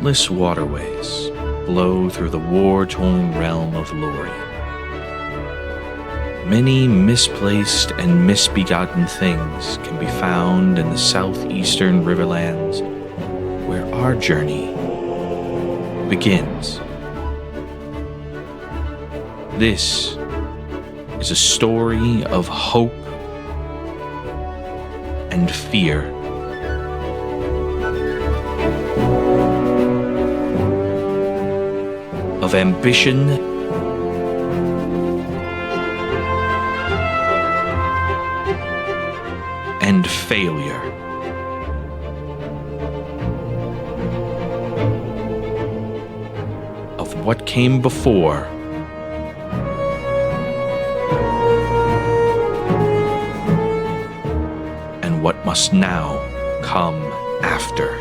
countless waterways flow through the war-torn realm of Lori. Many misplaced and misbegotten things can be found in the southeastern riverlands, where our journey begins. This is a story of hope and fear. Of ambition and failure. Of what came before and what must now come after.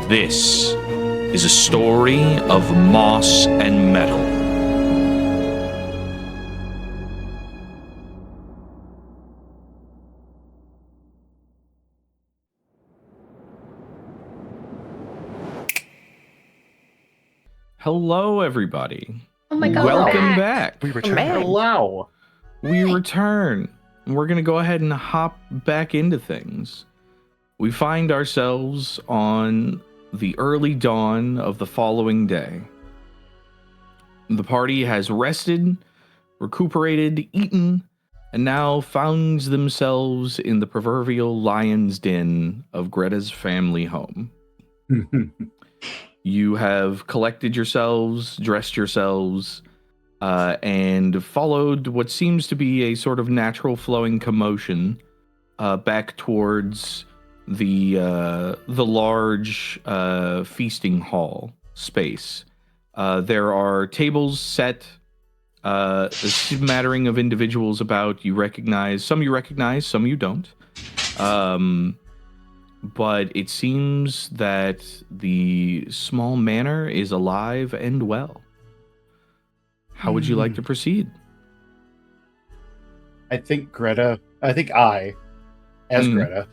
This is a story of moss and metal. Hello, everybody. Oh my God. Welcome back. We return. Hello. We return. We're going to go ahead and hop back into things. We find ourselves on the early dawn of the following day. The party has rested, recuperated, eaten, and now finds themselves in the proverbial lion's den of Greta's family home. You have collected yourselves, dressed yourselves, and followed what seems to be a sort of natural flowing commotion back towards the large feasting hall space. There are tables set, a smattering of individuals about. You recognize, some you don't. But it seems that the small manor is alive and well. How would you like to proceed? I think I, as Greta,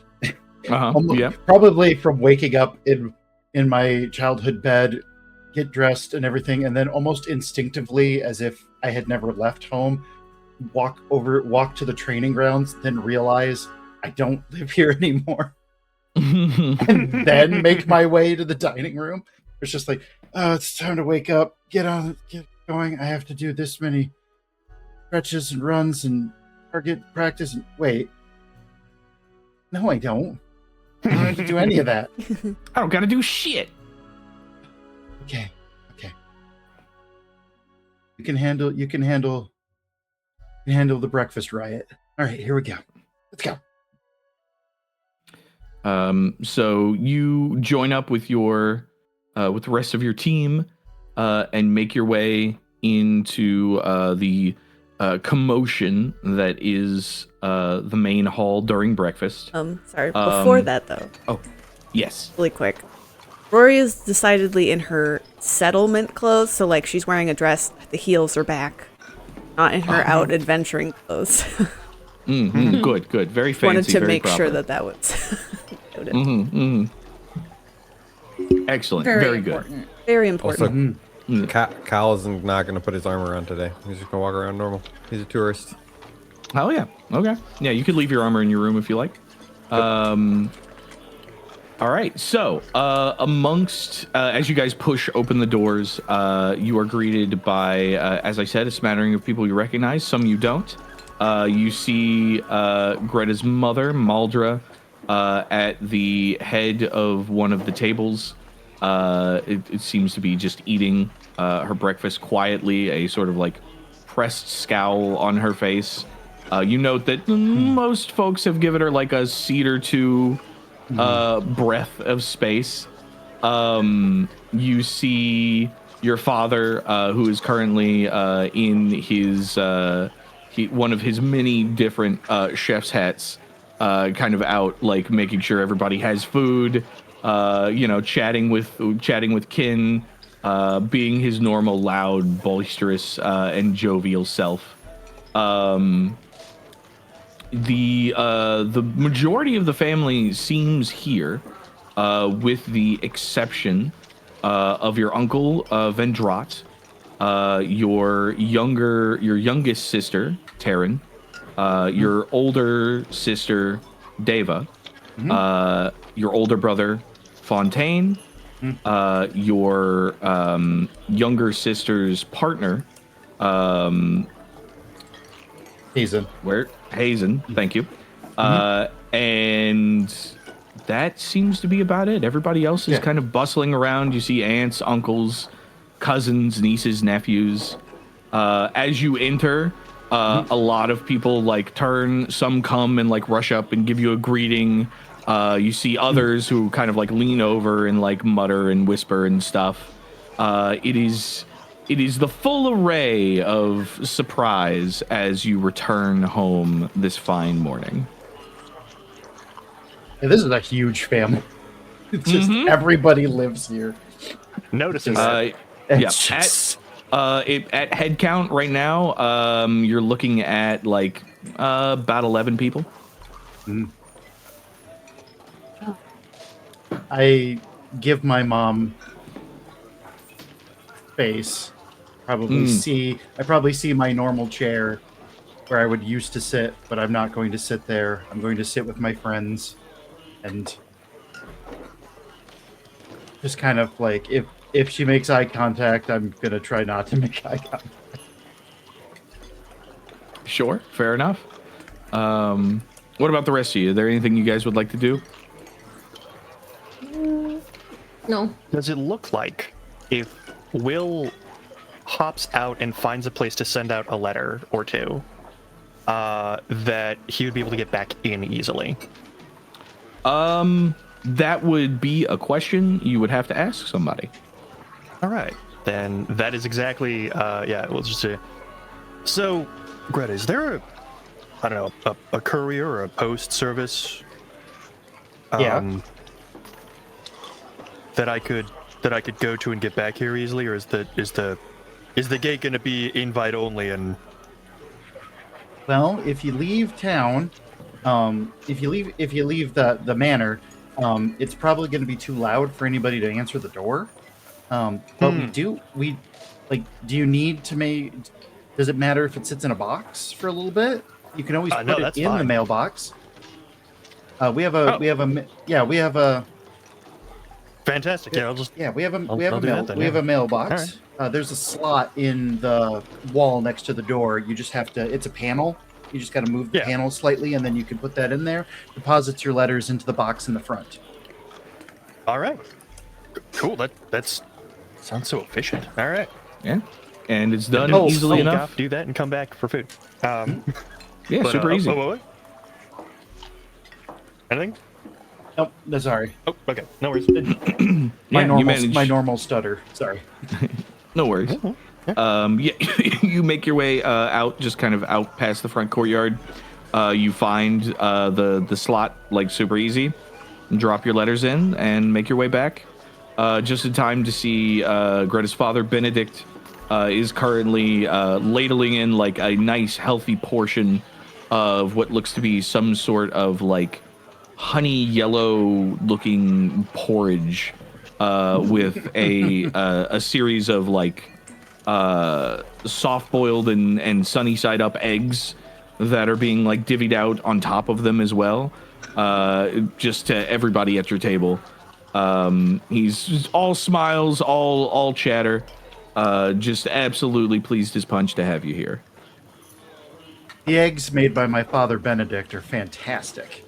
Yeah. probably from waking up in my childhood bed, get dressed and everything, and then almost instinctively, as if I had never left home, walk to the training grounds, then realize I don't live here anymore, and then make my way to the dining room. It's just like, oh, it's time to wake up, get going. I have to do this many stretches and runs and target practice. And wait, no, I don't. I don't have to do any of that. I don't gotta do shit. Okay. You can handle the breakfast riot. All right, here we go. Let's go. So you join up with your with the rest of your team and make your way into the commotion that is the main hall during breakfast. Sorry, before that though. Oh, yes. Really quick. Rory is decidedly in her settlement clothes, so like she's wearing a dress, the heels are back. Not in her out adventuring clothes. Good. Very fancy. Wanted to very make proper. sure that was noted. Excellent. Very good. Very important. Also, Cal is not going to put his armor on today. He's just going to walk around normal. He's a tourist. Oh yeah. Okay. Yeah, you could leave your armor in your room if you like. All right. So, amongst as you guys push open the doors, you are greeted by, as I said, a smattering of people you recognize. Some you don't. You see Greta's mother, Maldra, at the head of one of the tables. It seems to be just eating her breakfast quietly, a sort of like pressed scowl on her face. You note that most folks have given her like a seat or two breath of space. You see your father, who is currently in his one of his many different chef's hats, kind of out, like making sure everybody has food. Chatting with kin. being his normal loud, boisterous, and jovial self. The majority of the family seems here, with the exception of your uncle Vendrat, your youngest sister Taryn, your older sister Deva, your older brother Fontaine, your younger sister's partner, Hazen. Hazen, thank you. And that seems to be about it. Everybody else is kind of bustling around. You see aunts, uncles, cousins, nieces, nephews. As you enter, a lot of people like turn, some come and like rush up and give you a greeting. You see others who kind of like lean over and like mutter and whisper and stuff. It is the full array of surprise as you return home this fine morning. Yeah, this is a huge family. It's just everybody lives here. Noticing Yeah. It's just- At head count right now, you're looking at like about 11 people. I give my mom face. I probably see my normal chair where I would used to sit, but I'm not going to sit there. I'm going to sit with my friends and just kind of like if she makes eye contact, I'm gonna try not to make eye contact. Sure, fair enough. What about the rest of you? Is there anything you guys would like to do? No. Does it look like if Will hops out and finds a place to send out a letter or two, that he would be able to get back in easily? That would be a question you would have to ask somebody. All right, then that is exactly, we'll just say. So, Greta, is there a courier or a post service? That I could go to and get back here easily, or is the gate going to be invite only? And Well, if you leave town, if you leave the manor, it's probably going to be too loud for anybody to answer the door. But do you need to make? Does it matter if it sits in a box for a little bit? You can always put no, it that's in the fine. mailbox. We have a fantastic. Yeah, I'll just we have a I'll do that then, we have yeah. a mailbox. There's a slot in the wall next to the door. You just have to. It's a panel. You just got to move the panel slightly, and then you can put that in there. Deposits your letters into the box in the front. All right. Cool. That's sounds so efficient. All right. Yeah, and it's done Oh, easily Sneak enough. off, do that, and come back for food. Yeah, But, super easy. Wait. Anything? Oh, no, sorry. Oh, okay. No worries. My normal stutter. Sorry. No worries. You make your way out, just kind of out past the front courtyard. You find the slot like super easy, and drop your letters in, and make your way back. Just in time to see Greta's father, Benedict, is currently ladling in like a nice, healthy portion of what looks to be some sort of like honey yellow looking porridge with a series of like soft boiled and sunny side up eggs that are being like divvied out on top of them as well, just to everybody at your table. He's just all smiles, all chatter, just absolutely pleased as punch to have you here. The eggs made by my father Benedict are fantastic.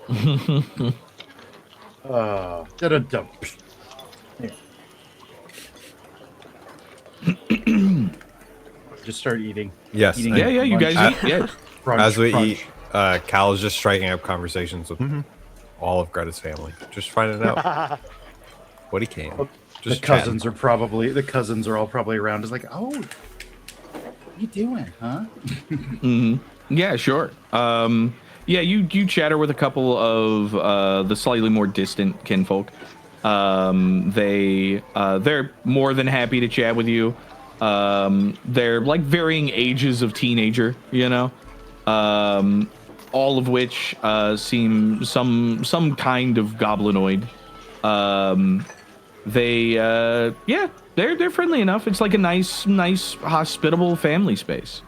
Da-da-dum. Just start eating. Yes. Eating Yeah, you guys eat. Yeah. Crunch, As we crunch. eat, Cal is just striking up conversations with all of Greta's family, just finding out what he can. The Just cousins are all probably around. It's like, oh, what are you doing, huh? Yeah, sure. Yeah, you chatter with a couple of the slightly more distant kinfolk. They're more than happy to chat with you. They're like varying ages of teenager, you know, all of which seem some kind of goblinoid. They're friendly enough. It's like a nice hospitable family space.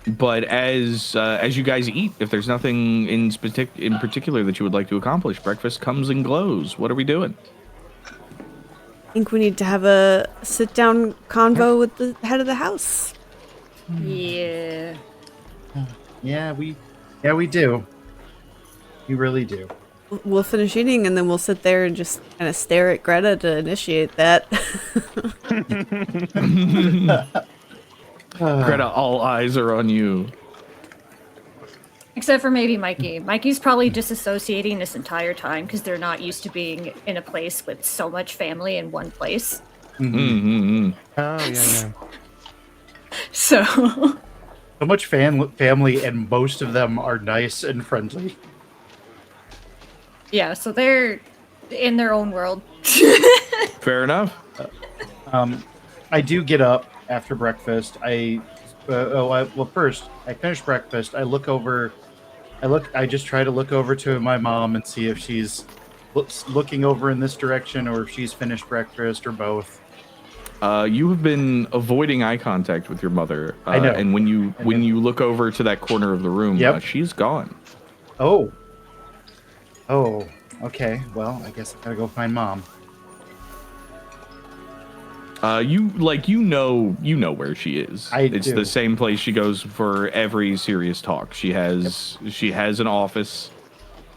But as you guys eat, if there's nothing in particular that you would like to accomplish, breakfast comes and glows. What are we doing? I think we need to have a sit-down convo with the head of the house. Yeah. Yeah, we do. We really do. We'll finish eating and then we'll sit there and just kind of stare at Greta to initiate that. Greta, all eyes are on you. Except for maybe Mykie. Mikey's probably disassociating this entire time because they're not used to being in a place with so much family in one place. Mm-hmm. Oh, yeah. So. So much family, and most of them are nice and friendly. Yeah, so they're in their own world. Fair enough. I do get up after breakfast. First I finish breakfast. I just try to look over to my mom and see if she's looking over in this direction or if she's finished breakfast or both. You have been avoiding eye contact with your mother. I know. And when you look over to that corner of the room, she's gone. Oh, okay. Well, I guess I gotta go find mom. You know where she is. It's do. the same place she goes for every serious talk. She has an office.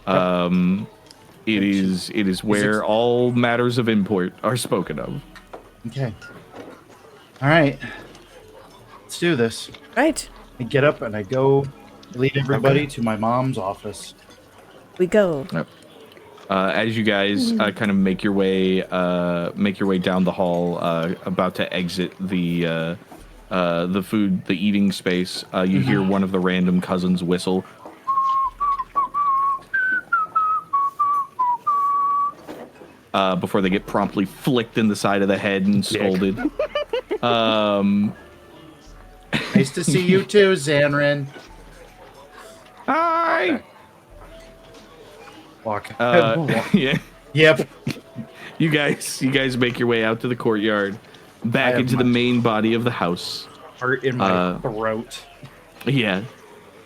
It is where all matters of import are spoken of. Okay. All right. Let's do this. Right. I get up and I go lead everybody to my mom's office. We go. Yep. As you guys kind of make your way down the hall, about to exit the eating space, you hear one of the random cousins whistle. Before they get promptly flicked in the side of the head and scolded. Nice to see you too, Zanrin. Hi. Walk. Yeah. Yep. You guys make your way out to the courtyard, back into the main body of the house. Heart in my throat. Yeah.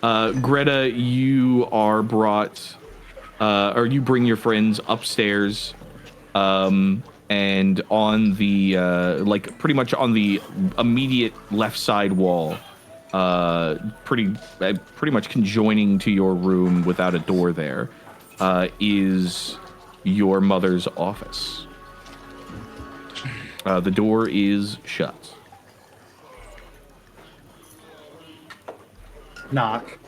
Greta, you are brought, or you bring your friends upstairs, and on the, pretty much on the immediate left side wall, pretty much conjoining to your room without a door there, is your mother's office. The door is shut. Knock.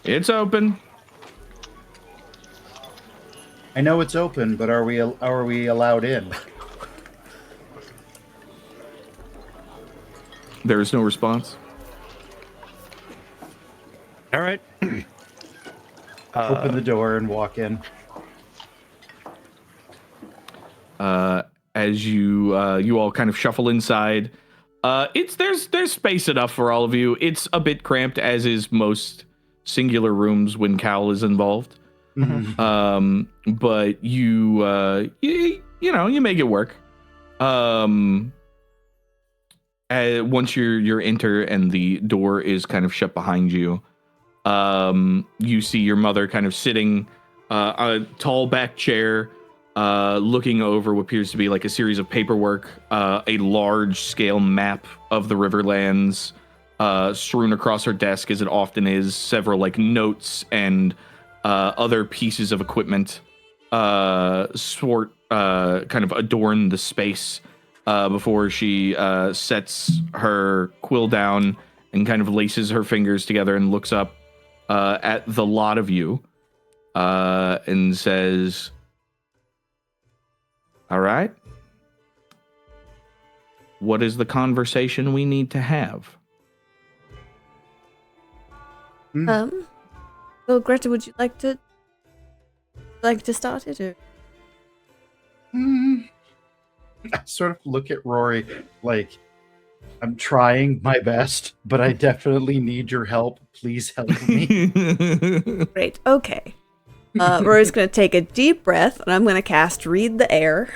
It's open. I know it's open, but are we allowed in? There is no response. All right. Open the door and walk in. As you all kind of shuffle inside, there's space enough for all of you. It's a bit cramped, as is most singular rooms when Cal is involved. Mm-hmm. But you make it work. Once you're enter and the door is kind of shut behind you, you see your mother kind of sitting on a tall back chair, looking over what appears to be like a series of paperwork, a large scale map of the Riverlands, strewn across her desk, as it often is, several like notes and other pieces of equipment kind of adorn the space before she sets her quill down and kind of laces her fingers together and looks up at the lot of you and says, "All right, what is the conversation we need to have?" Well, Greta, would you like to like to start it? Or? I sort of look at Rory like, I'm trying my best, but I definitely need your help. Please help me. Great. Okay. Rory's going to take a deep breath, and I'm going to cast Read the Air.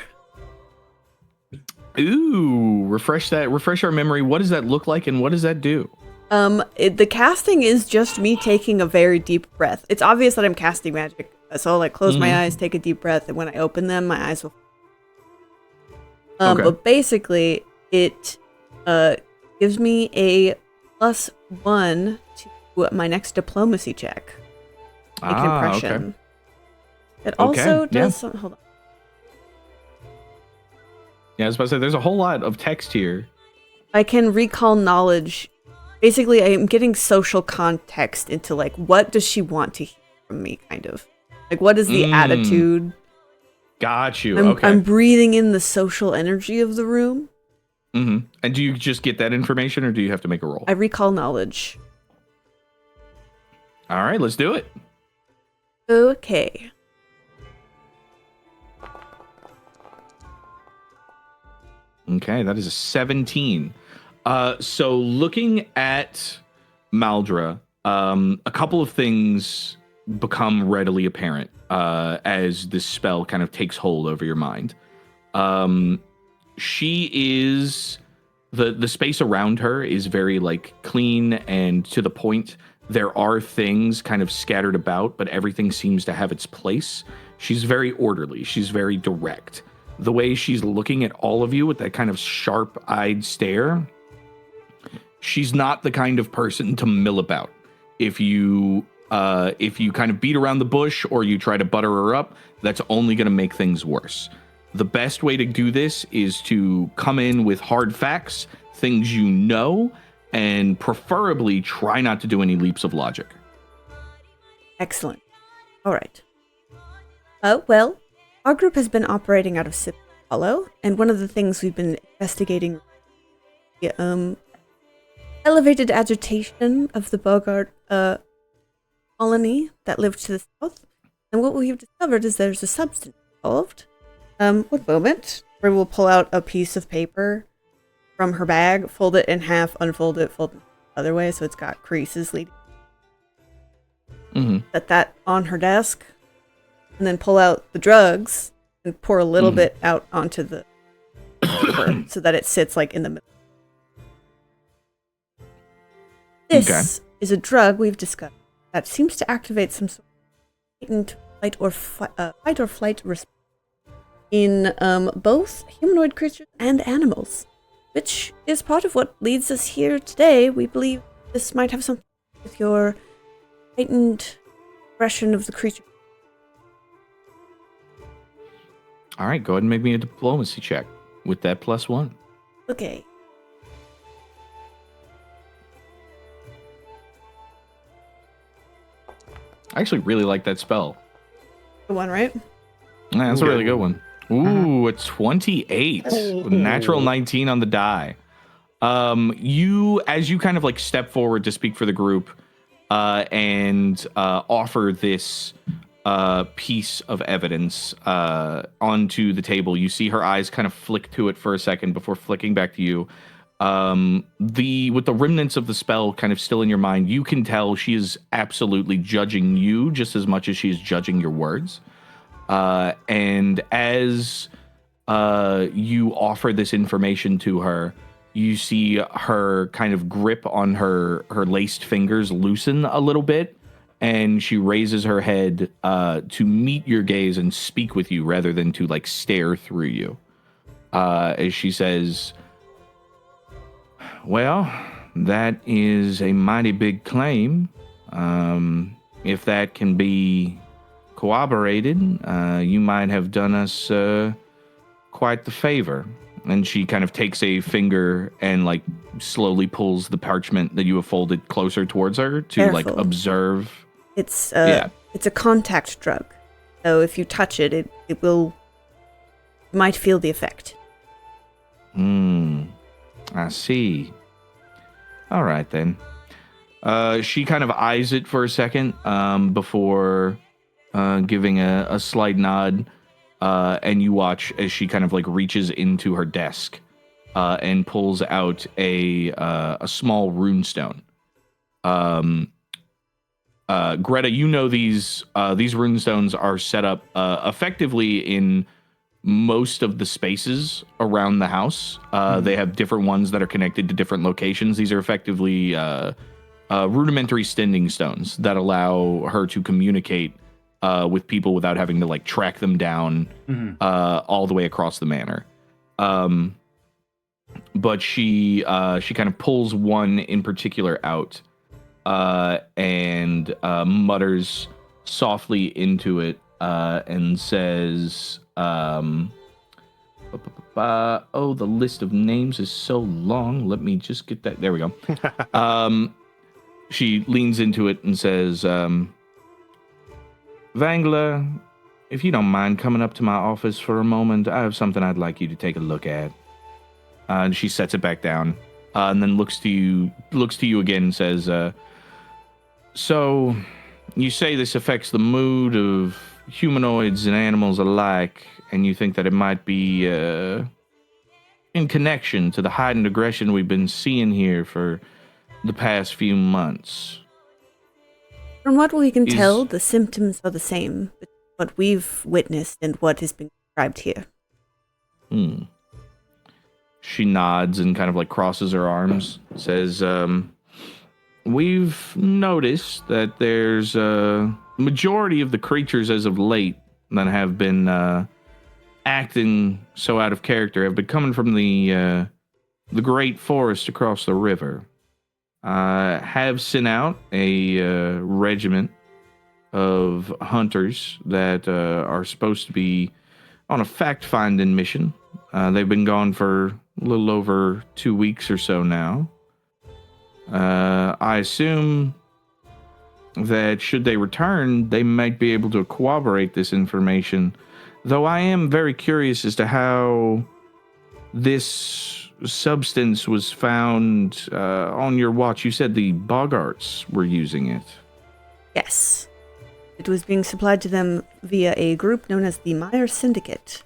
Ooh, refresh our memory. What does that look like, and what does that do? The casting is just me taking a very deep breath. It's obvious that I'm casting magic, so I'll like close my eyes, take a deep breath, and when I open them, my eyes will. Okay. But basically, it gives me a +1 to my next diplomacy check. Make an impression. Okay. It also Okay, does some. Hold on. Yeah, I was about to say, there's a whole lot of text here. I can recall knowledge. Basically, I am getting social context into like what does she want to hear from me, kind of. Like what is the attitude? Got you. I'm, Okay. I'm breathing in the social energy of the room. Mm-hmm. And do you just get that information, or do you have to make a roll? I recall knowledge. All right, let's do it. Okay. Okay, that is a 17. So looking at Maldra, a couple of things become readily apparent as this spell kind of takes hold over your mind. She is the space around her is very like clean and to the point. There are things kind of scattered about, but everything seems to have its place. She's very orderly. She's very direct. The way she's looking at all of you with that kind of sharp-eyed stare, she's not the kind of person to mill about. If you kind of beat around the bush or you try to butter her up, that's only going to make things worse. The best way to do this is to come in with hard facts, things you know, and preferably try not to do any leaps of logic. Excellent. All right. Well, our group has been operating out of Sip Hollow, and one of the things we've been investigating the elevated agitation of the Bogart colony that lived to the south. And what we've discovered is there's a substance involved. One moment. Where we'll pull out a piece of paper from her bag, fold it in half, unfold it, fold it the other way, so it's got creases leading. Set that on her desk, and then pull out the drugs and pour a little bit out onto the paper so that it sits like in the middle. This is a drug we've discovered that seems to activate some sort of heightened fight or flight response in both humanoid creatures and animals, which is part of what leads us here today. We believe this might have something to do with your heightened expression of the creature. All right, go ahead and make me a diplomacy check with that +1. Okay. I actually really like that spell. The one, right? Yeah, that's a really good one. Ooh, a 28. Natural 19 on the die. As you kind of like step forward to speak for the group and offer this piece of evidence onto the table, you see her eyes kind of flick to it for a second before flicking back to you. With the remnants of the spell kind of still in your mind, you can tell she is absolutely judging you just as much as she is judging your words. And as you offer this information to her, you see her kind of grip on her laced fingers loosen a little bit, and she raises her head to meet your gaze and speak with you rather than to like stare through you. As she says, "Well, that is a mighty big claim. If that can be corroborated, you might have done us quite the favor." And she kind of takes a finger and like slowly pulls the parchment that you have folded closer towards her to like observe. It's a contact drug, so if you touch it, it will might feel the effect. I see. All right then. She kind of eyes it for a second before giving a slight nod, and you watch as she kind of like reaches into her desk and pulls out a small runestone. Greta, you know these runestones are set up effectively in most of the spaces around the house. They have different ones that are connected to different locations. These are effectively rudimentary standing stones that allow her to communicate with people without having to like track them down all the way across the manor. But she kind of pulls one in particular out and mutters softly into it and says, oh, the list of names is so long. Let me just get that. There we go. She leans into it and says, Vangler, if you don't mind coming up to my office for a moment, I have something I'd like you to take a look at. And she sets it back down and then looks to you again and says, so you say this affects the mood of humanoids and animals alike, and you think that it might be in connection to the heightened aggression we've been seeing here for the past few months. From what we can tell, the symptoms are the same, but what we've witnessed and what has been described here. She nods and kind of like crosses her arms, says, we've noticed that there's a majority of the creatures as of late that have been acting so out of character have been coming from the great forest across the river. Have sent out a regiment of hunters that are supposed to be on a fact-finding mission. They've been gone for a little over 2 weeks or so now. I assume that should they return, they might be able to corroborate this information, though I am very curious as to how this substance was found on your watch. You said the Boggarts were using it. Yes. It was being supplied to them via a group known as the Meyer Syndicate.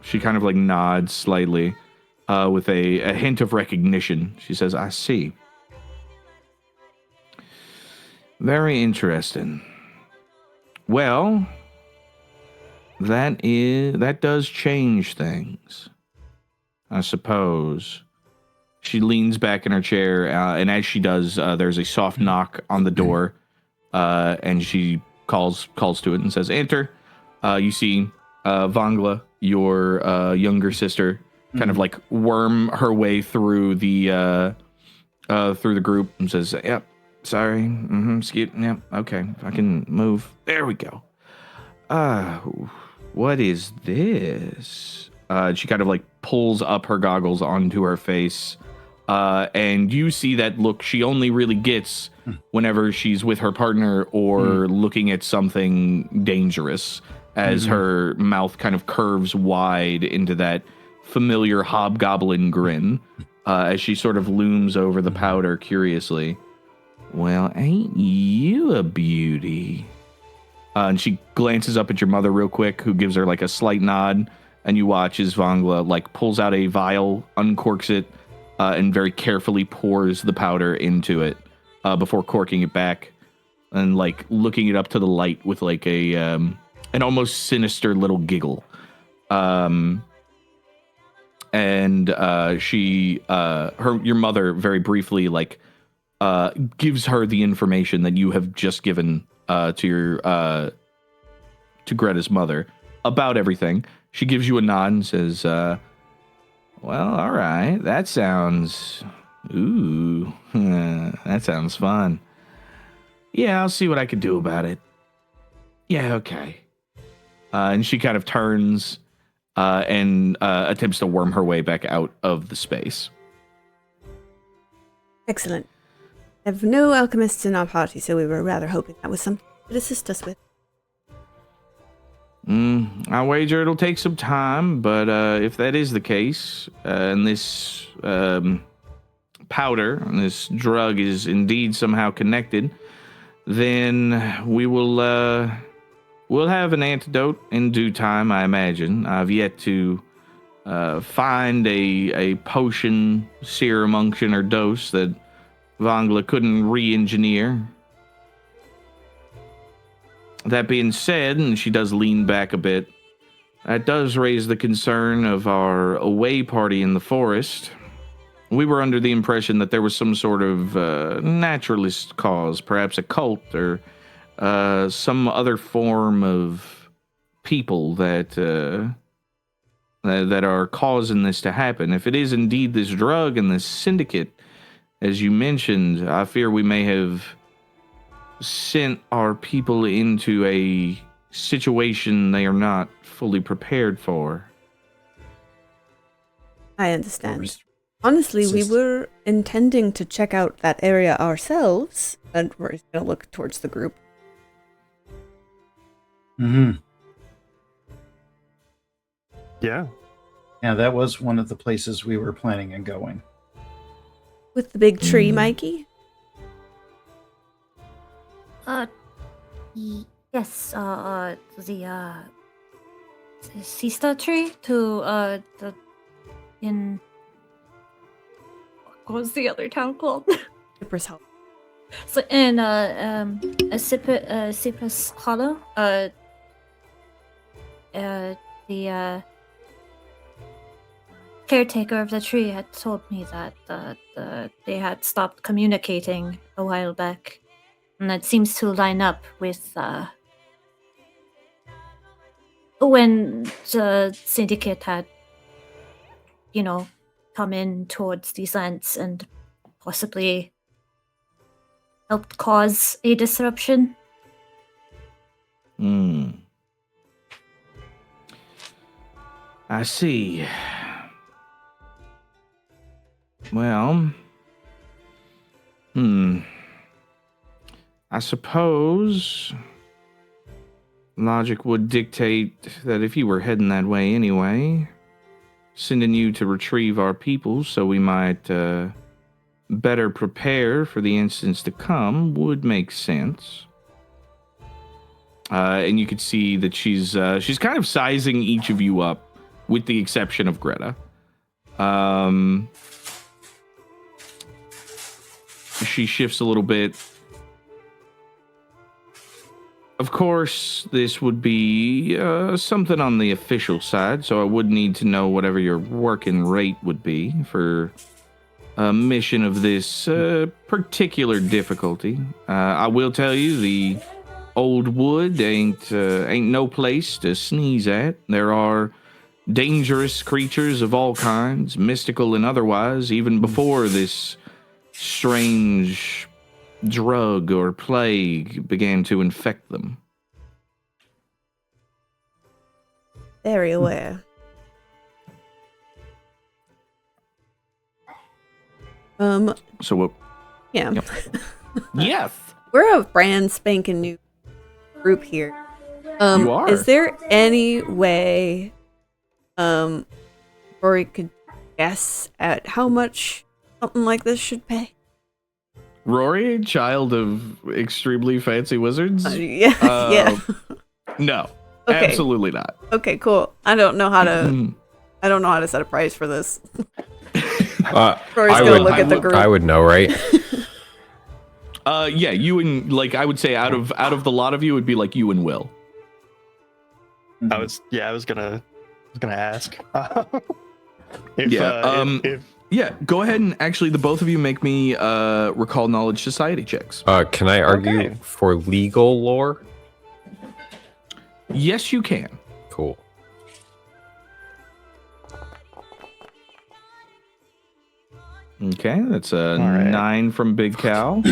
She kind of like nods slightly with a hint of recognition. She says, I see. Very interesting. Well, that does change things, I suppose. She leans back in her chair, and as she does, there's a soft knock on the door, and she calls to it and says, enter. You see Vangla, your younger sister, kind of like worm her way through the group and says, yep, sorry, excuse, yep, okay, if I can move. There we go. What is this? She kind of like pulls up her goggles onto her face, and you see that look she only really gets whenever she's with her partner or looking at something dangerous, as her mouth kind of curves wide into that familiar hobgoblin grin, as she sort of looms over the powder curiously. Well, ain't you a beauty? And she glances up at your mother real quick, who gives her like a slight nod, and you watch as Vangla like pulls out a vial, uncorks it, and very carefully pours the powder into it before corking it back and like looking it up to the light with like a an almost sinister little giggle. Your mother very briefly like gives her the information that you have just given to Greta's mother about everything. She gives you a nod and says, well, all right, that sounds fun. Yeah, I'll see what I can do about it. Yeah, okay. And she kind of turns and attempts to worm her way back out of the space. Excellent. I have no alchemists in our party, so we were rather hoping that was something you could assist us with. I wager it'll take some time, but if that is the case, and this powder, and this drug is indeed somehow connected, then we will we'll have an antidote in due time, I imagine. I've yet to find a potion, serum, unction, or dose that Vangla couldn't re-engineer. That being said, and she does lean back a bit, that does raise the concern of our away party in the forest. We were under the impression that there was some sort of naturalist cause, perhaps a cult or some other form of people that are causing this to happen. If it is indeed this drug and this syndicate, as you mentioned, I fear we may have sent our people into a situation they are not fully prepared for. I understand. Honestly, we were intending to check out that area ourselves, and we're going to look towards the group. Mm-hmm. Yeah. Yeah, that was one of the places we were planning on going. With the big tree, Mykie? Yes, the sister tree to the in what was the other town called? Cypress Hollow. So in Cypress Hollow, the caretaker of the tree had told me that they had stopped communicating a while back, and that seems to line up with when the syndicate had, come in towards these lands and possibly helped cause a disruption. I see. Well, I suppose logic would dictate that if you were heading that way anyway, sending you to retrieve our people so we might better prepare for the instance to come would make sense. And you could see that she's kind of sizing each of you up, with the exception of Greta. She shifts a little bit. Of course, this would be something on the official side, so I would need to know whatever your working rate would be for a mission of this particular difficulty. I will tell you, the old wood ain't no place to sneeze at. There are dangerous creatures of all kinds, mystical and otherwise, even before this strange drug or plague began to infect them. Very aware. So what? Yeah. Yep. Yes. We're a brand spanking new group here. You are. Is there any way Rori could guess at how much something like this should pay? Rori, child of extremely fancy wizards? Yeah. No. Okay. Absolutely not. Okay, cool. I don't know how to set a price for this. Rori's gonna look at the group. I would know, right? Yeah, you and I would say out of the lot of you, it'd be like you and Will. I was gonna ask. Yeah, go ahead and actually the both of you make me recall knowledge society checks. Can I argue for legal lore? Yes, you can. Cool. Okay, that's a right. 9 from Big Cow.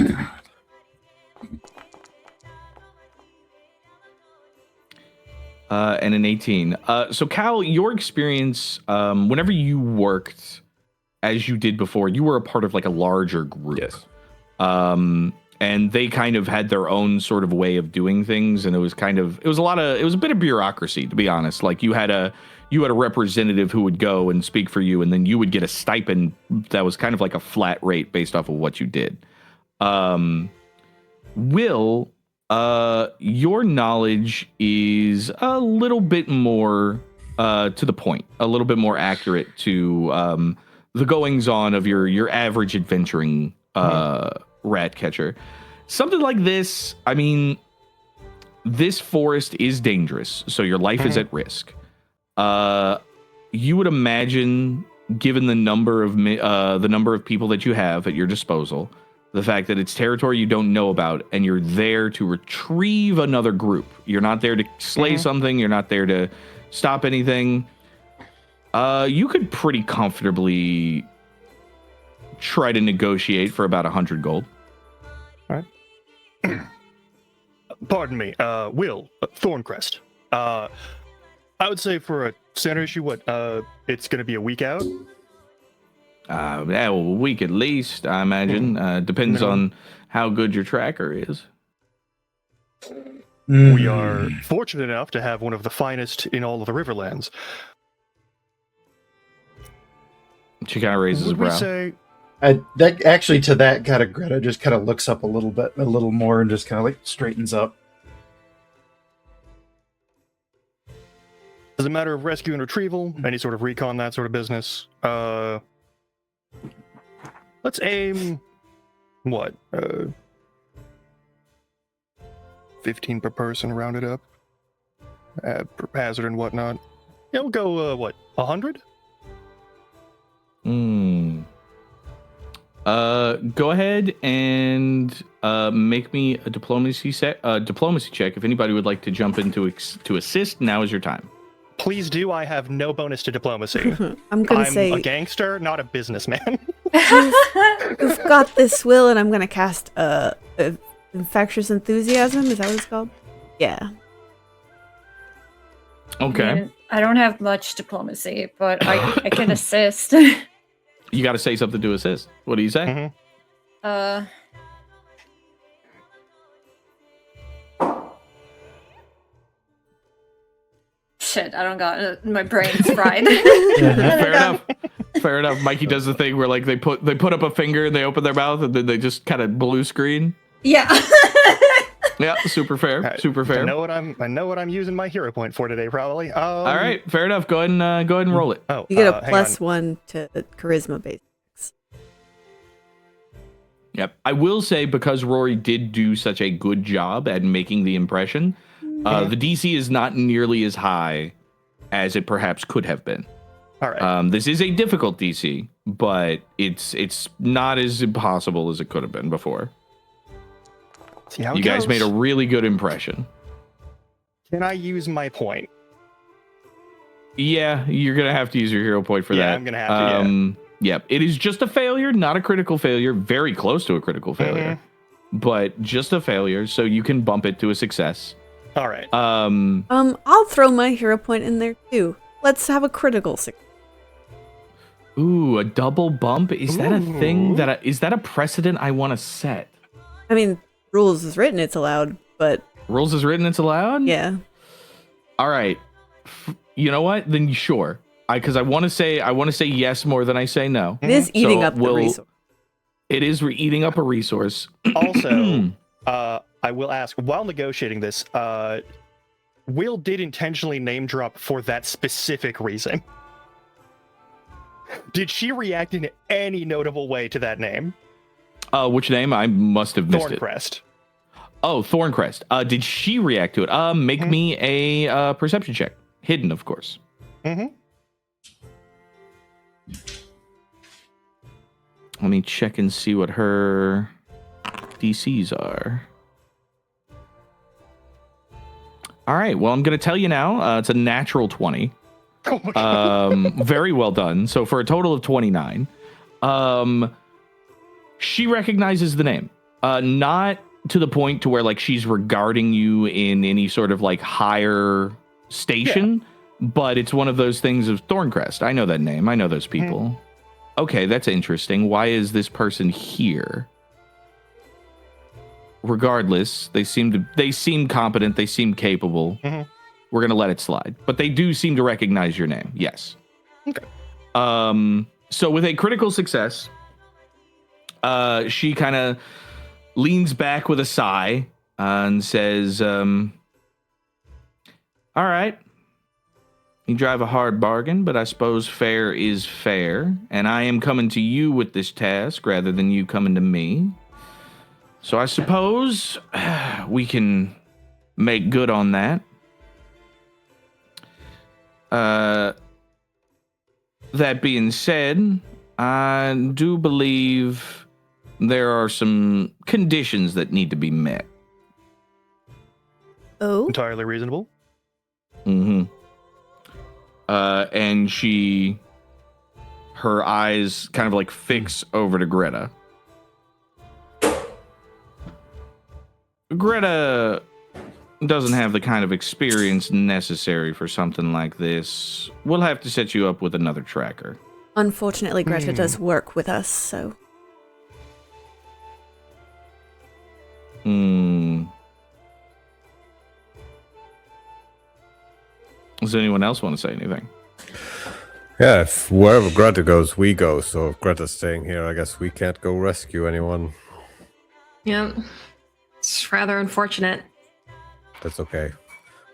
And an 18. So Cal, your experience, whenever you worked as you did before, you were a part of a larger group. Yes. And they kind of had their own sort of way of doing things, and it was a bit of bureaucracy, to be honest. You had you had a representative who would go and speak for you, and then you would get a stipend that was kind of like a flat rate based off of what you did. Will, your knowledge is a little bit more to the point, a little bit more accurate to the goings on of your average adventuring rat catcher. Something like this, I mean, this forest is dangerous, so your life is at risk. You would imagine, given the number of people that you have at your disposal, the fact that it's territory you don't know about, and you're there to retrieve another group. You're not there to slay something. You're not there to stop anything. You could pretty comfortably try to negotiate for about 100 gold. All right. Pardon me, Will, Thorncrest. I would say for a center issue, it's going to be a week out? A week at least, I imagine. Depends on how good your tracker is. We are fortunate enough to have one of the finest in all of the Riverlands. She kind of raises her Would we brow. say... That actually, to that, kind of Greta just kind of looks up a little more, and just kind of like straightens up. As a matter of rescue and retrieval, any sort of recon, that sort of business, let's aim, 15 per person, rounded up, per hazard and whatnot. Yeah, we'll go, 100? Go ahead and make me a diplomacy check. If anybody would like to jump in to assist, now is your time. Please do. I have no bonus to diplomacy. I'm a gangster, not a businessman. You've got this, Will, and I'm gonna cast infectious enthusiasm. Is that what it's called? Yeah. Okay. I mean, I don't have much diplomacy, but I can assist. You got to say something to assist. What do you say? Shit, I don't got my brain's fried. Fair enough. Fair enough. Mykie does the thing where like they put up a finger and they open their mouth and then they just kind of blue screen. Yeah. Yeah, super fair. Right. Super fair. I know what I'm using my hero point for today, probably. All right, fair enough. Go ahead and roll it. You get a +1 to charisma base. Yep. I will say, because Rori did do such a good job at making the impression, the DC is not nearly as high as it perhaps could have been. All right. This is a difficult DC, but it's not as impossible as it could have been before. See how you guys made a really good impression. Can I use my point? Yeah, you're going to have to use your hero point for that. Yeah, I'm going to have to, Yep, it is just a failure, not a critical failure. Very close to a critical failure, but just a failure, so you can bump it to a success. All right. I'll throw my hero point in there too. Let's have a critical success. Ooh, a double bump? Is that a thing is that a precedent I want to set? I mean, rules is written, it's allowed, but rules is written, it's allowed? Yeah. All right. You know what? Then sure. Because I want to say yes more than I say no. It is eating up the resource. It is eating up a resource. Also, I will ask, while negotiating this, Will did intentionally name drop for that specific reason. Did she react in any notable way to that name? Which name? I must have missed it. Thorncrest. Oh, Thorncrest. Did she react to it? Make me a perception check. Hidden, of course. Let me check and see what her DCs are. All right. Well, I'm going to tell you now. It's a natural 20. Oh my God. Very well done. So for a total of 29. She recognizes the name. Not to the point to where like she's regarding you in any sort of like higher station, but it's one of those things of Thorncrest. I know that name. I know those people. Okay, that's interesting. Why is this person here? Regardless, they seem competent. They seem capable. we're gonna let it slide. But they do seem to recognize your name. Yes. Okay. So with a critical success, she kind of leans back with a sigh and says, "All right. You drive a hard bargain, but I suppose fair is fair, and I am coming to you with this task rather than you coming to me. So I suppose we can make good on that. That being said, I do believe there are some conditions that need to be met." Oh, Entirely reasonable. Mm-hmm. And her eyes kind of like fix over to Greta. Greta doesn't have the kind of experience necessary for something like this. We'll have to set you up with another tracker. unfortunately, Greta does work with us, so. Does anyone else want to say anything? Yeah, if wherever Greta goes, we go. So if Greta's staying here, I guess we can't go rescue anyone. Yeah. It's rather unfortunate. That's okay.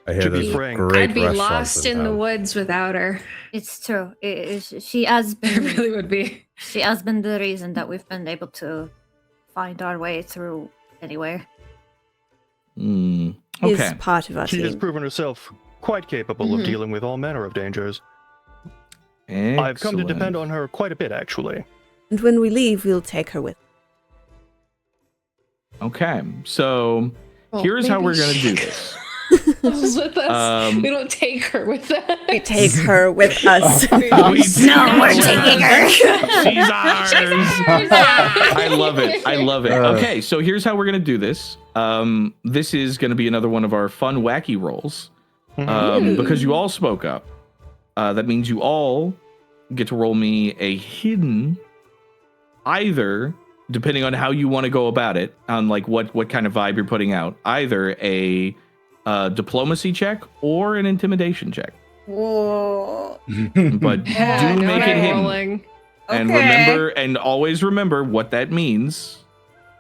I hear To be there's frank, great I'd be restaurants lost in the town. woods without her. It's true. She has It been. really would be. She has been the reason that we've been able to find our way through anywhere. Is Okay. part of our She has team. proven herself quite capable of dealing with all manner of dangers. I've come to depend on her quite a bit, actually. And when we leave, we'll take her with. Okay, so Well, here's how maybe we're going to she do this. goes with us. Um, We don't take her with us. We take her with us. No, we're taking her. She's ours. I love it. I love it. Okay, so here's how we're going to do this. This is going to be another one of our fun, wacky rolls. Because you all spoke up. That means you all get to roll me a hidden, either, depending on how you want to go about it, on like what kind of vibe you're putting out, either a diplomacy check or an intimidation check. Whoa. But Yeah, do no make it hidden. rolling. And Okay. remember, and always remember what that means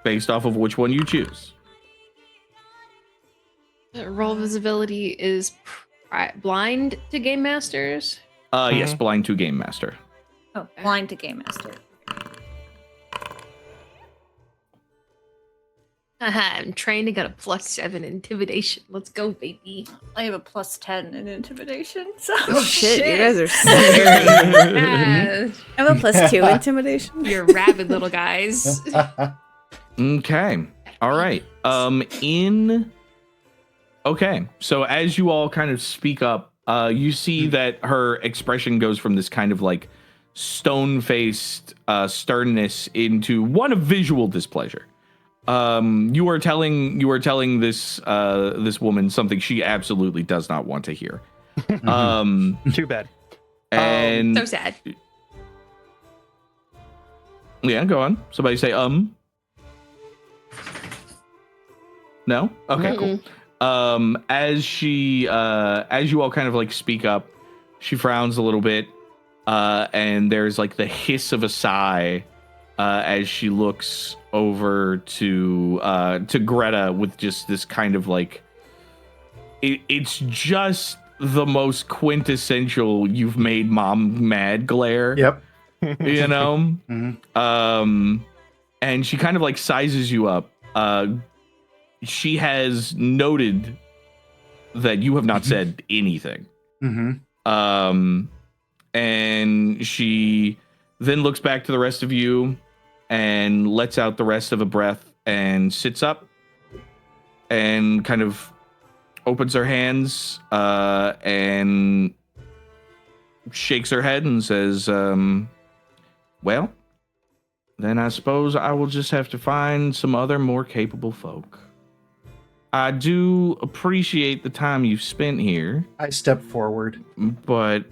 based off of which one you choose. Roll visibility is blind to game masters. Yes, blind to game master. Oh, blind to game master. I'm trained to get a +7 intimidation. Let's go, baby. I have a +10 in intimidation. So. Oh shit, you guys are so Yeah, I have a +2 intimidation. you're rabid little guys. Okay. All right. Okay. So as you all kind of speak up, you see that her expression goes from this kind of like stone-faced sternness into one of visual displeasure. You are telling this this woman something she absolutely does not want to hear. Too bad. And So sad. yeah, go on. Somebody say No? Okay, cool. As you all kind of like speak up, she frowns a little bit, and there's like the hiss of a sigh as she looks over to Greta with just this kind of like it's just the most quintessential "you've made mom mad" glare. Yep. You know. Mhm. And she kind of like sizes you up. She has noted that you have not said anything. Mm-hmm. And she then looks back to the rest of you and lets out the rest of a breath and sits up and kind of opens her hands and shakes her head and says, well, then I suppose I will just have to find some other more capable folk. I do appreciate the time you've spent here, I step forward. but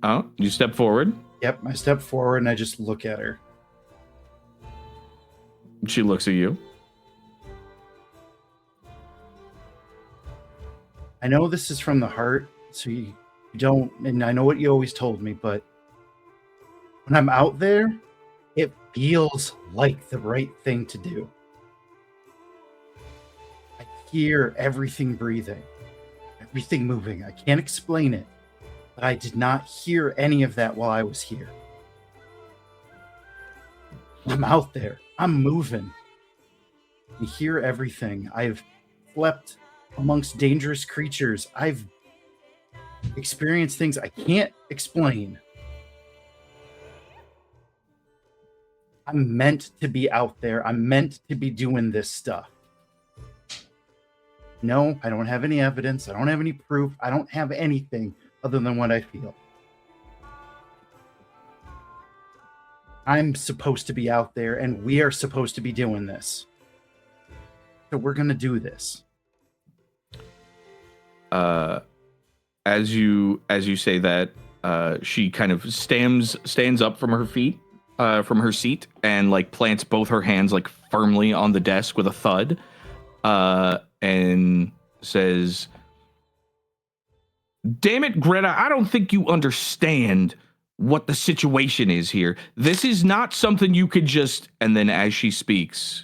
oh, you step forward. Yep, I step forward and I just look at her. She looks at you. I know this is from the heart, so you don't, and I know what you always told me, but when I'm out there, it feels like the right thing to do. I hear everything breathing, everything moving. I can't explain it, but I did not hear any of that while I was here. I'm out there. I'm moving. I hear everything. I've slept amongst dangerous creatures. I've experienced things I can't explain. I'm meant to be out there. I'm meant to be doing this stuff. No, I don't have any evidence. I don't have any proof. I don't have anything other than what I feel. I'm supposed to be out there, and we are supposed to be doing this. So we're going to do this. As you say that, she kind of stands up from her feet, from her seat, and like plants both her hands like firmly on the desk with a thud, and says, "Damn it, Greta! I don't think you understand what the situation is here. This is not something you could just..." And then as she speaks,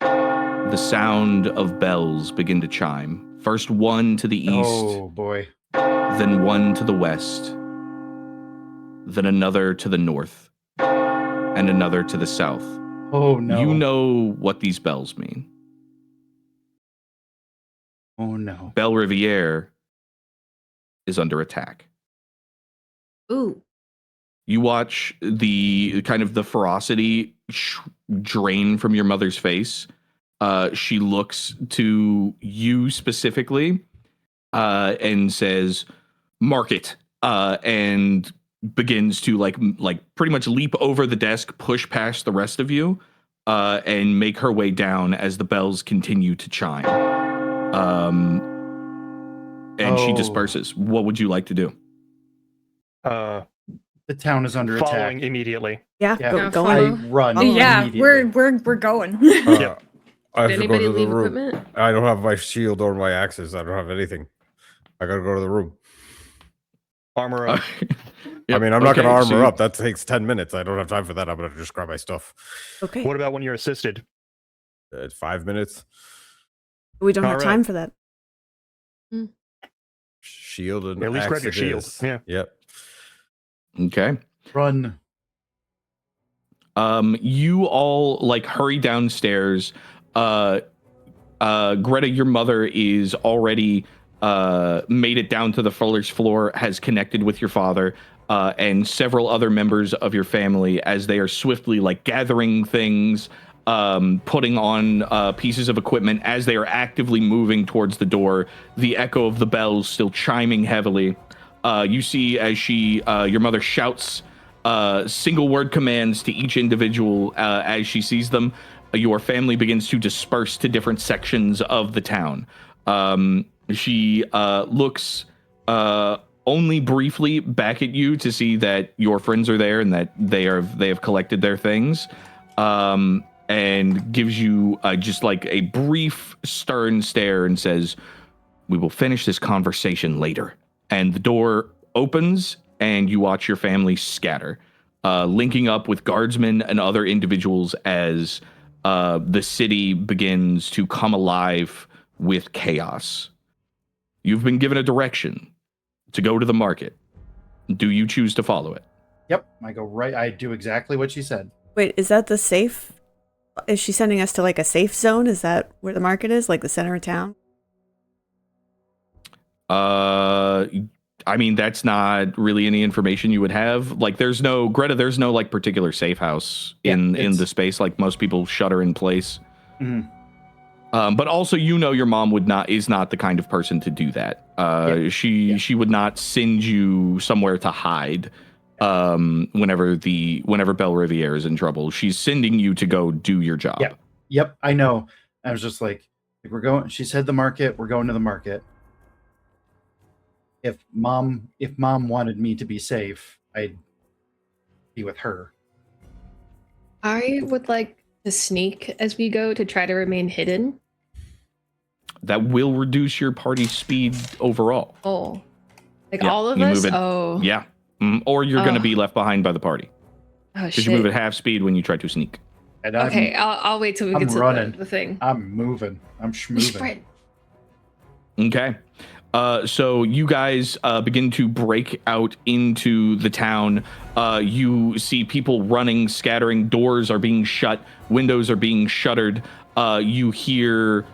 the sound of bells begin to chime. First one to the east. Oh, boy. Then one to the west. Then another to the north. And another to the south. Oh, no. You know what these bells mean. Oh, no. Belle Riviere is under attack. Ooh. You watch the kind of the ferocity drain from your mother's face. She looks to you specifically and says, "Mark it," and begins to like pretty much leap over the desk, push past the rest of you, and make her way down as the bells continue to chime. And she disperses. What would you like to do? The town is under Following attack. immediately. Yeah, Yeah, go I on. run. Yeah, immediately. we're going. Yep. I have Did to go anybody to the leave room. equipment? I don't have my shield or my axes. I don't have anything. I gotta go to the room. Armor up. I mean, I'm not gonna armor up. That takes 10 minutes. I don't have time for that. I'm gonna just grab my stuff. Okay. What about when you're assisted? 5 minutes. We don't have All time right. for that. Shield and At least grab your axe it shield. is. Yeah. Yep. Okay. Run. You all like hurry downstairs. Greta, your mother is already made it down to the first floor, has connected with your father and several other members of your family as they are swiftly like gathering things, putting on pieces of equipment as they are actively moving towards the door. The echo of the bells still chiming heavily. You see as your mother shouts single word commands to each individual as she sees them. Your family begins to disperse to different sections of the town. She looks only briefly back at you to see that your friends are there and that they have collected their things, and gives you just like a brief stern stare and says, "We will finish this conversation later." And the door opens and you watch your family scatter, linking up with guardsmen and other individuals as the city begins to come alive with chaos. You've been given a direction to go to the market. Do you choose to follow it? Yep, I go right. I do exactly what she said. Wait, is that the safe? Is she sending us to like a safe zone? Is that where the market is, like the center of town? I mean, that's not really any information you would have. Like, there's no like particular safe house in the space. Like most people shutter in place. Mhm. But also, your mom is not the kind of person to do that. She would not send you somewhere to hide. Whenever Belle Riviere is in trouble, she's sending you to go do your job. Yep, I know. I was just like, we're going. She said the market. We're going to the market. If mom wanted me to be safe, I'd be with her. I would like to sneak as we go to try to remain hidden. that will reduce your party speed overall. Oh. Like Yeah, all of you us? move it- Oh. Yeah. Or you're going to Oh. be left behind by the party. Oh, Because shit. you move at half speed when you try to sneak. And Okay, I'll wait till we I'm get to running. the thing. I'm moving. I'm schmoving. Sprint. Okay. So you guys begin to break out into the town. You see people running, scattering. Doors are being shut. Windows are being shuttered. You hear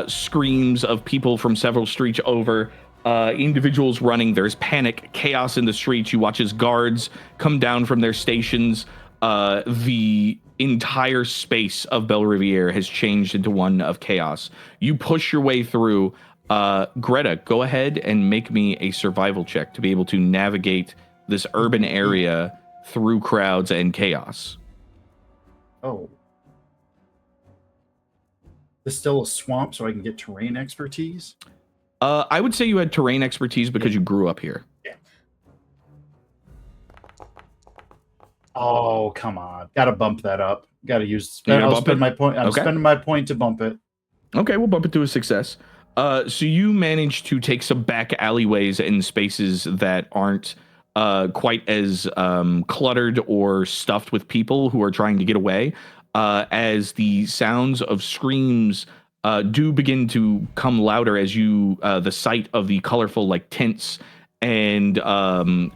screams of people from several streets over. Individuals running. There's panic, chaos in the streets. You watch as guards come down from their stations. The entire space of Belle Riviere has changed into one of chaos. You push your way through. Greta, go ahead and make me a survival check to be able to navigate this urban area through crowds and chaos. Oh. There's still a swamp, so I can get terrain expertise? I would say you had terrain expertise because you grew up here. Oh, come on. Gotta bump that up. Gotta use... You gonna I'll bump spend it? my point. I'm Okay. spending my point to bump it. Okay, we'll bump it to a success. So you manage to take some back alleyways and spaces that aren't quite as cluttered or stuffed with people who are trying to get away, as the sounds of screams do begin to come louder as you the sight of the colorful like tents and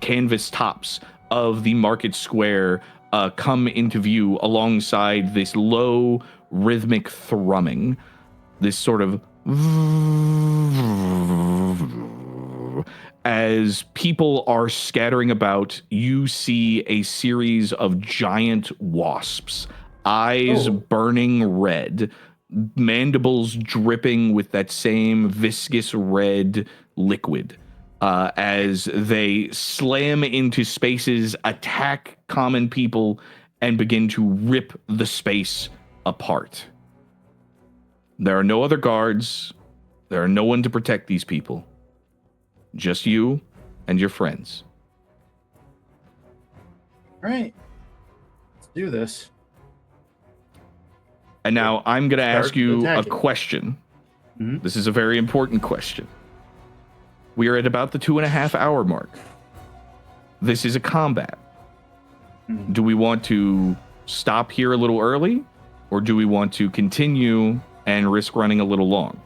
canvas tops of the market square come into view alongside this low rhythmic thrumming, this sort of as people are scattering about. You see a series of giant wasps, eyes burning red, mandibles dripping with that same viscous red liquid, as they slam into spaces, attack common people, and begin to rip the space apart. There are no other guards. There are no one to protect these people. Just you and your friends. All right. Let's do this. And now I'm going to ask Start you a attacking. question. Mhm. This is a very important question. We are at about the 2.5 hour mark. This is a combat. Mhm. Do we want to stop here a little early, or do we want to continue and risk running a little long?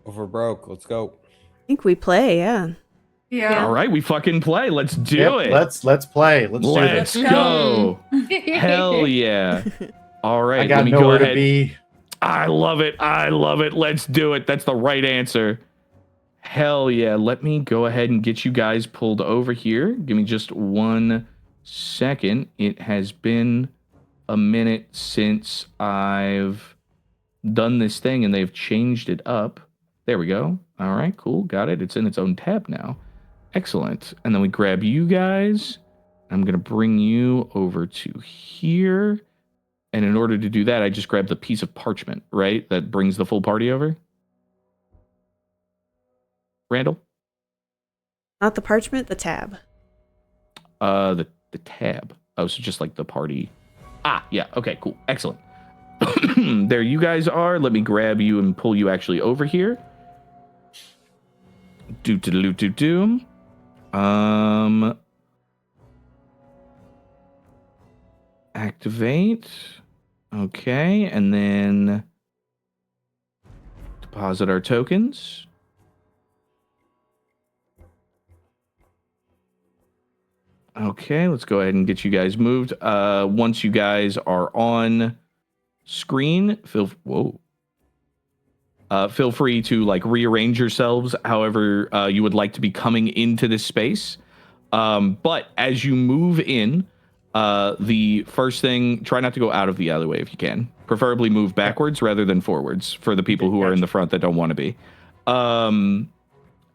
Over broke. Let's go. I think we play, yeah. Yeah. All right, we fucking play. Let's do Yep, it. Let's play. Let's do Let's this. go. Hell yeah. All right, I got let me nowhere go to ahead. be. I love it. I love it. Let's do it. That's the right answer. Hell yeah. Let me go ahead and get you guys pulled over here. Give me just 1 second. It has been a minute since I've done this thing and they've changed it up. There we go. All right, cool. Got it. It's in its own tab now. Excellent. And then we grab you guys. I'm going to bring you over to here. And in order to do that, I just grab the piece of parchment, right? That brings the full party over. Randall? Not the parchment, the tab. The tab. Oh, so just like the party. Ah, yeah. Okay, cool. Excellent. There you guys are. Let me grab you and pull you actually over here. Do. Activate. Okay, and then deposit our tokens. Okay, let's go ahead and get you guys moved. Once you guys are on screen, feel free to like rearrange yourselves however you would like to be coming into this space. But as you move in, the first thing, try not to go out of the alleyway if you can. Preferably move backwards rather than forwards for the people who are in the front that don't want to be.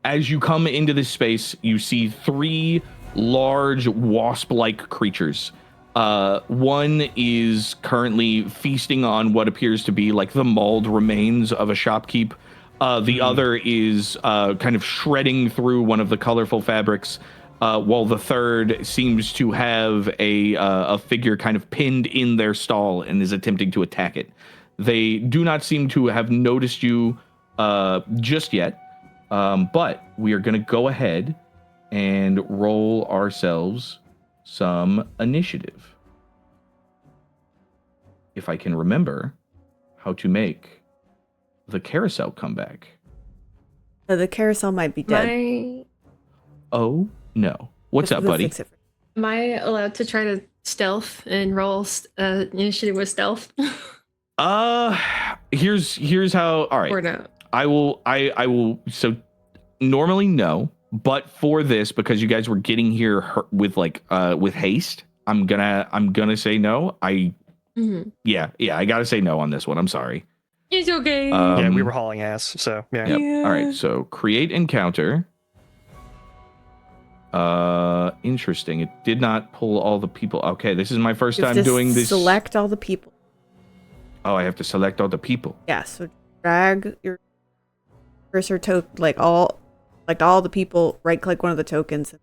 As you come into this space, you see 3 large wasp-like creatures. One is currently feasting on what appears to be like the mauled remains of a shopkeep. The other is kind of shredding through one of the colorful fabrics while the third seems to have a figure kind of pinned in their stall and is attempting to attack it. They do not seem to have noticed you just yet, but we are going to go ahead and roll ourselves some initiative. If I can remember how to make the carousel come back. The carousel might be dead. Oh, no. What's up, We'll buddy? fix it for- Am I allowed to try to stealth and roll initiative with stealth? Here's how. All right. Or no? I will. So normally no, but for this, because you guys were getting here with with haste, I'm gonna say no. Yeah, I gotta say no on this one. I'm sorry. It's okay. Yeah, we were hauling ass, so yeah. Yep. All right. So create encounter. Interesting. It did not pull all the people. Okay, this is my first You have time to doing this. Select all the people. Oh, I have to select all the people. Yeah, so drag your cursor like all the people, right click one of the tokens and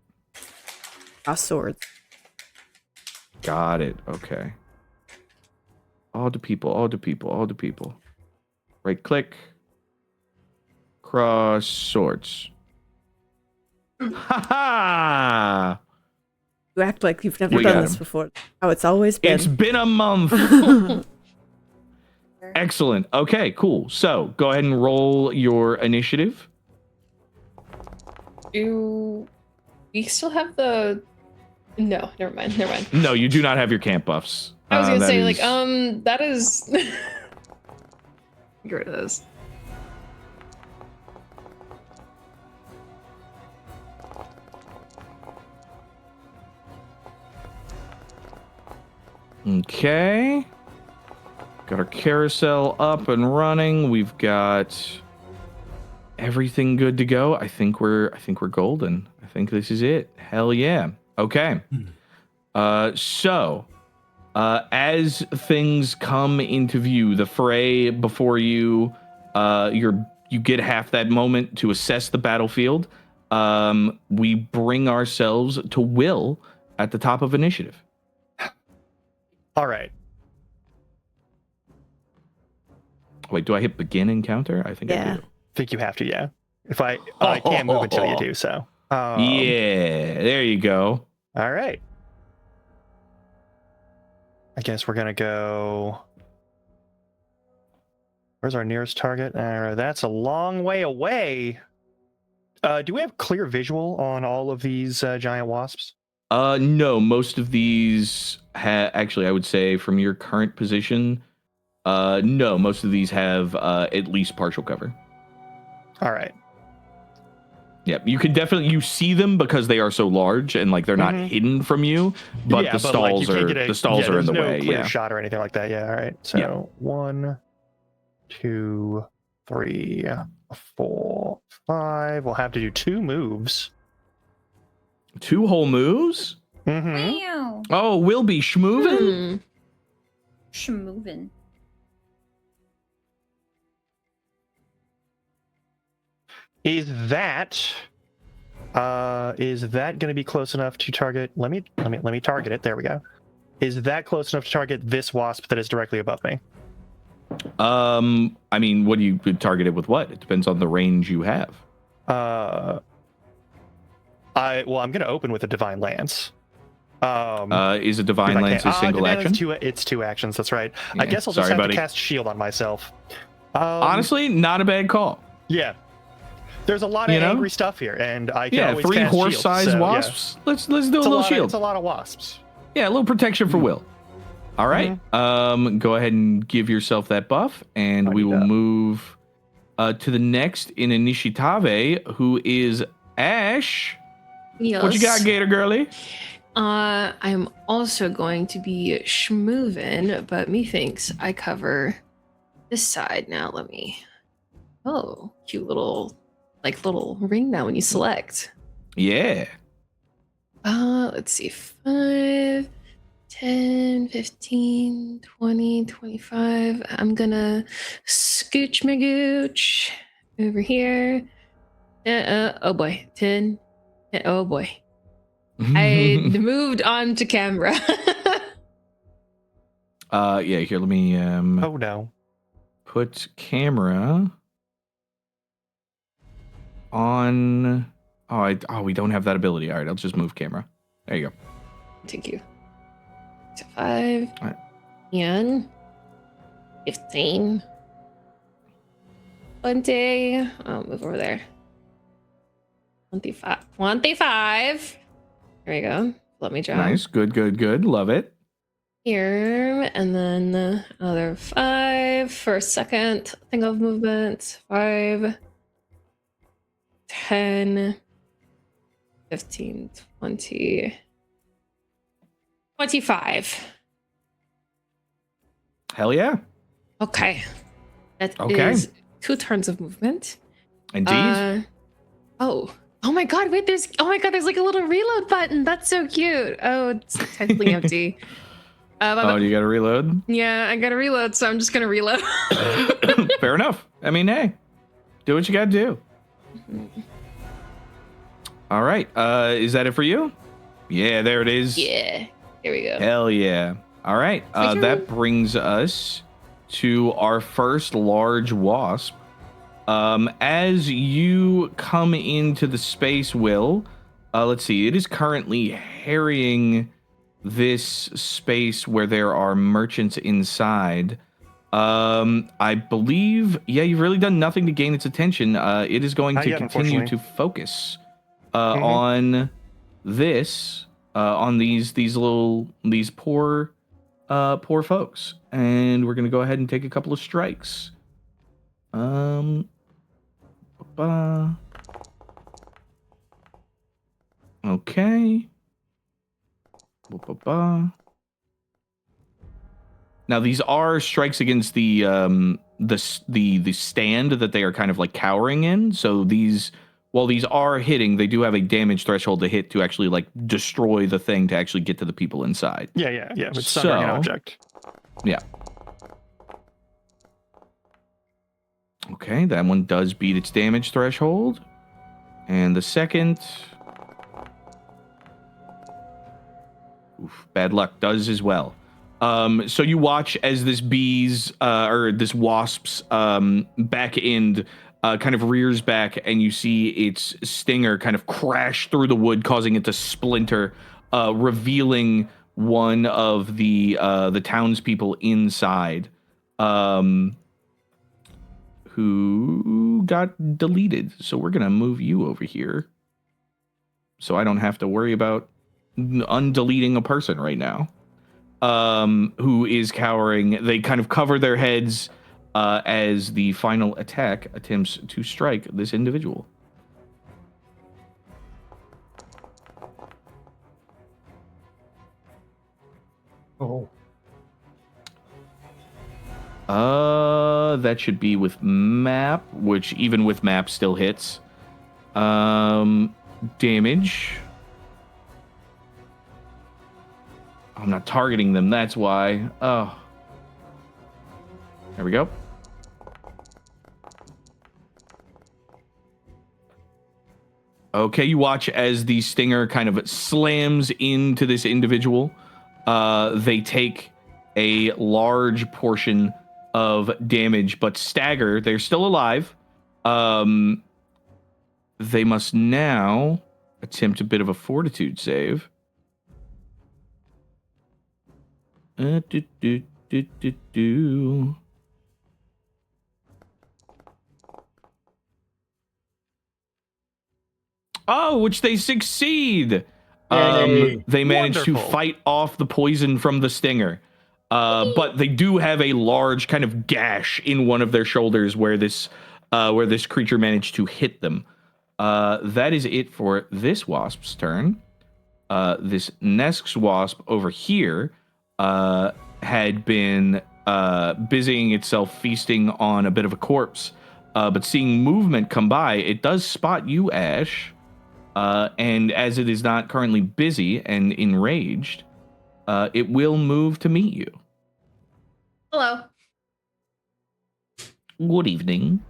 cross swords. Got it. Okay. All the people. Right click. Cross swords. Ha ha! You act like you've never We done got this him. before. How it's always been. It's been a month. Excellent. Okay, cool. So go ahead and roll your initiative. Do we still have the? No, never mind. No, you do not have your camp buffs. I was gonna That say is- that is. Get rid of those. Okay. Got our carousel up and running. We've got everything good to go. I think we're golden. I think this is it. Hell yeah. Okay. So as things come into view, the fray before you, you get half that moment to assess the battlefield. We bring ourselves to Will at the top of initiative. All right. Wait, do I hit begin encounter? I think I Yeah. do. Think you have to, yeah. If I can't move until you do so. Yeah, there you go. All right. I guess we're gonna go. Where's our nearest target? That's a long way away. Do we have clear visual on all of these giant wasps? No, most of these actually, I would say from your current position, no, most of these have at least partial cover. All right. Yep, you can definitely see them because they are so large and like they're not hidden from you, but Yeah, the but, like, you stalls can't are get a- the stalls yeah, are in the there's no way. clear Yeah, shot or anything like that. Yeah. All right. So Yeah. 1, 2, 3, 4, 5. We'll have to do 2 moves. 2 whole moves. Mm-hmm. Wow. Oh, we'll be schmovin'. Schmovin'. Is that going to be close enough to target? Let me target it. There we go. Is that close enough to target this wasp that is directly above me? I mean, what do you target it with? What? It depends on the range you have. I'm going to open with a divine lance. Is a divine lance a single action? It's 2 actions. That's right. I Yeah, guess I'll just sorry, have buddy. to cast shield on myself. Honestly, not a bad call. Yeah. There's a lot of You know? angry stuff here, and I can Yeah, always 3 cast horse-sized shield, so, yeah. wasps. Let's do a It's little shield. It's a lot of wasps. Yeah, a little protection for Will. All right. Go ahead and give yourself that buff, and we will move to the next in Initiative, who is Ashe. Yes. What you got, Gator Girly? I'm also going to be schmovin', but methinks I cover this side now. Let me. Oh, cute little ring now when you select. Yeah. Let's see. 5, 10, 15, 20, 25. I'm gonna scooch my gooch over here. Oh boy. 10. Oh boy. I moved on to camera. Yeah, here, let me Oh no. put camera on. Oh, we don't have that ability. All right, I'll just move camera. There you go. Thank you. So 5. Alright. And 15. 20. I'll move over there. 25. 25. There we go. Let me jump. Nice. Good. Love it. Here. And then another 5 for a second thing of movement. 5. 10. 15. 20. 25. Hell yeah. Okay. That Okay. is 2 turns of movement. Indeed. Oh my god, wait, there's like a little reload button. That's so cute. Oh, it's technically empty. Oh, you got to reload? Yeah, I gotta reload, so I'm just gonna reload. Fair enough. I mean, hey, do what you got to do. All right. Is that it for you? Yeah, there it is. Yeah, here we go. Hell yeah. All right. That brings us to our first large wasp. As you come into the space, Will, let's see. It is currently harrying this space where there are merchants inside. I believe, yeah, you've really done nothing to gain its attention. It is going Not to yet, continue to unfortunately. focus on this, on these poor folks, and we're gonna go ahead and take a couple of strikes. Okay. Now these are strikes against the stand that they are kind of like cowering in. So these, while these are hitting, they do have a damage threshold to hit to actually like destroy the thing to actually get to the people inside. Yeah. It's sundering an object. Yeah. Okay, that one does beat its damage threshold. And the second... Oof, bad luck, does as well. So you watch as this this wasp's back end kind of rears back, and you see its stinger kind of crash through the wood, causing it to splinter, revealing one of the townspeople inside, who got deleted. So we're gonna move you over here, so I don't have to worry about undeleting a person right now. Who is cowering. They kind of cover their heads as the final attack attempts to strike this individual. Oh. That should be with map, which even with map still hits. Damage. I'm not targeting them, that's why. Oh. There we go. Okay, you watch as the stinger kind of slams into this individual. They take a large portion of damage, but stagger. They're still alive. They must now attempt a bit of a fortitude save. Oh, which they succeed. They manage to Wonderful. fight off the poison from the stinger. But they do have a large kind of gash in one of their shoulders where this creature managed to hit them. That is it for this wasp's turn. This next wasp over here had been busying itself feasting on a bit of a corpse, but seeing movement come by, it does spot you, Ashe, and as it is not currently busy and enraged, it will move to meet you. Hello. Good evening.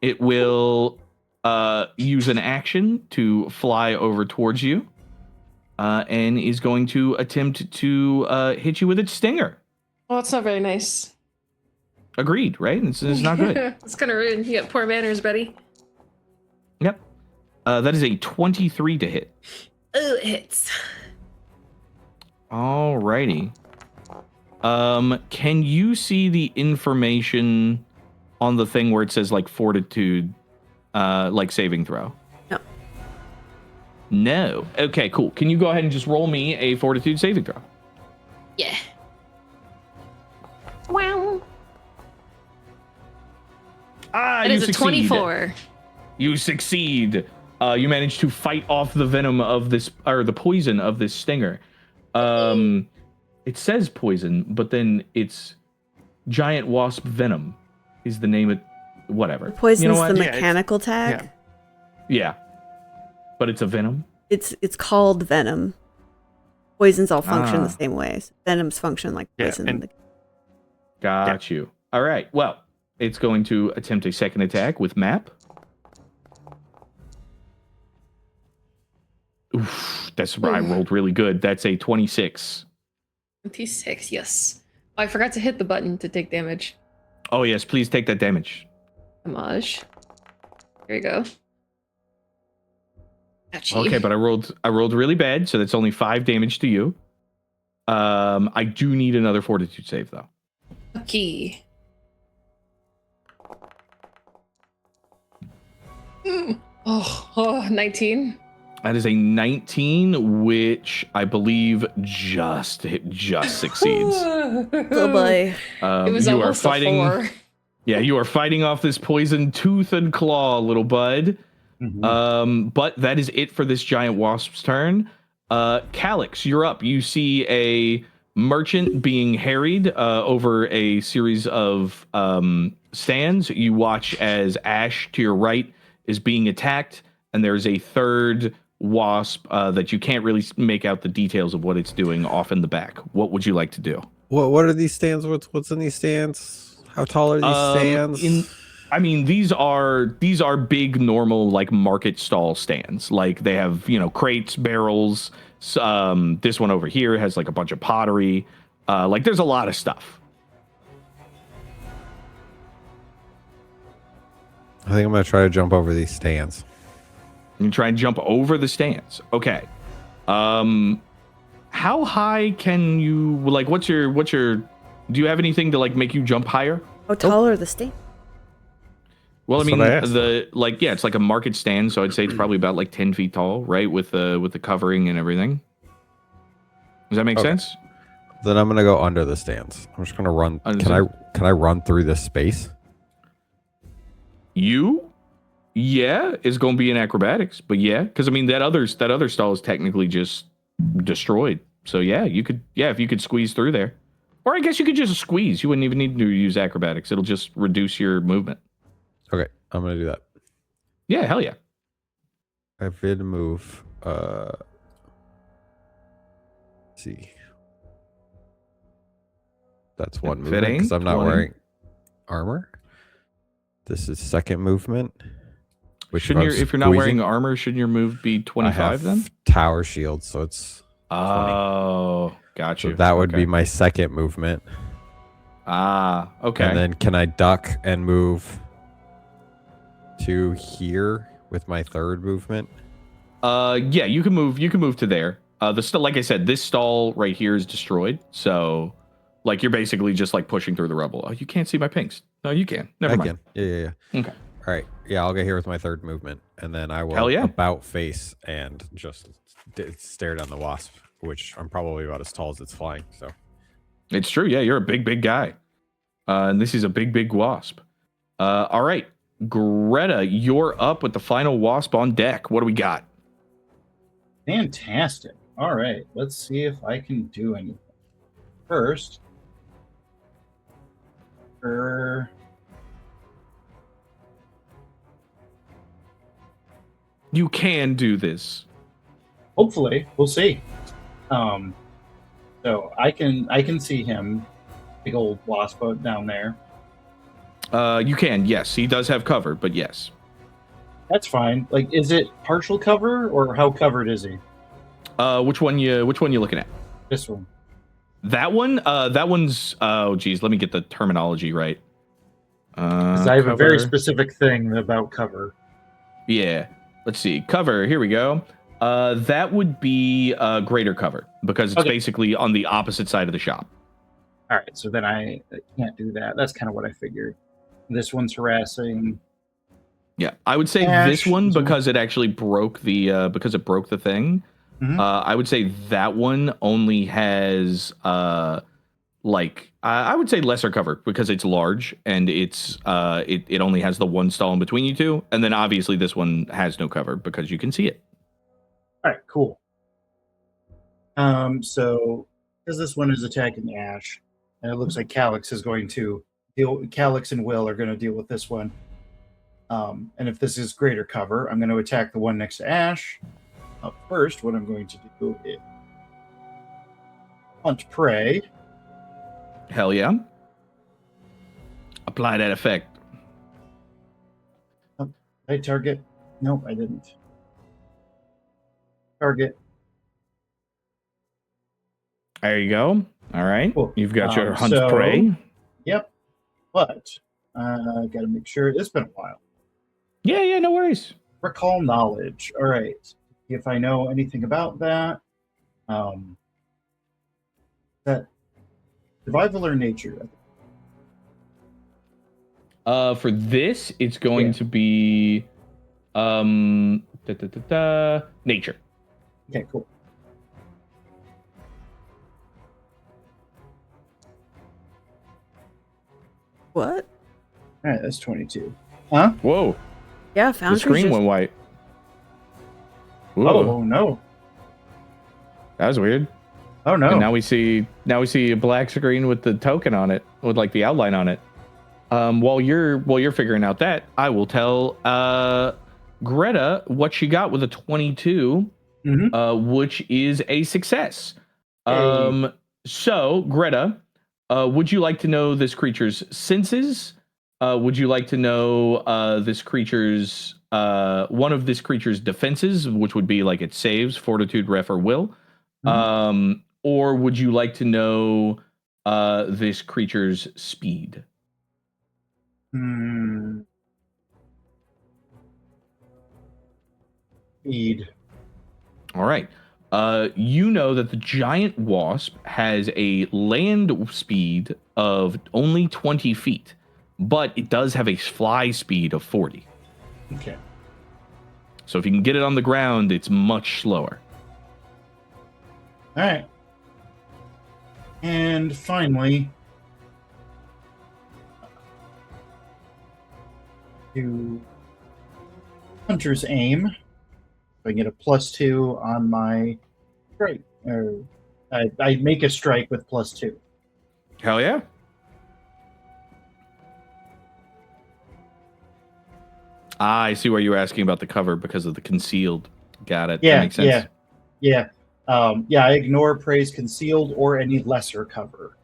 It will use an action to fly over towards you, and is going to attempt to hit you with its stinger. Well, it's not very nice. Agreed, right? It's not good. It's kind of rude. You got poor manners, buddy. Yep. That is a 23 to hit. Oh, it hits. Alrighty. Can you see the information on the thing where it says like fortitude, like saving throw? No. No. Okay, cool. Can you go ahead and just roll me a fortitude saving throw? Yeah. Wow. Ah, It you is a succeed. 24. You succeed. You manage to fight off the venom of this, or the poison of this stinger. It says poison, but then it's giant wasp venom is the name of whatever. Poison's You know what? the Yeah, mechanical tag. Yeah. But it's a venom. It's called venom. Poisons all function Ah. the same way. So venoms function like Yeah, poison. and- Got you. All right. Well, it's going to attempt a second attack with map. Oof, that's I rolled really good. That's a 26. 26, yes. Oh, I forgot to hit the button to take damage. Oh yes, please take that damage. Homage. Here you go. Ouchie. Okay, but I rolled really bad, so that's only 5 damage to you. I do need another fortitude save though. Okay. Oh, 19. That is a 19, which I believe just succeeds. Oh boy. It was You are almost fighting. a 4. Yeah, you are fighting off this poison tooth and claw, little bud. But that is it for this giant wasp's turn. Calix, you're up. You see a merchant being harried over a series of stands. You watch as Ashe to your right is being attacked, and there's a third wasp that you can't really make out the details of what it's doing off in the back. What would you like to do? What are these stands? What's in these stands? How tall are these stands? These are big, normal, like market stall stands. Like they have, crates, barrels. This one over here has like a bunch of pottery. Like there's a lot of stuff. I think I'm gonna try to jump over these stands. You can try and jump over the stands. Okay. How high can you, like, what's your, do you have anything to like make you jump higher? How tall are the stain? Well, That's I mean, what I asked. it's like a market stand, so I'd say it's probably about like 10 feet tall, right? With the covering and everything. Does that make Okay. sense? Then I'm gonna go under the stands. I'm just gonna run. Under Can I run through this space? Is going to be in acrobatics, but yeah, because I mean that other stall is technically just destroyed. So yeah, if you could squeeze through there, or I guess you could just squeeze. You wouldn't even need to use acrobatics. It'll just reduce your movement. Okay, I'm gonna do that. Yeah, hell yeah. I vid move. Let's see. That's one movement Fitting, because I'm not 20. wearing armor. This is second movement. Which If you're not wearing armor, shouldn't your move be 25 then? Tower shield, so it's Oh, got so you. that would Okay. be my second movement. Ah, okay. And then can I duck and move to here with my third movement? Yeah, you can move to there. Like I said, this stall right here is destroyed. So like you're basically just like pushing through the rubble. Oh, you can't see my pinks. No, you can. Never mind. Yeah. Okay. All right. Yeah, I'll get here with my third movement, and then I will Hell yeah. about face and just stare down the wasp, which I'm probably about as tall as it's flying. So It's true. Yeah, you're a big guy. And this is a big wasp. All right. Greta, you're up with the final wasp on deck. What do we got? Fantastic. All right, let's see if I can do anything. First, You can do this. hopefully, we'll see. So I can see him, big old wasp down there. You can, yes. He does have cover, but yes. That's fine. Like, is it partial cover or how covered is he? Which one you looking at? This one. That one? That one's. Oh, geez. Let me get the terminology right. Because I have a very cover. specific thing about cover. Yeah. Let's see. Cover. Here we go. That would be greater cover because it's Okay. basically on the opposite side of the shop. All right, so then I can't do that. That's kind of what I figured. This one's harassing. Yeah, I would say Ashe, this one this one. because it actually broke the because it broke the thing. Mhm. I would say that one only has like I would say lesser cover because it's large and it's it only has the one stall in between you two, and then obviously this one has no cover because you can see it. All right, cool. So because this one is attacking Ashe, and it looks like Calix is going to deal. Calix and Will are going to deal with this one. And if this is greater cover, I'm going to attack the one next to Ashe. Up first, what I'm going to do is hunt prey. Hell yeah! Apply that effect. Did I target? Nope, I didn't. Target. There you go. All right, Cool. you've got your hunt So- prey. Yep. But I got to make sure. It's been a while. Yeah, no worries. Recall knowledge. All right. If I know anything about that, that survival or nature. For this, it's going Yeah. to be nature. Okay, cool. What? All right, that's 22. Huh? Whoa, Yeah, the Foundry screen just... went white. Whoa, Oh no! that was weird. Oh no! And now we see a black screen with the token on it, with like the outline on it. While you're figuring out that, I will tell Greta what she got with a 22, which is a success. Hey. So Greta, would you like to know this creature's senses? Would you like to know this creature's one of this creature's defenses, which would be like its saves, fortitude, ref, or will? Or would you like to know this creature's speed? Speed. All right. You know that the giant wasp has a land speed of only 20 feet, but it does have a fly speed of 40. Okay. So if you can get it on the ground, it's much slower. All right. And finally, to Hunter's Aim. If I get a +2 on my strike, or I make a strike with +2. Hell yeah. I see why you were asking about the cover because of the concealed. Got it. Yeah, That makes sense. yeah. I ignore praise concealed or any lesser cover.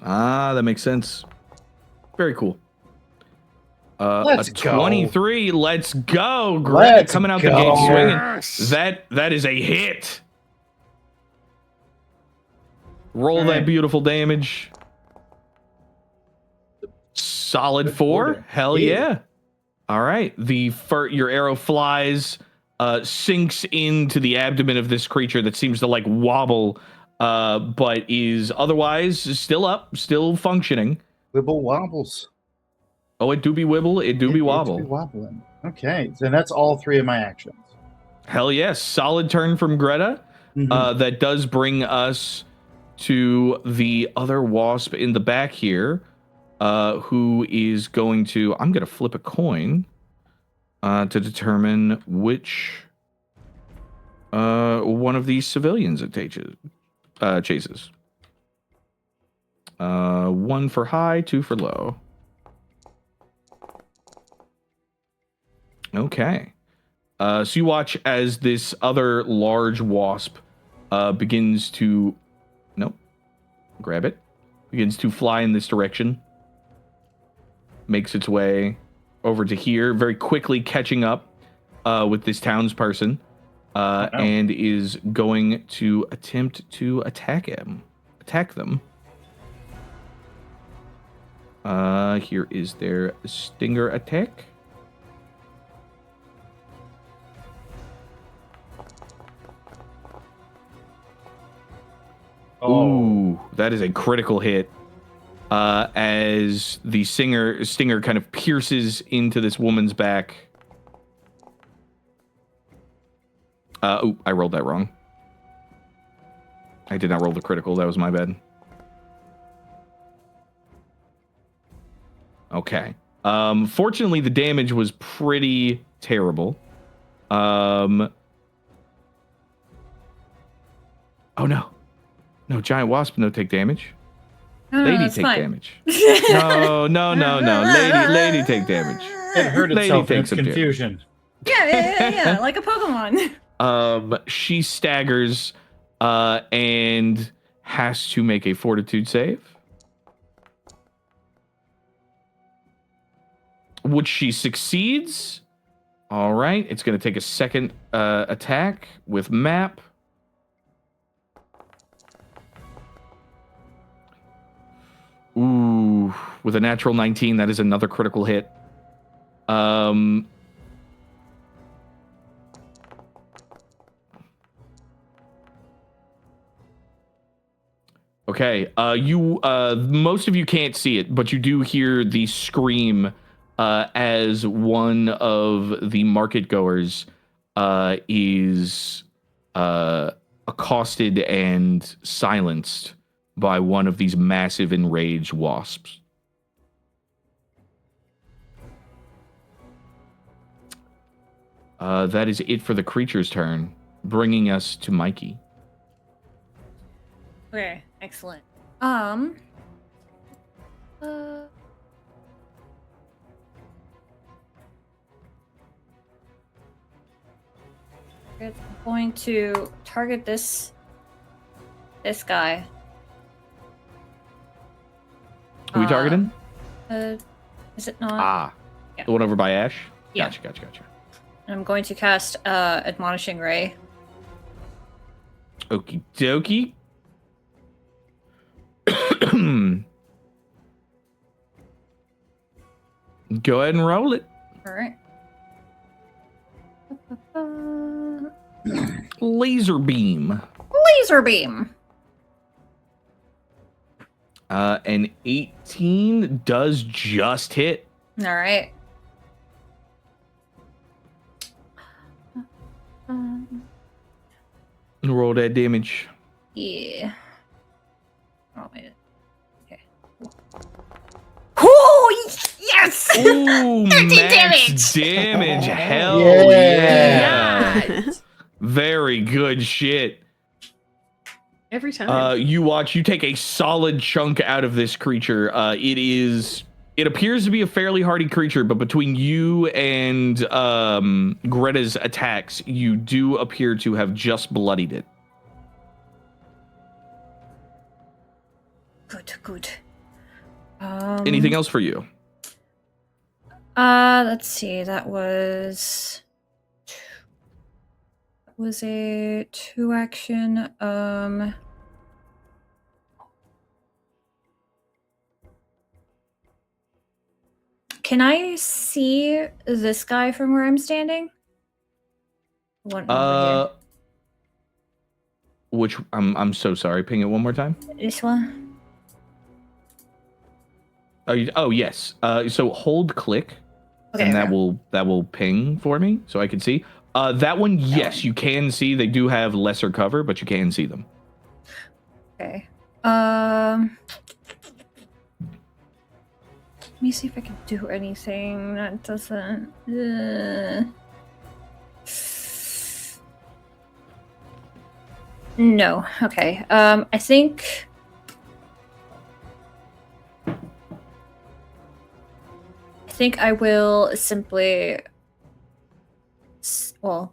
That makes sense. Very cool. Let's a go. 23. Let's go. Greta Let's coming out go. the gate swinging. Yes. That is a hit. Roll All that right. beautiful damage. Solid 4. Good. Hell Yeah. yeah. All right. Your arrow flies, sinks into the abdomen of this creature that seems to like wobble, but is otherwise still up, still functioning. Wibble wobbles. Oh, it do be wibble, it do be wobble. It be wobbling. Okay, then that's all 3 of my actions. Hell yes. Solid turn from Greta. That does bring us to the other wasp in the back here, who is going to... I'm going to flip a coin to determine which one of these civilians it chases. 1 for high, 2 for low. Okay. So you watch as this other large wasp begins to... Nope. Grab it. Begins to fly in this direction. Makes its way over to here, very quickly catching up with this townsperson and is going to attempt to attack them. Here is their stinger attack. Ooh, that is a critical hit. As the stinger kind of pierces into this woman's back. I rolled that wrong. I did not roll the critical. That was my bad. Okay. Fortunately, the damage was pretty terrible. Oh no. No, giant wasp no take damage. Lady take damage. No. Lady take damage. It hurt Lady itself in takes its some confusion. Yeah, like a Pokemon. She staggers and has to make a fortitude save. Which she succeeds. All right, it's going to take a second attack with map. Ooh, with a natural 19, that is another critical hit. Okay, you most of you can't see it, but you do hear the scream as one of the market goers is accosted and silenced by one of these massive enraged wasps. That is it for the creature's turn, bringing us to Mykie. Okay, excellent. I'm going to target this guy. Who are we targeting? Is it not? Yeah. The one over by Ashe? Yeah. Gotcha. And I'm going to cast Admonishing Ray. Okie dokie. Go ahead and roll it. All right. Laser beam. Laser beam. An 18 does just hit. All right. Roll that damage. Yeah. Oh, wait. Okay. Oh, yes! Ooh, 13 max damage. Hell Yeah. Very good shit. Every time. You take a solid chunk out of this creature. It appears to be a fairly hardy creature, but between you and Greta's attacks, you do appear to have just bloodied it. Good. Anything else for you? Let's see. That was a 2 action. Can I see this guy from where I'm standing? One over Which I'm so sorry. Ping it one more time. here. This one. Oh yes. So hold click, Okay, and okay. that will ping for me so I can see. That one, yes, you can see. They do have lesser cover, but you can see them. Okay. Let me see if I can do anything that doesn't. No. Okay. I think. I will simply. Well,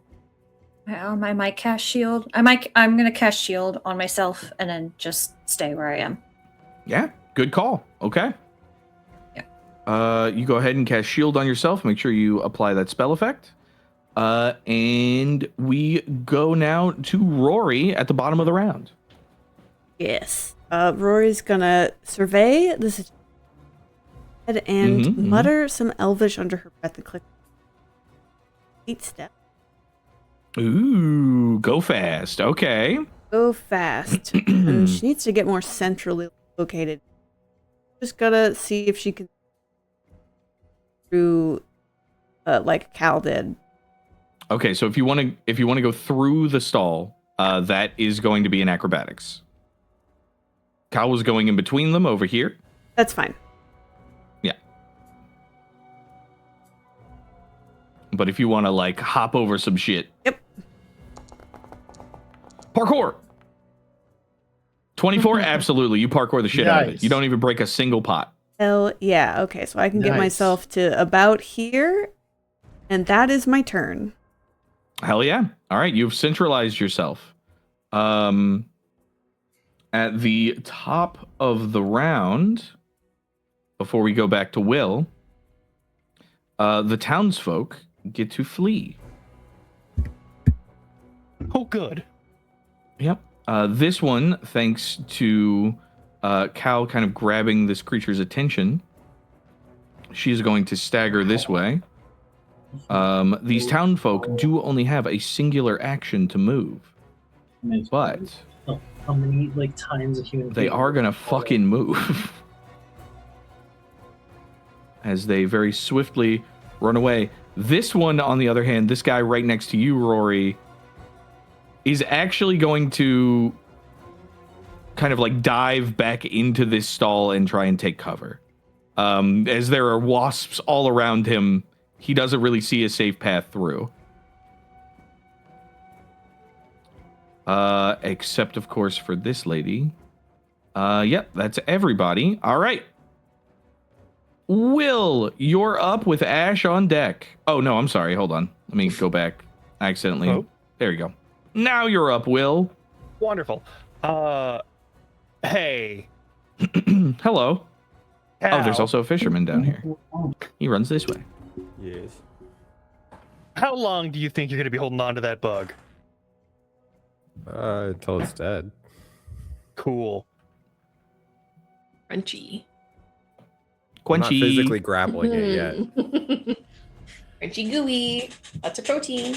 I might cast shield. I'm gonna cast shield on myself and then just stay where I am. Yeah, good call. Okay. Yeah. You go ahead and cast shield on yourself. Make sure you apply that spell effect. And we go now to Rory at the bottom of the round. Yes. Rory's gonna survey the situation and mutter some Elvish under her breath and click 8 steps. Ooh, go fast. Okay. Go fast. And she needs to get more centrally located. Just gotta see if she can through like Cal did. Okay, so if you want to go through the stall, that is going to be an acrobatics. Cal was going in between them over here. That's fine. Yeah. But if you want to like hop over some shit. Yep. Parkour. 24, absolutely. You parkour the shit out of it. Nice. You don't even break a single pot. Hell yeah. Okay, so I can get Nice. myself to about here, and that is my turn. Hell yeah. All right, you've centralized yourself. At the top of the round, before we go back to Will, the townsfolk get to flee. Oh, good. Yep. This one, thanks to Cal kind of grabbing this creature's attention, she's going to stagger this way. These townfolk do only have a singular action to move, but How many times a human they being are gonna fucking move as they very swiftly run away. This one, on the other hand, this guy right next to you, Rory, is actually going to kind of like dive back into this stall and try and take cover. As there are wasps all around him, he doesn't really see a safe path through. Except, of course, for this lady. Yep, that's everybody. All right. Will, you're up with Ashe on deck. Oh, no, I'm sorry. Hold on. Let me go back. I accidentally. Oh. There you go. Now you're up, Will. Wonderful. Hey. Hello. Oh, there's Cal, also a fisherman down here. He runs this way. Yes. How long do you think you're going to be holding on to that bug? Until it's dead. Cool. Crunchy. I'm not Quenchy. physically grappling it yet. Crunchy gooey. Lots of protein.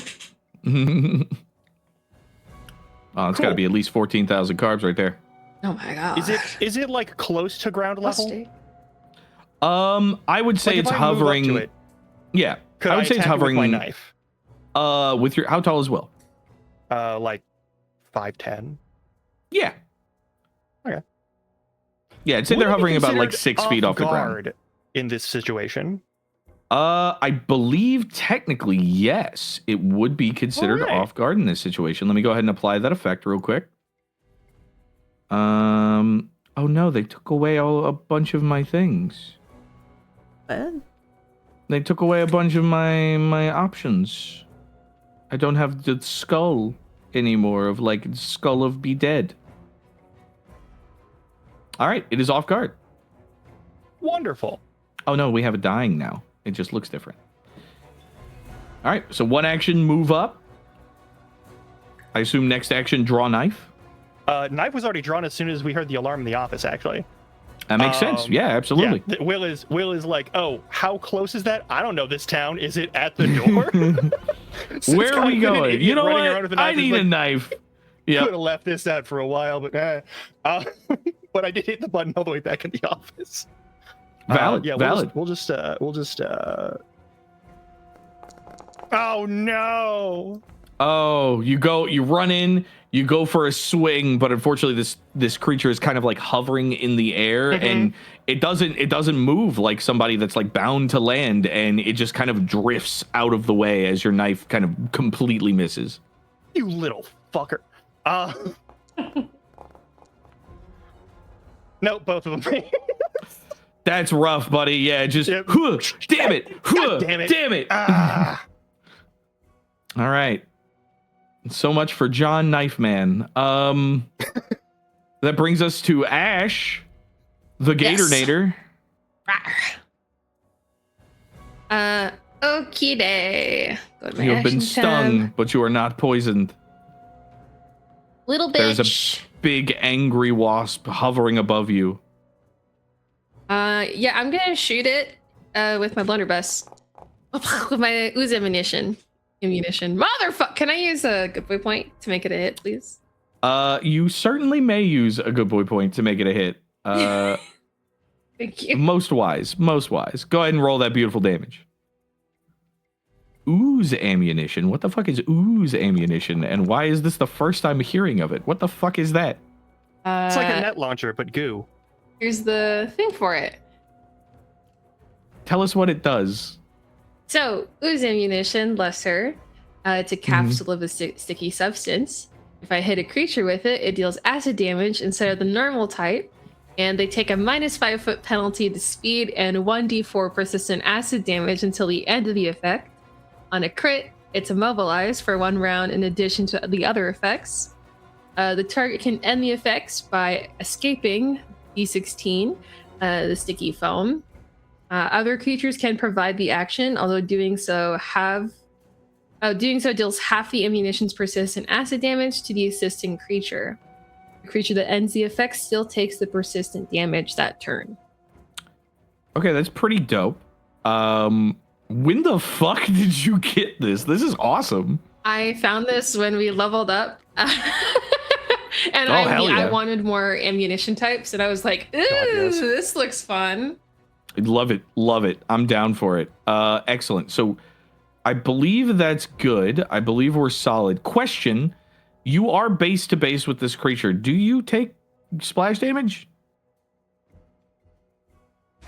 Oh, it's got to Cool. be at least 14,000 carbs right there. Oh my god. Is it like close to ground level? Rusty. I would say Like, if it's I move up hovering. to it, Yeah, could I would say it's attack it with hovering. my knife. With your how tall is Will? Like 5'10". Yeah. Okay. Yeah, I'd say Would they're it be hovering about like considered 6 feet off the ground. guard in this situation. I believe technically yes, it would be considered Alright. off guard in this situation. Let me go ahead and apply that effect real quick. Oh no, they took away a bunch of my things. What? They took away a bunch of my options. I don't have the skull anymore of like skull of be dead. All right, it is off guard. Wonderful. Oh no, we have a dying now. It just looks different. All right, so one action, move up. I assume next action, draw knife. Knife was already drawn as soon as we heard the alarm in the office, actually. That makes sense. Yeah, absolutely. Yeah, Will is like, oh, how close is that? I don't know this town. Is it at the door? So Where it's are kind we of an going? idiot You know running around with what? a I knife. need It's a knife. Could Yeah. have left this out for a while, but but I did hit the button all the way back in the office. Valid. Yeah, valid. We'll just. Oh no! Oh, you run in, you go for a swing, but unfortunately this creature is kind of like hovering in the air and it doesn't move like somebody that's like bound to land, and it just kind of drifts out of the way as your knife kind of completely misses. You little fucker. Nope, both of them. That's rough, buddy. Yeah, just Yep. damn it. God damn it. Damn it. Ah. All right. So much for John Knife Man. That brings us to Ashe, the Yes. Gatornator. Okie day. Go to my You have been action stung, tab. but you are not poisoned. Little There's a bitch. big angry wasp hovering above you. Yeah, I'm gonna shoot it with my blunderbuss. With my ooze ammunition. Motherfucker! Can I use a good boy point to make it a hit, please? You certainly may use a good boy point to make it a hit. Thank you. Most wise. Go ahead and roll that beautiful damage. Ooze ammunition. What the fuck is ooze ammunition? And why is this the first time hearing of it? What the fuck is that? It's like a net launcher, but goo. Here's the thing for it. Tell us what it does. So, ooze ammunition, lesser. It's a capsule of a sticky substance. If I hit a creature with it, it deals acid damage instead of the normal type. And they take a -5 foot penalty to speed and 1d4 persistent acid damage until the end of the effect. On a crit, it's immobilized for 1 round in addition to the other effects. The target can end the effects by escaping D16, the sticky foam. Other creatures can provide the action, although doing so deals half the ammunition's persistent acid damage to the assisting creature. The creature that ends the effect still takes the persistent damage that turn. Okay, that's pretty dope. When the fuck did you get this? This is awesome. I found this when we leveled up. And hell yeah. I wanted more ammunition types, and I was like, ooh, yes. this looks fun. Love it. I'm down for it. Excellent. So I believe that's good. I believe we're solid. Question, you are base to base with this creature. Do you take splash damage?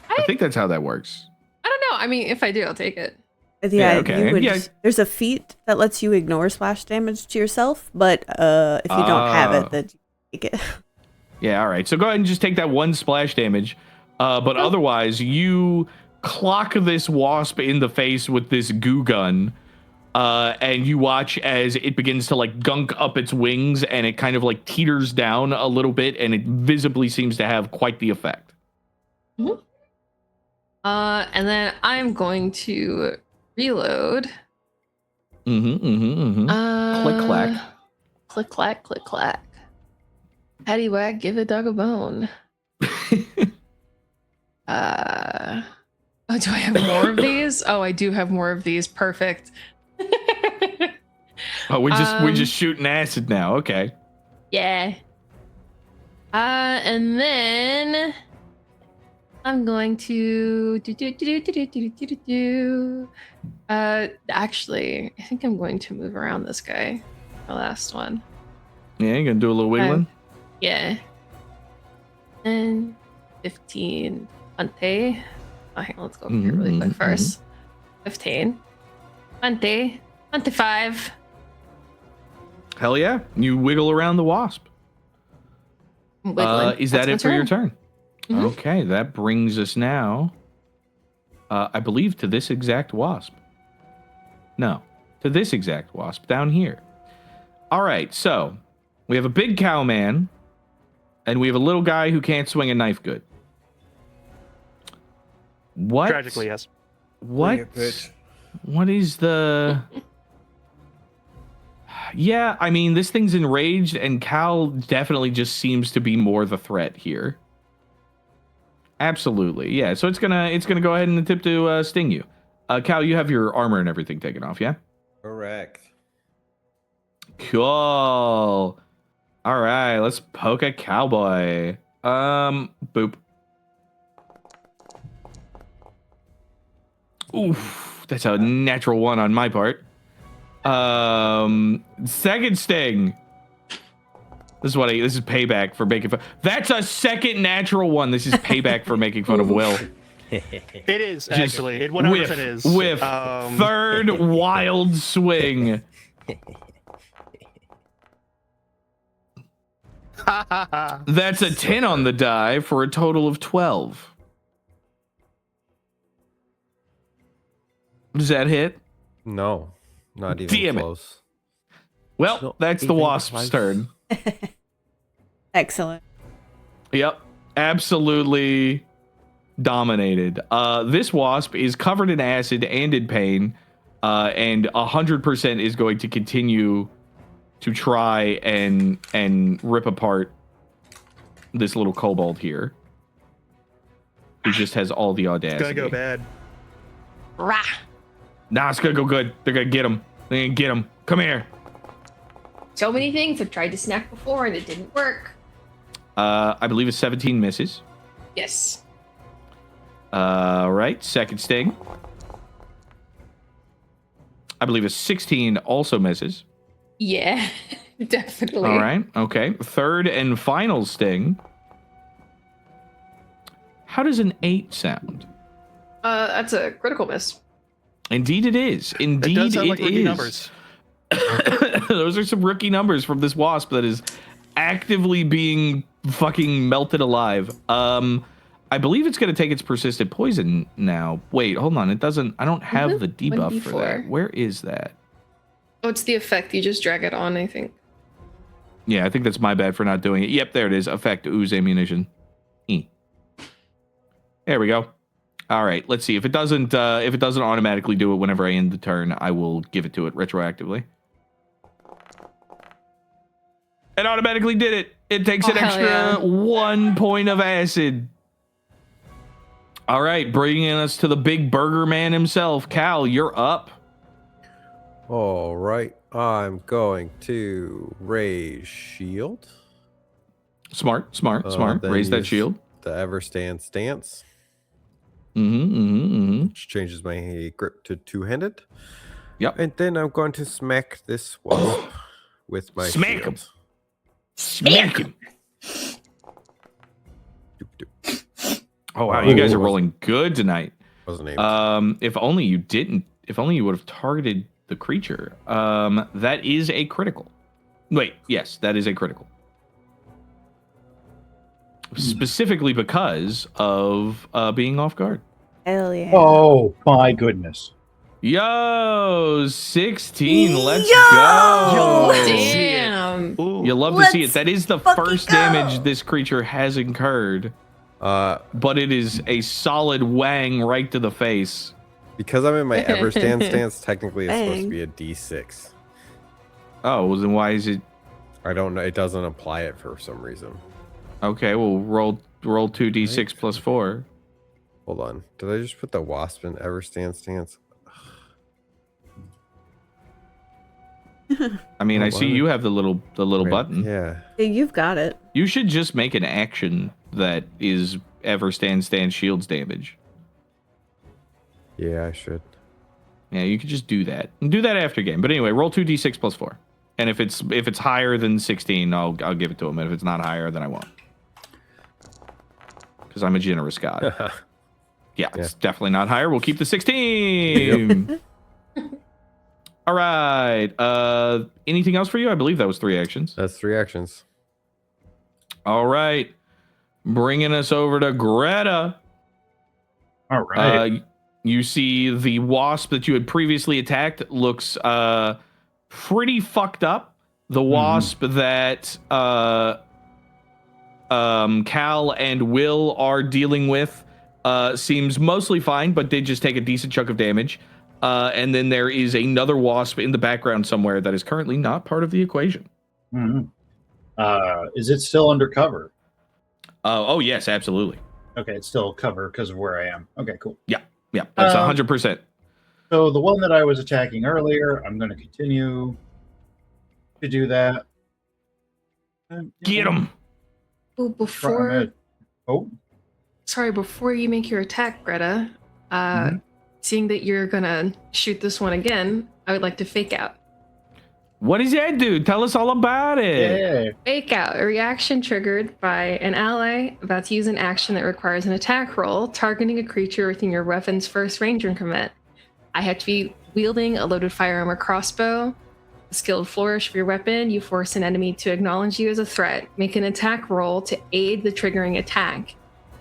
I think that's how that works. I don't know. I mean, if I do, I'll take it. Yeah, okay. you would, Yeah. there's a feat that lets you ignore splash damage to yourself, but if you don't have it, then you take it. Yeah, all right. So go ahead and just take that 1 splash damage. But otherwise, you clock this wasp in the face with this goo gun, and you watch as it begins to like gunk up its wings, and it kind of like teeters down a little bit, and it visibly seems to have quite the effect. Mm-hmm. And then I'm going to reload. Click clack. Click clack, click clack. Paddywhack, give a dog a bone. Oh, do I have more of these? Oh, I do have more of these. Perfect. Oh, we're just shooting acid now. Okay. Yeah. And then I'm going to actually, I think I'm going to move around this guy. The last one. Yeah, you gonna do a little wiggling? Yeah. And 15 Ante. Oh, hang on, let's go over here really quick first. 15. Ante. 25. Hell yeah. You wiggle around the wasp. Wiggling. Is that That's it my for your turn? Mhm. Okay, that brings us now, I believe, to this exact wasp. No, to this exact wasp down here. All right, so we have a big cow man, and we have a little guy who can't swing a knife good. What? Tragically, yes. What? What is the... Yeah, I mean, this thing's enraged, and Cal definitely just seems to be more the threat here. Absolutely, yeah. So it's gonna go ahead and attempt to sting you. Cal, you have your armor and everything taken off, yeah? Correct. Cool. All right, let's poke a cowboy. Boop. Oof, that's a natural 1 on my part. Second sting. This is payback for making fun. That's a second natural 1. This is payback for making fun of Will. It is, actually. It 100% is. With third wild swing. That's a 10 on the die for a total of 12. Does that hit? No, not even Damn it. close. Well, Not that's the even wasp's close. turn. Excellent. Yep. Absolutely dominated. This wasp is covered in acid and in pain, and 100% is going to continue to try and rip apart this little kobold here, who just has all the audacity. It's gonna go bad. Rah. Nah, it's gonna go good. They're gonna get him. They're gonna get him. Come here. So many things I've tried to snack before and it didn't work. I believe a 17 misses. Yes. Right. Second sting. I believe a 16 also misses. Yeah, definitely. All right. Okay. Third and final sting. How does an 8 sound? That's a critical miss. Indeed it is. Indeed It does sound like it rookie is. numbers. Those are some rookie numbers from this wasp that is actively being fucking melted alive. I believe it's going to take its persistent poison now. Wait, hold on. It doesn't. I don't have the debuff for that. 1d4. Where is that? Oh, it's the effect. You just drag it on, I think. Yeah, I think that's my bad for not doing it. Yep, there it is. Effect ooze ammunition. There we go. All right, let's see if it doesn't automatically do it whenever I end the turn. I will give it to it retroactively. It automatically did it. It takes an extra 1 point of acid. All right, bringing us to the big burger man himself. Cal, you're up. All right, I'm going to raise shield. Smart. Then Raise that use shield. The Everstand stance, Mm-hmm. which changes my grip to two-handed. Yep. And then I'm going to smack this wasp with my Smack him. shield. Smack him. Oh wow, you guys are rolling good tonight. Wasn't aimed. If only you didn't. If only you would have targeted the creature. That is a critical. Wait, yes, that is a critical. Specifically because of being off guard. Hell yeah. Oh my goodness. Yo, 16. Let's Yo! go. Damn. Ooh. You love to see it. Let's That is the fucking first go. damage this creature has incurred. But it is a solid wang right to the face. Because I'm in my Everstand stance, technically it's supposed Bang. to be a D6. Oh, well, then why is it? I don't know. It doesn't apply it for some reason. Okay, well, roll 2d6 plus 4. Hold on. Did I just put the wasp in Everstand stance? I mean, Oh, I see wow. you have the little Right, button. Yeah. Yeah, you've got it. You should just make an action that is stand shields damage. Yeah, I should. Yeah, you could just do that. And do that after game. But anyway, roll 2d6 plus 4. And if it's higher than 16, I'll give it to him. And if it's not higher, then I won't. Because I'm a generous god. Yeah, it's definitely not higher. We'll keep the 16. All right. Anything else for you? I believe that was 3 actions. That's 3 actions. All right. Bringing us over to Greta. All right. You see the wasp that you had previously attacked looks pretty fucked up. The wasp that Cal and Will are dealing with seems mostly fine, but did just take a decent chunk of damage. And then there is another wasp in the background somewhere that is currently not part of the equation. Mhm. Is it still undercover? Oh, yes, absolutely. Okay, it's still cover because of where I am. Okay, cool. Yeah, that's 100%. So the one that I was attacking earlier, I'm going to continue to do that. Get him. Oh, before you make your attack, Greta, seeing that you're gonna shoot this one again, I would like to fake out. What does that do? Tell us all about it. Yeah. Fake out, a reaction triggered by an ally about to use an action that requires an attack roll, targeting a creature within your weapon's first range increment. I have to be wielding a loaded firearm or crossbow. A skilled flourish for your weapon, you force an enemy to acknowledge you as a threat. Make an attack roll to aid the triggering attack.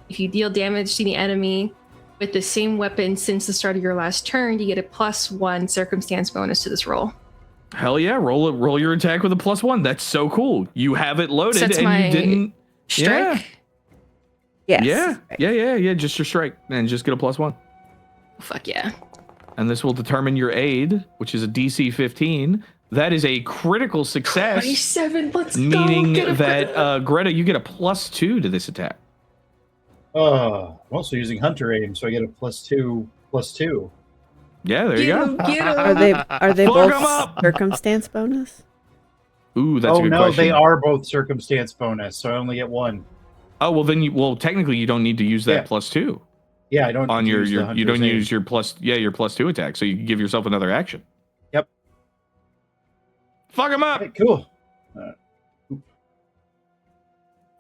If you deal damage to the enemy with the same weapon since the start of your last turn, you get a +1 circumstance bonus to this roll. Hell yeah, roll your attack with a +1. That's so cool. You have it loaded That's and my you didn't strike. Yes. Yeah, right. yeah. Just your strike, and just get a +1. Fuck yeah. And this will determine your aid, which is a DC 15. That is a critical success, 27, let's go. meaning Get a that Greta, you get a +2 to this attack. I'm also using Hunter Aim, so I get a +2/+2. Yeah, there you go. Are they Fuck both 'em up! circumstance bonus? Ooh, that's a good no, question. they are both circumstance bonus, so I only get one. Oh well, then technically you don't need to use that Yeah. +2 Yeah, I don't on your use the you Hunter's don't Aim. use your +2 attack, so you can give yourself another action. Yep. Fuck him up. Okay, cool.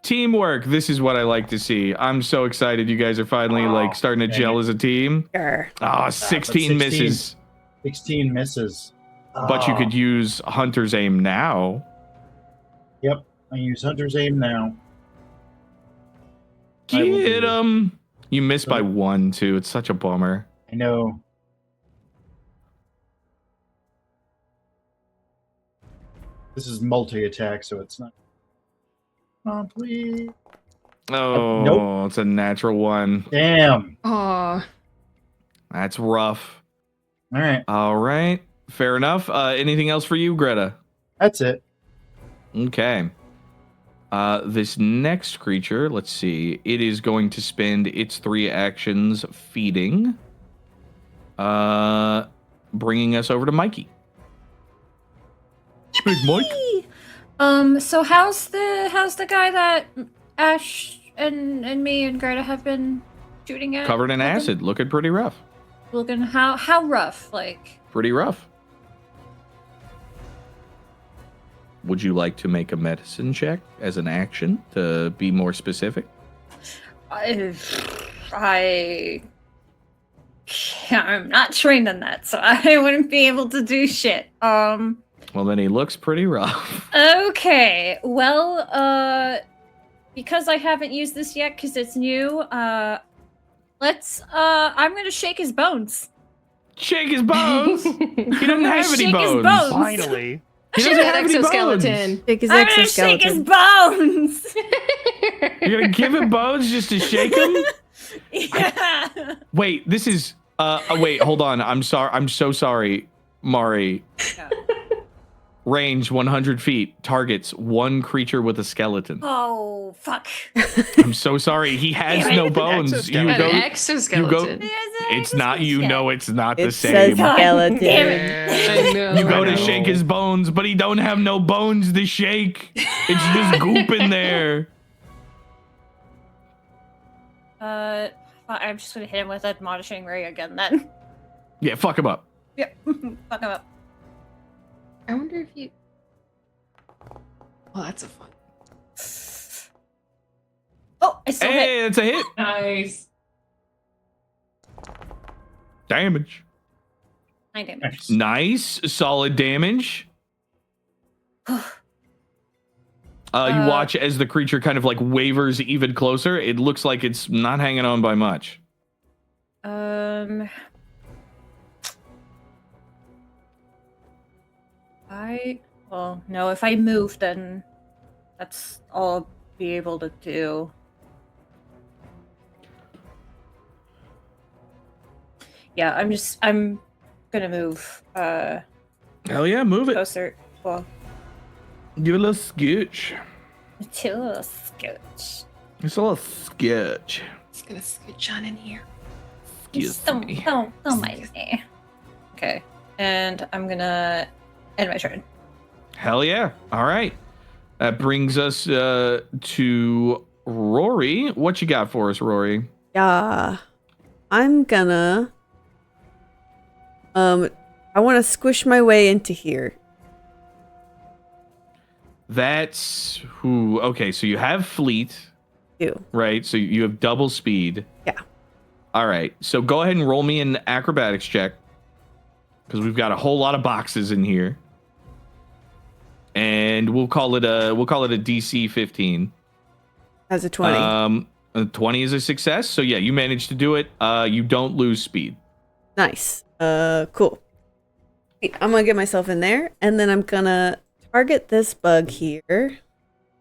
Teamwork. This is what I like to see. I'm so excited you guys are finally starting to dang gel it. as a team. Sure. Ah, 16 misses. 16 misses. But you could use Hunter's Aim now. Yep, I use Hunter's Aim now. I will do Get it. him. You missed by 1 too. It's such a bummer. I know. This is multi-attack, so it's not complete. Oh, Nope. It's a natural 1. Damn. Aw. That's rough. All right, All right. Fair enough. Anything else for you, Greta? that's it. Okay. This next creature, let's see. It is going to spend its 3 actions feeding. Bringing us over to Mykie. Big Mike. So how's the guy that Ashe and me and Greta have been shooting at? Covered in acid. Looking pretty rough. Looking how rough? Like, Pretty rough. Would you like to make a medicine check as an action to be more specific? I'm not trained in that, so I wouldn't be able to do shit. Well, then he looks pretty rough. Okay. Well, because I haven't used this yet because it's new, I'm gonna shake his bones. Shake his bones. He doesn't have any Shake his bones. bones. Finally. He doesn't have any bones. Shake his I'm gonna shake his exoskeleton. bones. You're gonna give him bones just to shake him? Yeah. Wait, this is. Wait, hold on. I'm sorry. I'm so sorry, Mari. Range 100 feet. Targets 1 creature with a skeleton. Oh fuck. I'm so sorry. He has Damn it. no bones. You Exoskeleton. go. An exoskeleton. It's not. You know, it's not the It same. says skeleton. Damn it. I know. You go to know. shake his bones, but he don't have no bones to shake. It's just goop in there. I'm just gonna hit him with admonishing ray again then. Yeah, fuck him up. Yep. Fuck him up. I wonder if you. Well, that's a fun. Oh, I still hit. Hey, it's a hit. Nice. Damage. 9 damage. Nice, solid damage. You watch as the creature kind of like wavers even closer. It looks like it's not hanging on by much. Well, no, if I move, then that's all I'll be able to do. Yeah, I'm gonna move, Hell yeah, move it. closer. Well, Give it a little scooch. to a scooch. It's a little sketch. It's gonna scooch on in here. Excuse me. Don't mind me. Okay, and I'm gonna end my turn. Hell yeah. All right. That brings us to Rory. What you got for us, Rory? Yeah. I'm gonna I want to squish my way into here. That's who. Okay, so you have fleet, Ew. right? So you have double speed. Yeah. All right. So go ahead and roll me an acrobatics check because we've got a whole lot of boxes in here, and we'll call it a DC 15. As a 20. 20 is a success. So yeah, you managed to do it. You don't lose speed. Nice. Cool. I'm gonna get myself in there, and then I'm gonna target this bug here.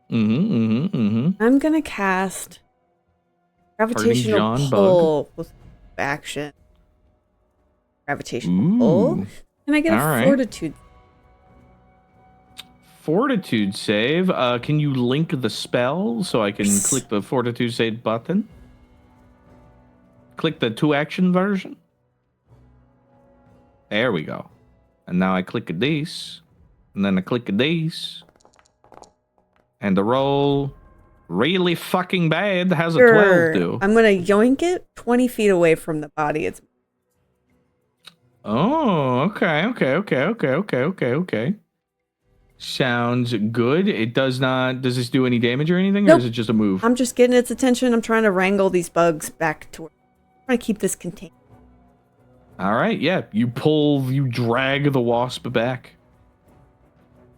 I'm gonna cast Gravitational John pull with action. Gravitational pull. Ooh. Can I get a All right. fortitude? Fortitude save. Can you link the spell so I can click the fortitude save button? Click the 2-action version. There we go. And now I click a dice. And then I click a dice. And the roll really fucking bad. How's a 12 do? I'm gonna yoink it 20 feet away from the body. It's Oh, okay. Sounds good. It does not. Does this do any damage or anything, or Nope. is it just a move? I'm just getting its attention. I'm trying to wrangle these bugs back to. I'm trying to keep this contained. All right, yeah. You drag the wasp back.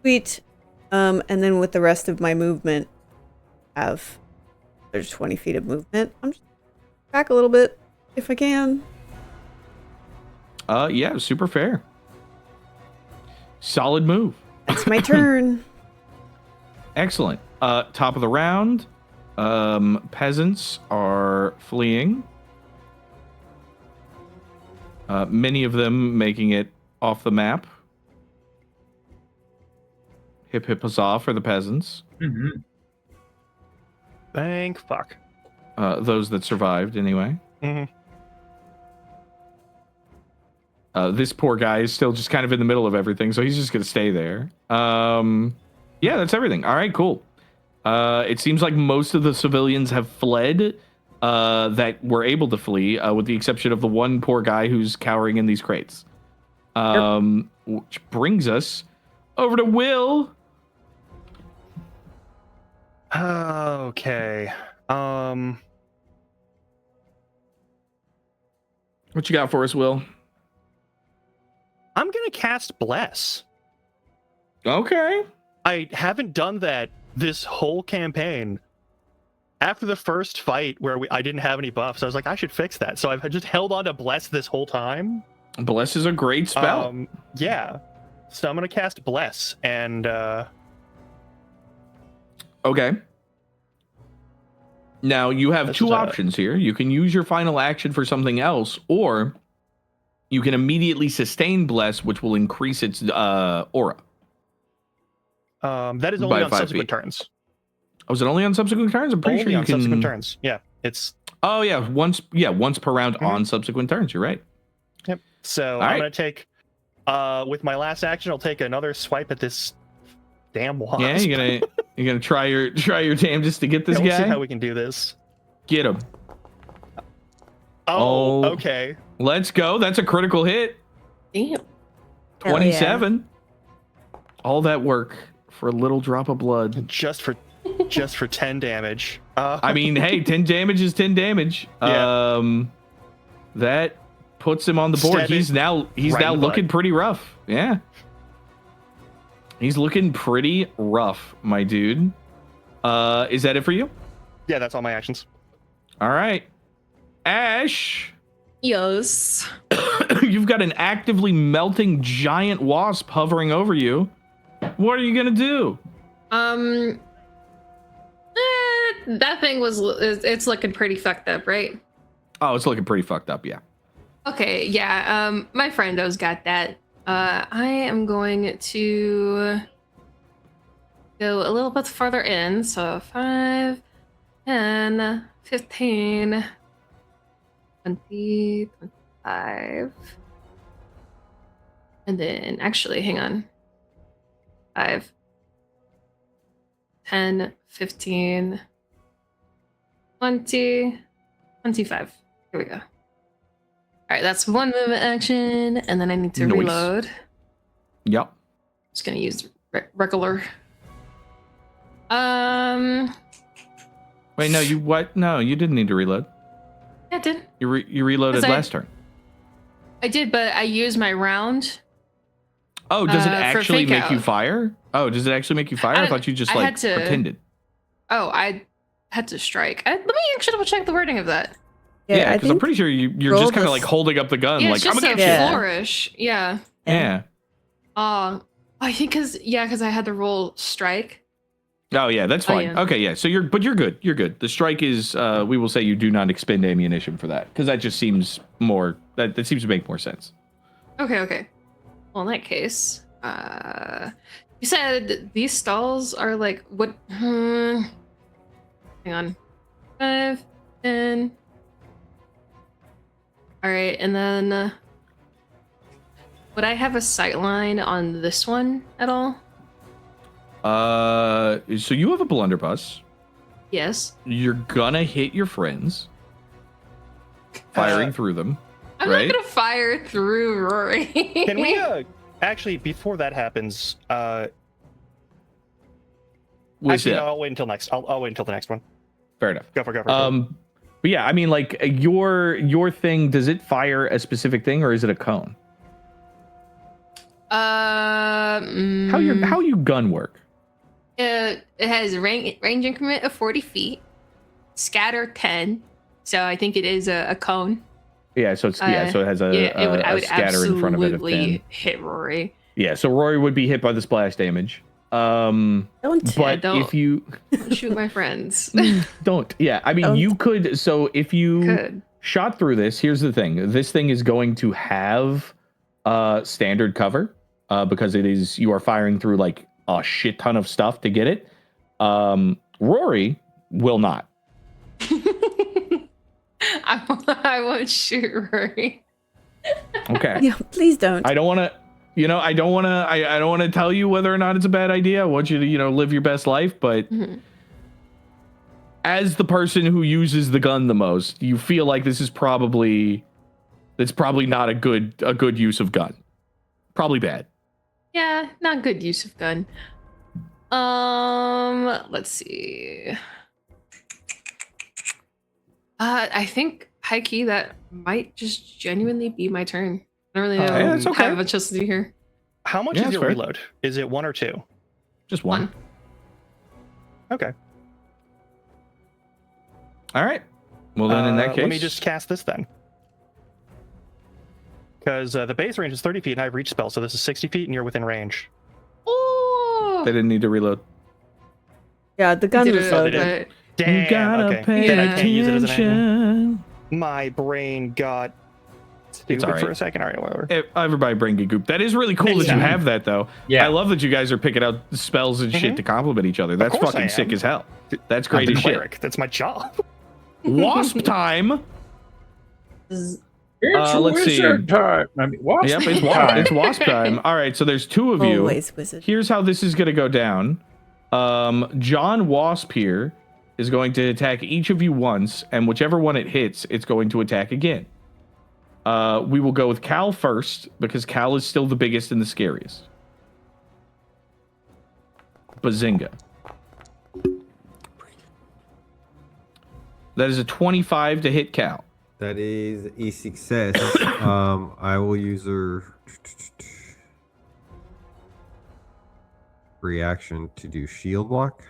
Sweet. And then with the rest of my movement, there's 20 feet of movement. I'm just back a little bit if I can. Yeah, super fair. Solid move. It's my turn. Excellent. Top of the round. Peasants are fleeing. Many of them making it off the map. Hip hip huzzah for the peasants. Mm-hmm. Thank fuck. Those that survived, anyway. Mm-hmm. This poor guy is still just kind of in the middle of everything, so he's just going to stay there. Yeah, that's everything. All right, cool. It seems like most of the civilians have fled that were able to flee, with the exception of the one poor guy who's cowering in these crates. Which brings us over to Will. Okay. What you got for us, Will? I'm gonna cast Bless. Okay. I haven't done that this whole campaign. After the first fight where I didn't have any buffs, I was like, I should fix that. So I've just held on to Bless this whole time. Bless is a great spell. Yeah. So I'm gonna cast Bless, and Okay. Now, you have This two is a- options here. You can use your final action for something else, or you can immediately sustain Bless, which will increase its aura. that is only By on 5 subsequent feet. turns. Oh, is it only on subsequent turns? I'm pretty Only sure you on can. subsequent turns. Yeah, it's Oh yeah, once per round on subsequent turns. You're right. yep. So All I'm right. gonna take with my last action, I'll take another swipe at this damn wasp. Yeah, you're gonna try your damnedest to get this We'll see guy. how we can do this. Get him. Oh, Oh. okay. Let's go. That's a critical hit. Damn. Hell 27. All that work for a little drop of blood. Just for 10 damage. I mean, hey, 10 damage is 10 damage. Yeah. That puts him on the board. Stab it He's now right in the looking butt. pretty rough. Yeah. He's looking pretty rough, my dude. Is that it for you? Yeah, that's all my actions. All right. Ashe, Yes. you've got an actively melting giant wasp hovering over you. What are you going to do? That thing it's looking pretty fucked up, right? Oh, it's looking pretty fucked up, yeah. Okay, yeah. My friendo's got that. I am going to go a little bit further in. So 5, 10, 15, 20, 25. And then actually, hang on. 5, 10, 15, 20, 25. Here we go. All right, that's one movement action, and then I need to Nice. reload. Yep. Just gonna use regular. Wait, no, you what? No, you didn't need to reload. Yeah, I did. You reloaded 'Cause I- last turn. I did, but I used my round. Oh, does it for actually fake make you out. fire? Oh, does it actually make you fire? I I- thought you just I like had to- pretended. Oh, I had to strike. Let me actually double check the wording of that. Yeah, I because I'm think pretty sure you're roll just kind of the- like holding up the gun, Yeah, like it's I'm just gonna a get you. Yeah. flourish. Yeah. Yeah. I think because I had to roll strike. Oh yeah, that's fine. yeah. Okay, yeah. So you're good. You're good. The strike is we will say you do not expend ammunition for that because that just seems more that seems to make more sense. Okay. Well, in that case, you said these stalls are like what? Hang on, 5, 10. All right, and then would I have a sight line on this one at all? So you have a blunderbuss. Yes. You're gonna hit your friends, firing through them. I'm right? not gonna fire through Rory. Can we actually before that happens? What's Actually, that? no, I'll wait until next. I'll wait until the next one. Fair enough. Go for it. But yeah, I mean, like your thing. Does it fire a specific thing or is it a cone? How you gun work? It has range increment of 40 feet, scatter 10, so I think it is a cone. Yeah, so it's so it has a scatter in front of it of 10. Hit Rory. Yeah, so Rory would be hit by the splash damage. Don't. But don't. if you Shoot my friends. don't, yeah, I mean, Don't. you could. So if you Could. shot through this, here's the thing: this thing is going to have standard cover because you are firing through like a shit ton of stuff to get it. Rory will not. I won't shoot Rory. Okay. Yeah, please don't. I don't want to. I don't want to tell you whether or not it's a bad idea. I want you to, live your best life. But as the person who uses the gun the most, you feel like it's probably not a good use of gun. Probably bad. Yeah, not good use of gun. Let's see. I think high key that might just genuinely be my turn. I don't really know. Yeah, it's okay. I have a chance to do here. How much Yeah, is your that's fair. reload? Is it 1 or 2? Just one. Okay. All right. Well, then in that case, let me just cast this then. Because the base range is 30 feet and I have reach spell, so this is 60 feet and you're within range. Oh, they didn't need to reload. Yeah, the gun did was it, loaded. but- Damn, You gotta okay. pay Then I can't use it as an action. attention. My brain got stupid all right. for a second. All right, whatever. Everybody bring a goop. That is really cool that you Yeah. have that, though. Yeah. I love that you guys are picking out spells and shit to compliment each other. That's course I fucking sick am. as hell. That's I'm great the as shit. cleric. That's my job. Wasp time. It's let's see. wizard time. I mean, wasp Yep, it's time. wasp time. All right, so there's two of you. Always wizard. Here's how this is going to go down. John Wasp here is going to attack each of you once, and whichever one it hits, it's going to attack again. We will go with Cal first, because Cal is still the biggest and the scariest. Bazinga. That is a 25 to hit Cal. That is a success. I will use her reaction to do shield block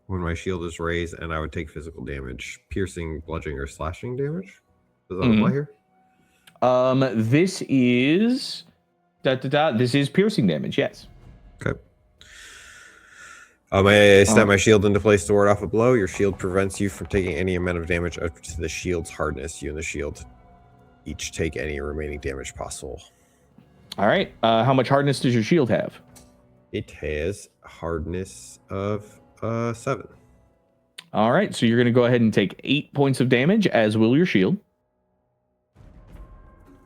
when my shield is raised, and I would take physical damage, piercing, bludgeoning, or slashing damage. Does that apply here? This is this is piercing damage. Yes. Okay. I snap my shield into place to ward off a blow. Your shield prevents you from taking any amount of damage up to the shield's hardness. You and the shield each take any remaining damage possible. All right. How much hardness does your shield have? It has a hardness of 7. All right. So you're going to go ahead and take 8 points of damage, as will your shield.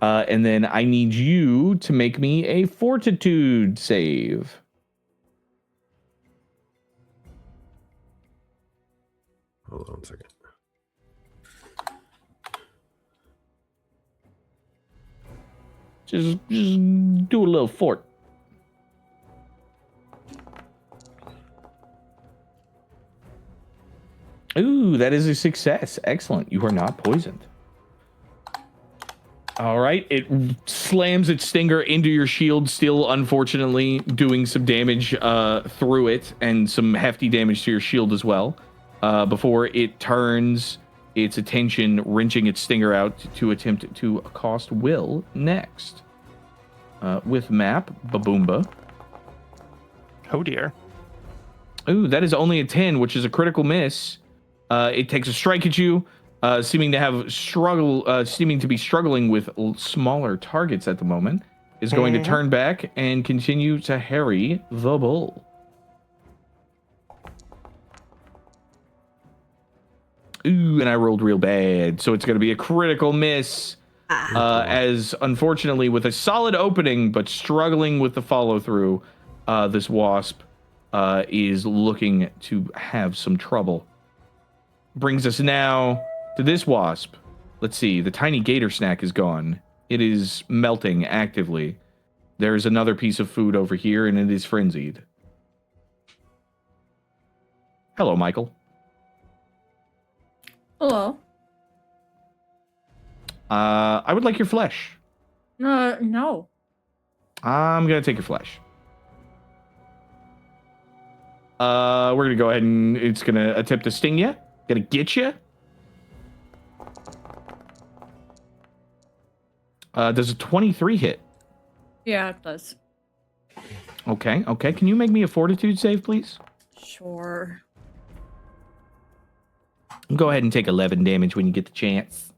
And then I need you to make me a fortitude save. Hold on a second. Just do a little fort. Ooh, that is a success. Excellent. You are not poisoned. All right. It slams its stinger into your shield, still unfortunately doing some damage through it and some hefty damage to your shield as well. Before it turns its attention, wrenching its stinger out to attempt to accost Will next. With map, Baboomba. Oh dear. Ooh, that is only a 10, which is a critical miss. It takes a strike at you, seeming to be struggling with smaller targets at the moment. Is going to turn back and continue to harry the bull. Ooh, and I rolled real bad, so it's going to be a critical miss. As unfortunately, with a solid opening but struggling with the follow through, this wasp is looking to have some trouble. Brings us now to this wasp. Let's see, the tiny gator snack is gone. It is melting actively. There is another piece of food over here, and it is frenzied. Hello, Michael. Hello. I would like your flesh. No. I'm gonna take your flesh. We're gonna go ahead and it's gonna attempt to sting you. Gonna get you. Does a 23 hit? Yeah, it does. Okay. Can you make me a fortitude save, please? Sure. Go ahead and take 11 damage when you get the chance.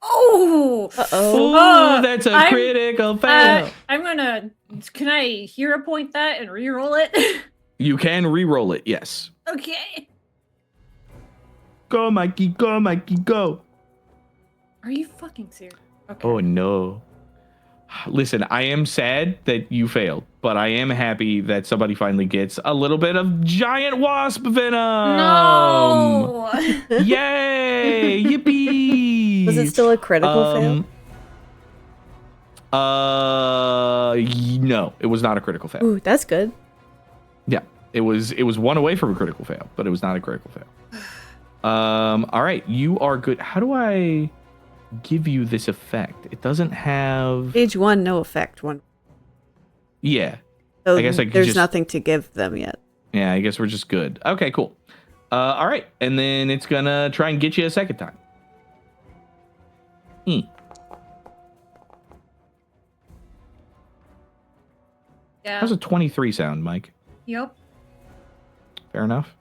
Oh! Ooh, that's a critical fail. I'm gonna... Can I hero point that and reroll it? You can re-roll it, yes. Okay. Go, Mikey, go. Are you fucking serious? Okay. Oh, no. Listen, I am sad that you failed, but I am happy that somebody finally gets a little bit of giant wasp venom. No! Yay! Yippee! Was it still a critical fail? No, it was not a critical fail. Ooh, that's good. Yeah, it was one away from a critical fail, but it was not a critical fail. All right, you are good. How do I give you this effect? It doesn't have Stage 1, no effect. One. Yeah. So I guess I could there's just... nothing to give them yet. Yeah, I guess we're just good. Okay, cool. All right, and then it's gonna try and get you a second time. Yeah. How's a 23 sound, Mike? Yep. Fair enough.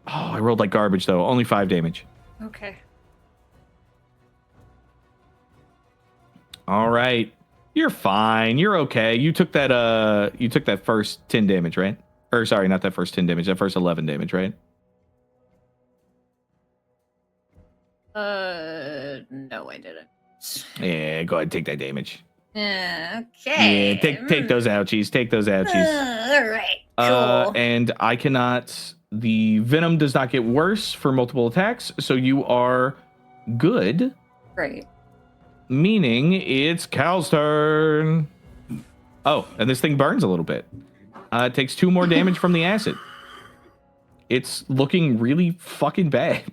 Oh, I rolled like garbage, though. Only 5 damage. Okay. All right. You're fine. You're okay. You took that first 10 damage, right? Or sorry, not that first 10 damage. That first 11 damage, right? No, I didn't. Yeah, go ahead and take that damage. Okay. Yeah, take those ouchies. Take those ouchies. All right. Cool. And I cannot... The venom does not get worse for multiple attacks, so you are good. Great. Meaning it's Cal's turn. Oh, and this thing burns a little bit. It takes 2 more damage from the acid. It's looking really fucking bad.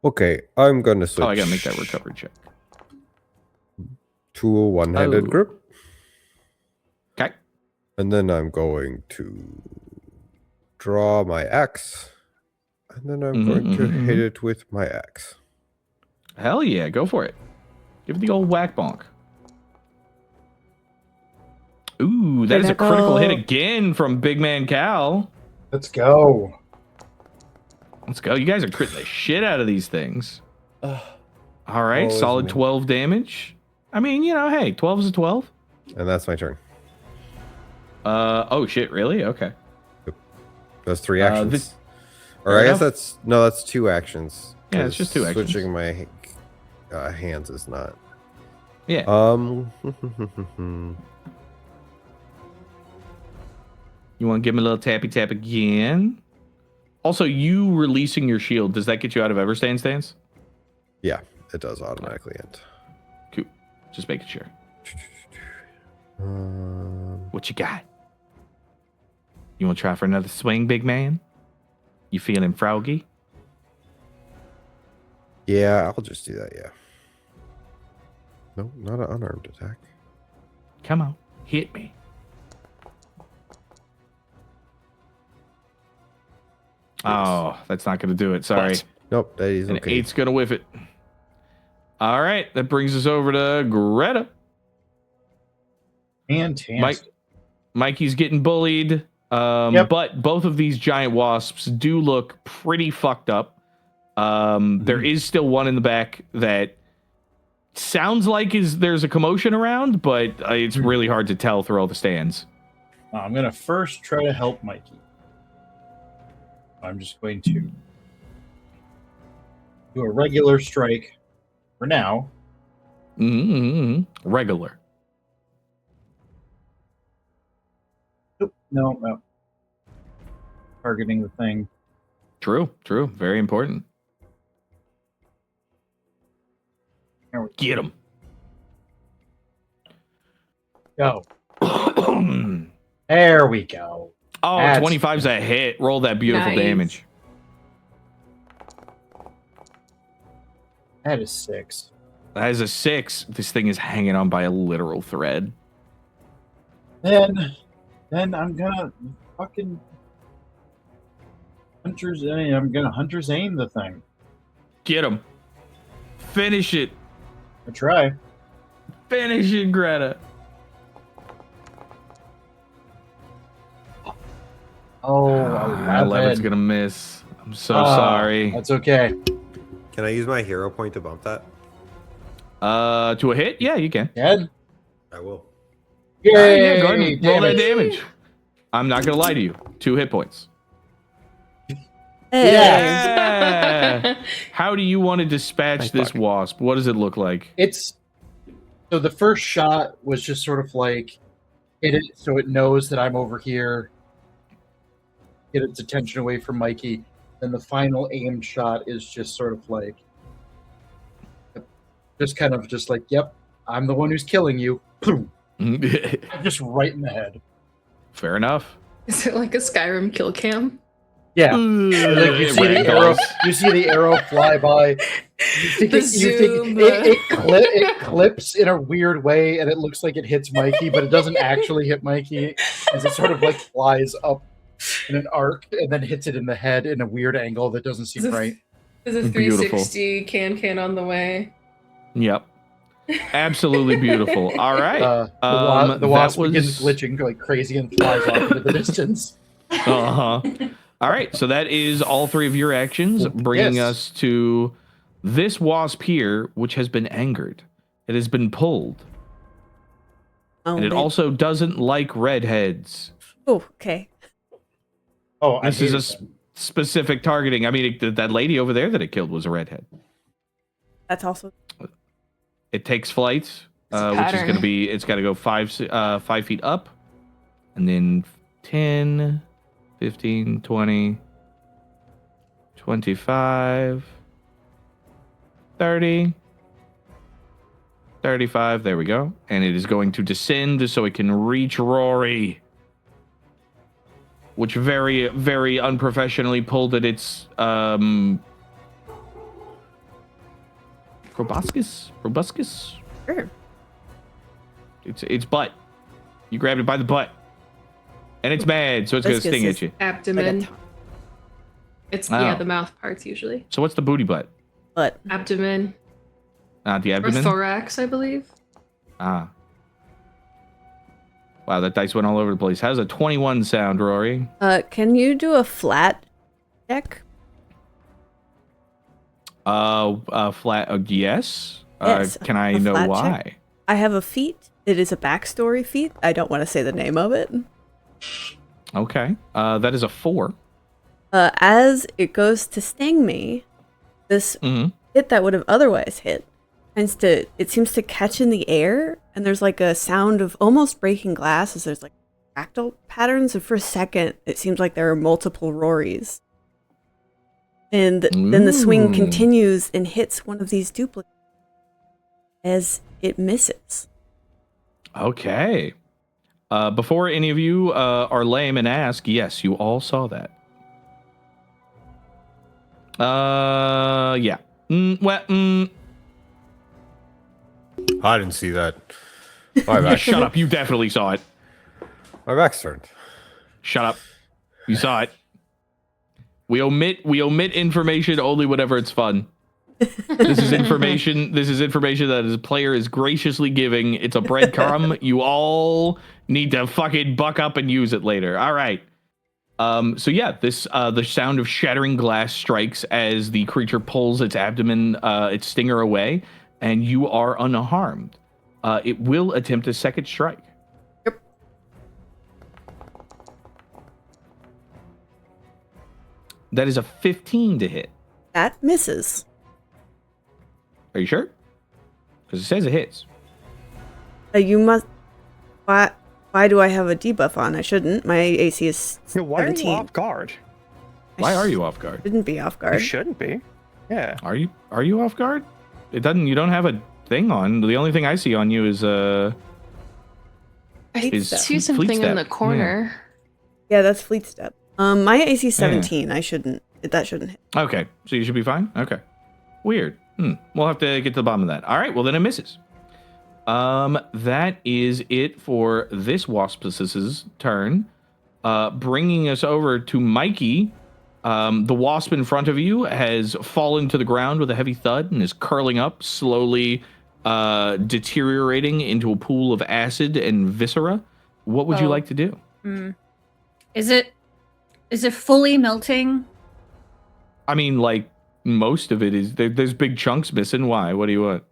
Okay, I'm gonna switch. Oh, I gotta make that recovery check. To a one-handed grip. Okay. And then I'm going to draw my axe. And then I'm going to hit it with my axe. Hell yeah, go for it. Give it the old whack bonk. Ooh, that is a critical hit again from Big Man Cal. Let's go. Let's go. You guys are critting the shit out of these things. All right, always solid me. 12 damage. I mean, you know, hey, 12 is a 12. And that's my turn. Oh shit, really? Okay. That's 3 actions. Or fair I enough. guess that's 2 actions. Yeah, it's just 2 actions. Switching my hands is not. Yeah. You want to give him a little tappy tap again? Also, you releasing your shield, does that get you out of Everstand stance? Yeah, it does automatically end. Cool. Just making sure. What you got? You want to try for another swing, big man? You feeling froggy? Yeah, I'll just do that, yeah. No, not an unarmed attack. Come on, hit me. Oh, that's not going to do it. Sorry. What? Nope, that is An okay. 8's going to whiff it. All right, that brings us over to Greta. Fantastic. Mikey's getting bullied. Yep. But both of these giant wasps do look pretty fucked up. There is still one in the back that sounds like there's a commotion around, but it's really hard to tell through all the stands. I'm going to first try to help Mykie. I'm just going to do a regular strike for now. Regular. Nope, no. Targeting the thing. True. Very important. Get him. Go. There we go. Oh, That's 25's a hit. Roll that beautiful Nice. damage. That is 6. That is a 6. This thing is hanging on by a literal thread. Then I'm gonna fucking hunter's aim the thing. Get him. Finish it. I try. Finish it, Greta. Oh, 11's gonna miss. I'm so sorry. That's okay. Can I use my hero point to bump that? To a hit? Yeah, you can. Dead? I will. Yay! Yeah, go ahead and roll that damage. damage. I'm not gonna lie to you. 2 hit points. Hey. Yeah. How do you want to dispatch Thank this fuck. wasp? What does it look like? So the first shot was just sort of like hit it so it knows that I'm over here. Get its attention away from Mykie. Then the final aimed shot is just sort of like just like, yep, I'm the one who's killing you. Just right in the head. Fair enough. Is it like a Skyrim kill cam? Yeah. Like you see the arrow fly by. You think it clips in a weird way, and it looks like it hits Mykie, but it doesn't actually hit Mykie, as it sort of like flies up in an arc and then hits it in the head in a weird angle that doesn't seem right. There's a Beautiful. 360 can on the way. Yep. Absolutely beautiful. All right. The wasp that begins glitching like crazy and flies off into the distance. Uh-huh. All right, so that is all 3 of your actions, bringing Yes. us to this wasp here, which has been angered. It has been pulled. Oh, And it man. also doesn't like redheads. Oh, okay. Oh, This is a specific targeting. I mean, that lady over there that it killed was a redhead. That's also It takes flight, which is pattern. going to be, it's got to go 5 feet up, and then 10, 15, 20, 25, 30, 35. There we go. And it is going to descend so it can reach Rori, which very, very unprofessionally pulled at its proboscis. sure. It's butt. You grabbed it by the butt. And it's mad, so it's going to sting at you. Abdomen. Like It's Oh. the mouth parts usually. So what's the booty butt? But Abdomen Not the or abdomen? thorax, I believe. Ah. Wow, that dice went all over the place. How's a 21 sound, Rory? can you do a flat check? Flat, yes. Yes, Can I a know flat why? check. I have a feat. It is a backstory feat. I don't want to say the name of it. Okay. That is a 4. As it goes to sting me, this Mhm. hit that would have otherwise hit it seems to catch in the air, and there's like a sound of almost breaking glass as there's like fractal patterns, and for a second it seems like there are multiple Rories. And then the swing Ooh. continues and hits one of these duplicates as it misses. Okay. Before any of you are lame and ask, yes, you all saw that. Yeah. I didn't see that. My back. Shut up. You definitely saw it. My back's turned. Shut up. You saw it. We omit information only whenever it's fun. This is information. This is information that the player is graciously giving. It's a breadcrumb. You all need to fucking buck up and use it later. All right. So yeah, this the sound of shattering glass strikes as the creature pulls its abdomen, its stinger away, and you are unharmed. It will attempt a second strike. Yep. That is a 15 to hit. That misses. Are you sure? Because it says it hits. You must. Why do I have a debuff on? I shouldn't. My AC is 17. Why are you off guard? Why are you off guard? Shouldn't be off You guard. shouldn't be. Yeah. Are you off guard? It doesn't. You don't have a thing on. The only thing I see on you is I Is see Fleet something in Step. the corner. Yeah, that's Fleet Step. My AC is 17. I shouldn't. That shouldn't hit. okay. So you should be fine. Okay. Weird. We'll have to get to the bottom of that. All right. Well, then it misses. That is it for this wasp's turn. Bringing us over to Mykie. The wasp in front of you has fallen to the ground with a heavy thud and is curling up, slowly deteriorating into a pool of acid and viscera. What would you like to do? Is it fully melting? I mean, like, most of it is. There's big chunks missing. Why? What do you want?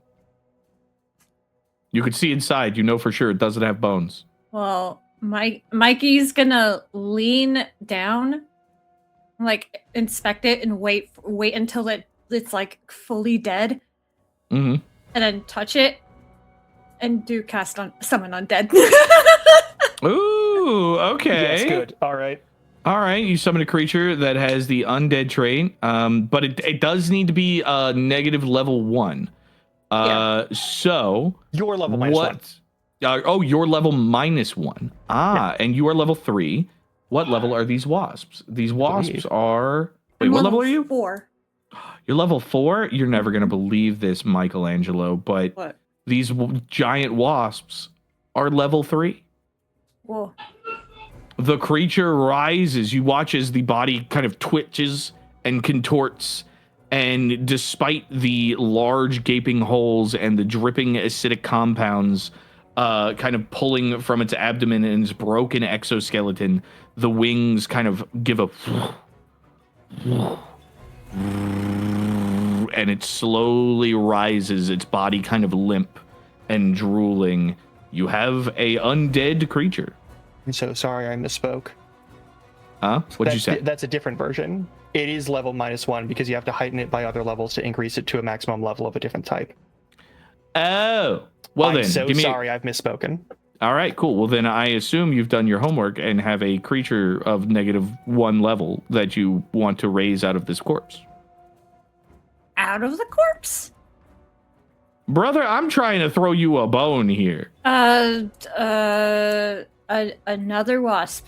You could see inside. You know for sure it doesn't have bones. Well, Mikey's gonna lean down, like inspect it, and wait until it's like fully dead, Mm-hmm. and then touch it, and do cast on summon undead. Ooh, okay. Yes, good. All right. All right, you summon a creature that has the undead trait, but it does need to be negative level 1. So Your level minus what? Your level -1. And you are level 3. What level are these wasps? These wasps are. Wait, what level are you? 4. You're level 4. You're never gonna believe this, Michelangelo, but What? these giant wasps are level 3. Whoa. The creature rises. You watch as the body kind of twitches and contorts. And despite the large gaping holes and the dripping acidic compounds kind of pulling from its abdomen and its broken exoskeleton, the wings kind of give a... and it slowly rises, its body kind of limp and drooling. You have a undead creature. I'm so sorry, I misspoke. Huh? What'd you say? That's a different version. It is level -1 because you have to heighten it by other levels to increase it to a maximum level of a different type. Oh, well I'm then. so give me sorry, I've misspoken. All right, cool. Well then, I assume you've done your homework and have a creature of -1 level that you want to raise out of this corpse. Out of the corpse? Brother, I'm trying to throw you a bone here. Another wasp.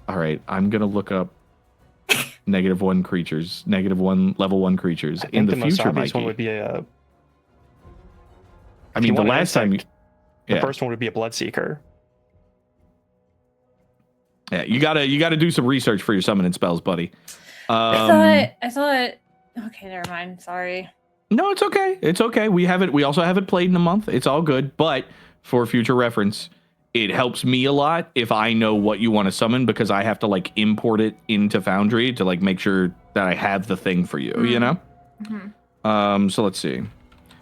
All right, I'm gonna look up -1 creatures, -1 level 1 creatures in the the most future. obvious one Mykie. would be a. I mean, the last time. The first one would be a Bloodseeker. Yeah, you gotta do some research for your summoning spells, buddy. I thought. Okay, never mind. Sorry. No, it's okay. It's okay. We also have it played in a month. It's all good. But for future reference, it helps me a lot if I know what you want to summon, because I have to like import it into Foundry to like make sure that I have the thing for you. You know. Mm-hmm. So let's see.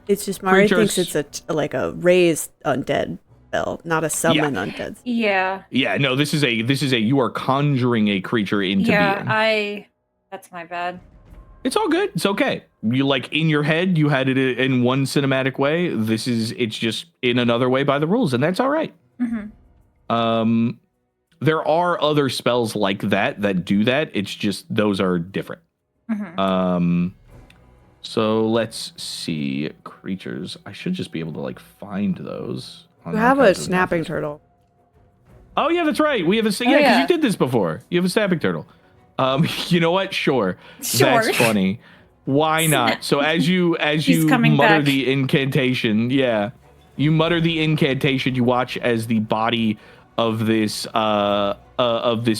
It's just Mari Creatures- thinks it's like a raised undead spell, not a summon undead. Yeah. Yeah. No. This is a. You are conjuring a creature into being. That's my bad. It's all good. It's okay. You like in your head, you had it in one cinematic way. It's just in another way by the rules, and that's all right. Mm-hmm. There are other spells like that do that. It's just those are different. Mm-hmm. So let's see creatures. I should just be able to like find those. You have a snapping turtle. Oh yeah, that's right. We have a because yeah. you did this before. You have a snapping turtle. You know what? Sure. That's funny. Why not? So as you mutter back. the incantation, you mutter the incantation. You watch as the body of this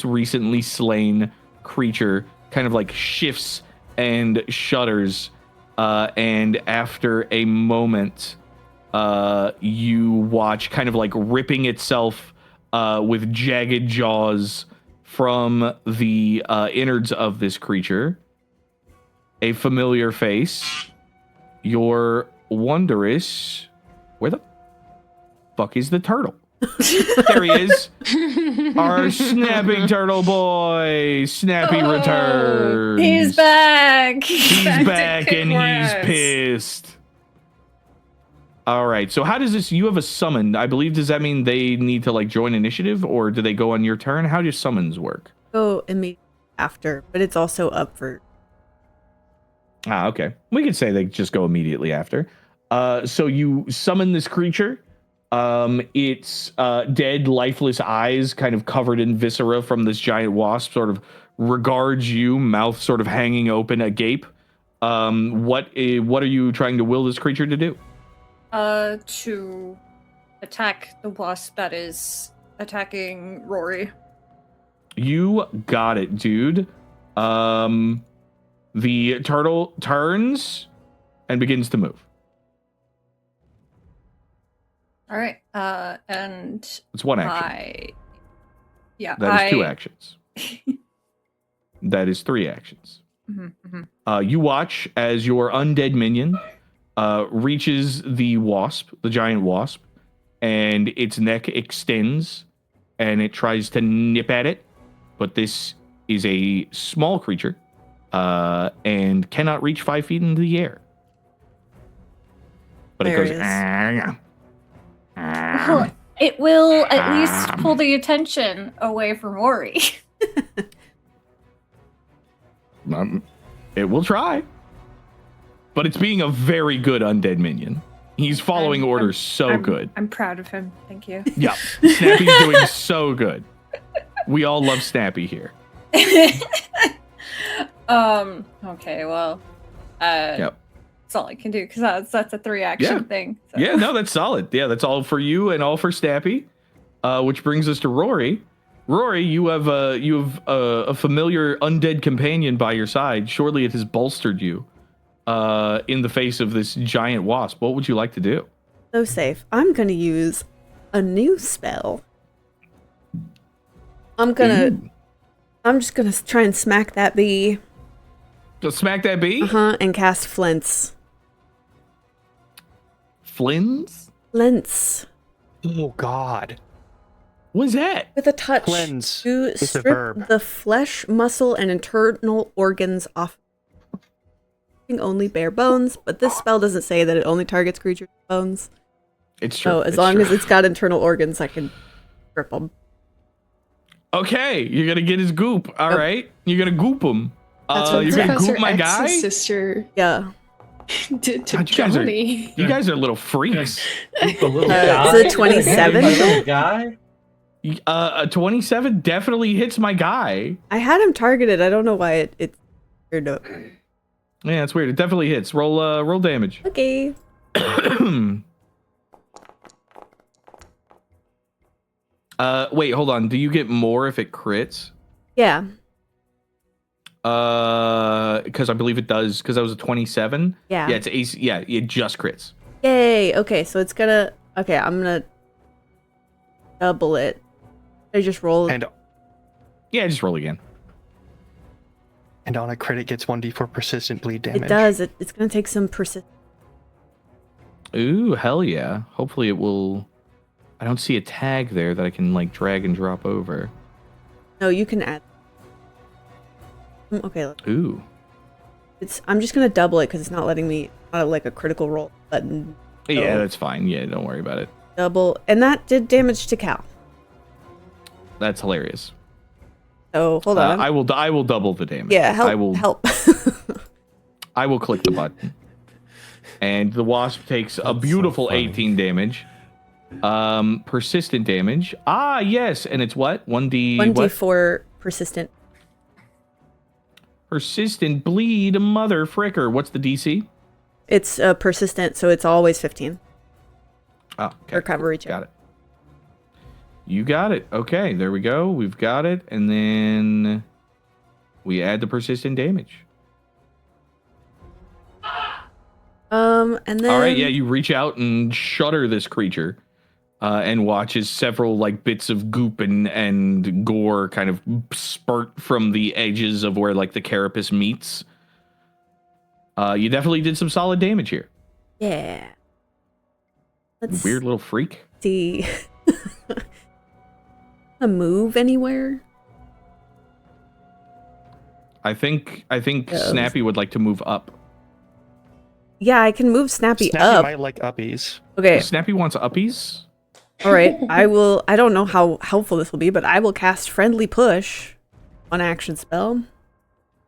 recently slain creature kind of like shifts and shudders. And after a moment, you watch kind of like ripping itself with jagged jaws from the innards of this creature. A familiar face. Your wondrous... Where the fuck is the turtle? There he is. Our snapping turtle boy. Snappy returns. He's back. He's back and he's pissed. All right. So how does this... You have a summon. I believe, does that mean they need to like join initiative, or do they go on your turn? How do summons work? Go immediately after, but it's also up for... Ah, okay. We could say they just go immediately after. So you summon this creature. Its dead, lifeless eyes, kind of covered in viscera from this giant wasp, sort of regards you, mouth sort of hanging open, agape. What are you trying to will this creature to do? To attack the wasp that is attacking Rori. You got it, dude. The turtle turns and begins to move. All right. And It's one action. Yeah. That is 2 actions. That is 3 actions. You watch as your undead minion reaches the wasp, the giant wasp, and its neck extends, and it tries to nip at it. But this is a small creature and cannot reach 5 feet into the air. But There it goes... it is. Well, it will at least pull the attention away from Rori. It will try. But it's being a very good undead minion. He's following orders good. I'm proud of him. Thank you. Yeah, Snappy's doing so good. We all love Snappy here. Okay, well, Yep. that's all I can do because that's a 3 action thing. So. Yeah, no, that's solid. Yeah, that's all for you and all for Snappy. Which brings us to Rori. Rori, you have a familiar undead companion by your side. Surely it has bolstered you in the face of this giant wasp. What would you like to do? So safe. I'm gonna use a new spell. I'm just gonna try and smack that bee. Just smack that bee? And cast flints. Flins? Flints. Oh God. What's that? With a touch Cleanse. to It's a strip verb. the flesh, muscle, and internal organs off. Only bare bones, but this spell doesn't say that it only targets creatures' bones. It's true. So as long as it's got internal organs, I can strip them. Okay, you're gonna get his goop. All right, you're gonna goop him. That's what you're gonna Professor goop my X's guy. sister Yeah. did to God, Johnny. you guys are little freaks. The little Is it 27? Little guy? A 27 definitely hits my guy. I had him targeted. I don't know why it's weird. Yeah, it's weird. It definitely hits. Roll damage. Okay. Wait, hold on. Do you get more if it crits? Yeah. Because I believe it does. Because that was a 27. Yeah. Yeah, it's AC. Yeah, it just crits. Yay. Okay, so it's gonna. Okay, I'm gonna double it. I just roll. And Yeah, just roll again. on a crit, it gets 1d4 persistent bleed damage. It does. It's gonna take some persist. Ooh, hell yeah. Hopefully it will. I don't see a tag there that I can like drag and drop over. No, you can add. Okay. Ooh. I'm just gonna double it because it's not letting me like a critical roll button. Yeah, So that's fine. Yeah, don't worry about it. double, and that did damage to Cal. That's hilarious. So hold on. I will double the damage. Yeah, help. I will help. I will click the button. And the wasp takes a beautiful 18 damage. Persistent damage. Ah, yes, and it's what? 1d 1d4 persistent. Persistent bleed, mother fricker. What's the DC? It's persistent, so it's always 15. Oh, okay. Recovery check. Got it. You got it. Okay, there we go. We've got it. And then we add the persistent damage. And then. All right, yeah, you reach out and shudder this creature, and watch as several like bits of goop and gore kind of spurt from the edges of where like the carapace meets. You definitely did some solid damage here. Yeah. Let's Weird little freak. see. A move anywhere? I think Yes. Snappy would like to move up. Yeah, I can move Snappy Snappy up. might like uppies. Okay. Snappy wants uppies. All right. I don't know how helpful this will be, but I will cast Friendly Push on action spell.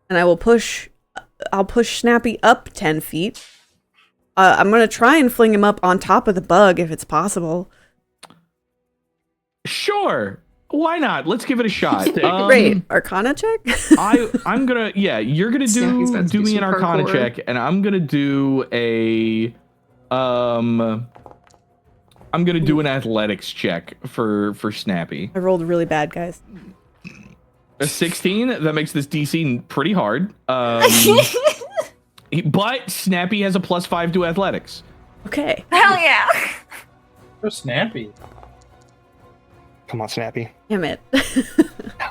And I'll push Snappy up 10 feet. I'm going to try and fling him up on top of the bug if it's possible. Sure. Why not? Let's give it a shot. Great. Arcana check? I'm gonna you're gonna Snappy's about to do me some an Arcana parkour. check, and I'm gonna do an athletics check for Snappy. I rolled really bad, guys. A 16, that makes this DC pretty hard. But Snappy has a +5 to athletics. Okay. Hell yeah! So snappy. Come on, Snappy. Damn it.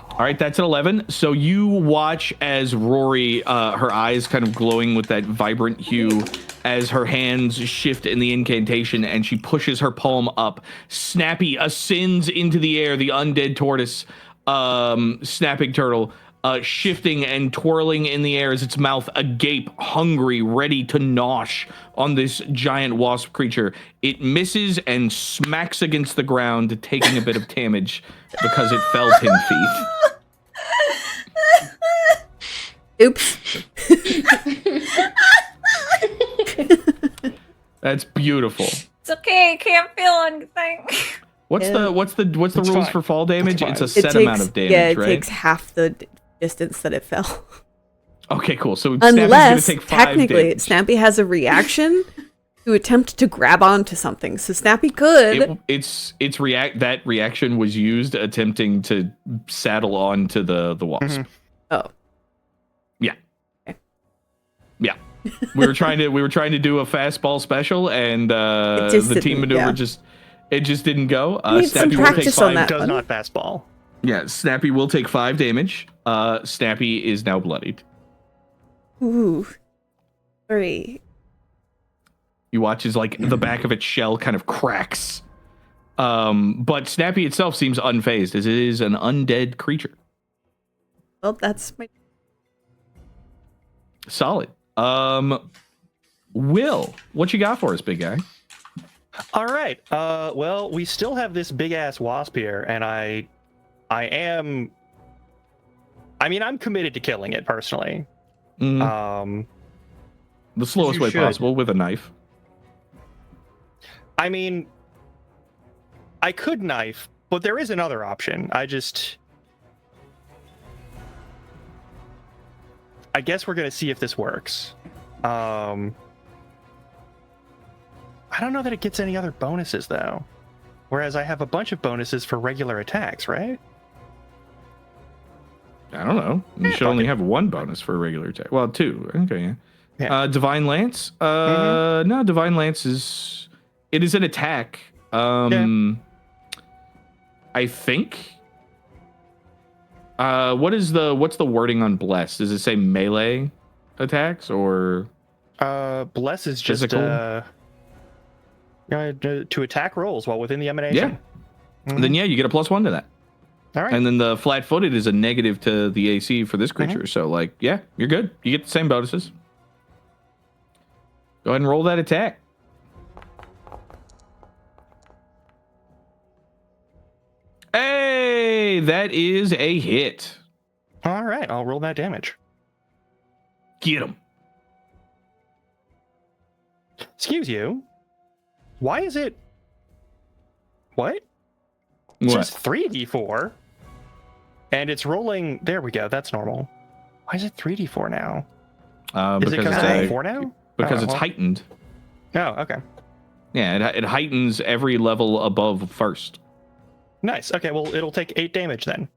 All right, that's an 11. So you watch as Rori, her eyes kind of glowing with that vibrant hue, as her hands shift in the incantation, and she pushes her palm up. Snappy ascends into the air, the undead tortoise, snapping turtle, shifting and twirling in the air as its mouth agape, hungry, ready to nosh on this giant wasp creature. It misses and smacks against the ground, taking a bit of damage because it fell 10 feet. Oops. That's beautiful. It's okay, I can't feel anything. What's the It's rules fine. for fall damage? It's It's a fine. set amount of damage, yeah, it right? takes half the distance that it fell. Okay, cool. So Snappy's Unless, gonna take 5 technically, damage. Snappy has a reaction to attempt to grab onto something. So Snappy could. That reaction was used attempting to saddle on to the wasp. Oh. Yeah. Okay. Yeah. We were trying to do a fastball special, and just the team didn't, maneuver yeah. just didn't go. We need some Snappy will take practice on 5. that. Does one. not fastball. Yeah, Snappy will take 5 damage. Snappy is now bloodied. Ooh. 3. You watch as like the back of its shell kind of cracks. But Snappy itself seems unfazed, as it is an undead creature. Well, that's my. Solid. Will, what you got for us, big guy? All right. Well, we still have this big ass wasp here, and I'm committed to killing it personally. Mhm. The slowest you way should. possible with a knife. I mean, I could knife, but there is another option. I guess we're gonna see if this works. I don't know that it gets any other bonuses though. Whereas I have a bunch of bonuses for regular attacks, right? I don't know. You should only have 1 bonus for a regular attack. Well, 2. Okay, yeah. Yeah. Divine Lance. No, Divine Lance is an attack. I think. What's the wording on Bless? Does it say melee attacks or Bless is just physical? To attack rolls while within the emanation. Yeah. Then you get a +1 to that. All right. And then the flat-footed is a negative to the AC for this creature. So you're good. You get the same bonuses. Go ahead and roll that attack. Hey, that is a hit. All right, I'll roll that damage. Get him. Excuse you. Why is it? What? It's What? just 3d4, and it's rolling. There we go. That's normal. Why is it 3d4 now? Is it because it's 4 now? Because Oh, it's well. heightened. Oh, okay. Yeah, it heightens every level above first. Nice. Okay, well, it'll take 8 damage then.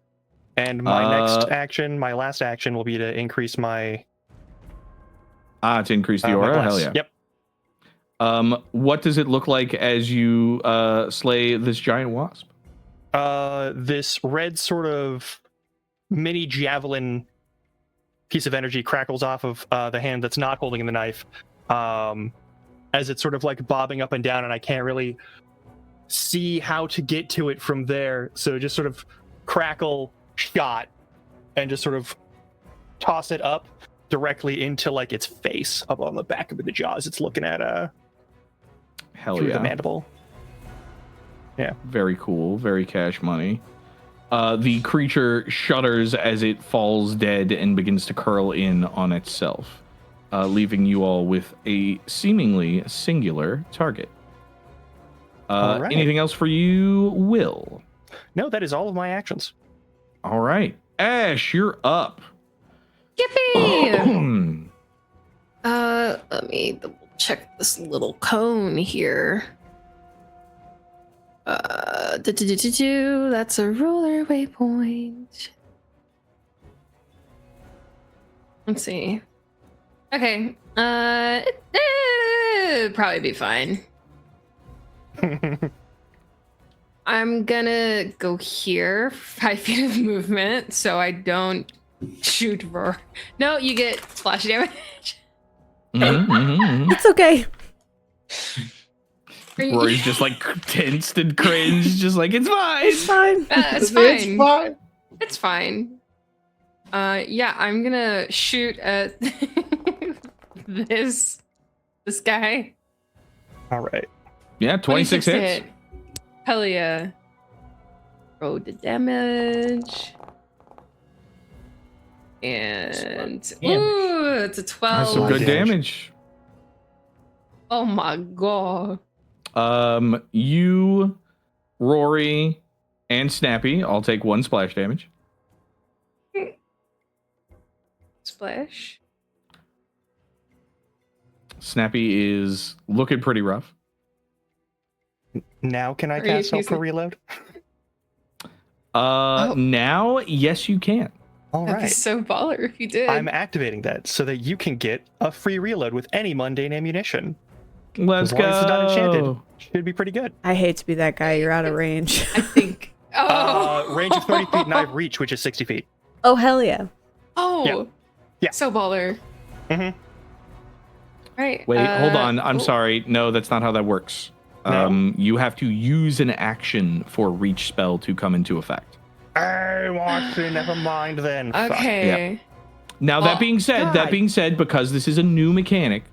And my my last action will be to increase my... To increase the my aura? bless. Hell yeah. Yep. What does it look like as you slay this giant wasp? This red sort of mini javelin piece of energy crackles off of the hand that's not holding the knife, as it's sort of like bobbing up and down, and I can't really see how to get to it from there. So just sort of crackle, shot, and just sort of toss it up directly into like its face up on the back of the jaws. It's looking at Hell through yeah. the mandible. Yeah. Very cool. Very cash money. The creature shudders as it falls dead and begins to curl in on itself, leaving you all with a seemingly singular target. All right. Anything else for you, Will? No, that is all of my actions. All right. Ashe, you're up. Yippee! Let me double check this little cone here. That's a roller waypoint. Let's see. Okay. It'd probably be fine. I'm gonna go here, 5 feet of movement, so I don't shoot Roar. No, you get splash damage. It's okay. Rory's just like tensed and cringed, just like, it's fine. It's fine. It's fine. It's fine. Yeah, I'm gonna shoot at this guy. All right. Yeah, 26 hits. hit. Hell yeah. Roll the damage. And ooh, it's a 12. That's some good damage. Oh my god. You, Rory, and Snappy all take 1 splash damage. Splash. Snappy is looking pretty rough. Now can I Are you cast help for using- reload? Now, yes, you can. All That'd be right. so baller if you did. I'm activating that so that you can get a free reload with any mundane ammunition. Let's As long as it's not enchanted, go. should be pretty good. I hate to be that guy. You're out of range. I think. Oh. Range of 30 feet, and I have reach, which is 60 feet. Oh, hell yeah. Oh. Yeah. So baller. Mm-hmm. Right. Wait, hold on. I'm oh. sorry. No, that's not how that works. No? You have to use an action for reach spell to come into effect. I want to. Never mind then. Fuck. Okay. Now, Oh, that being said, because this is a new mechanic,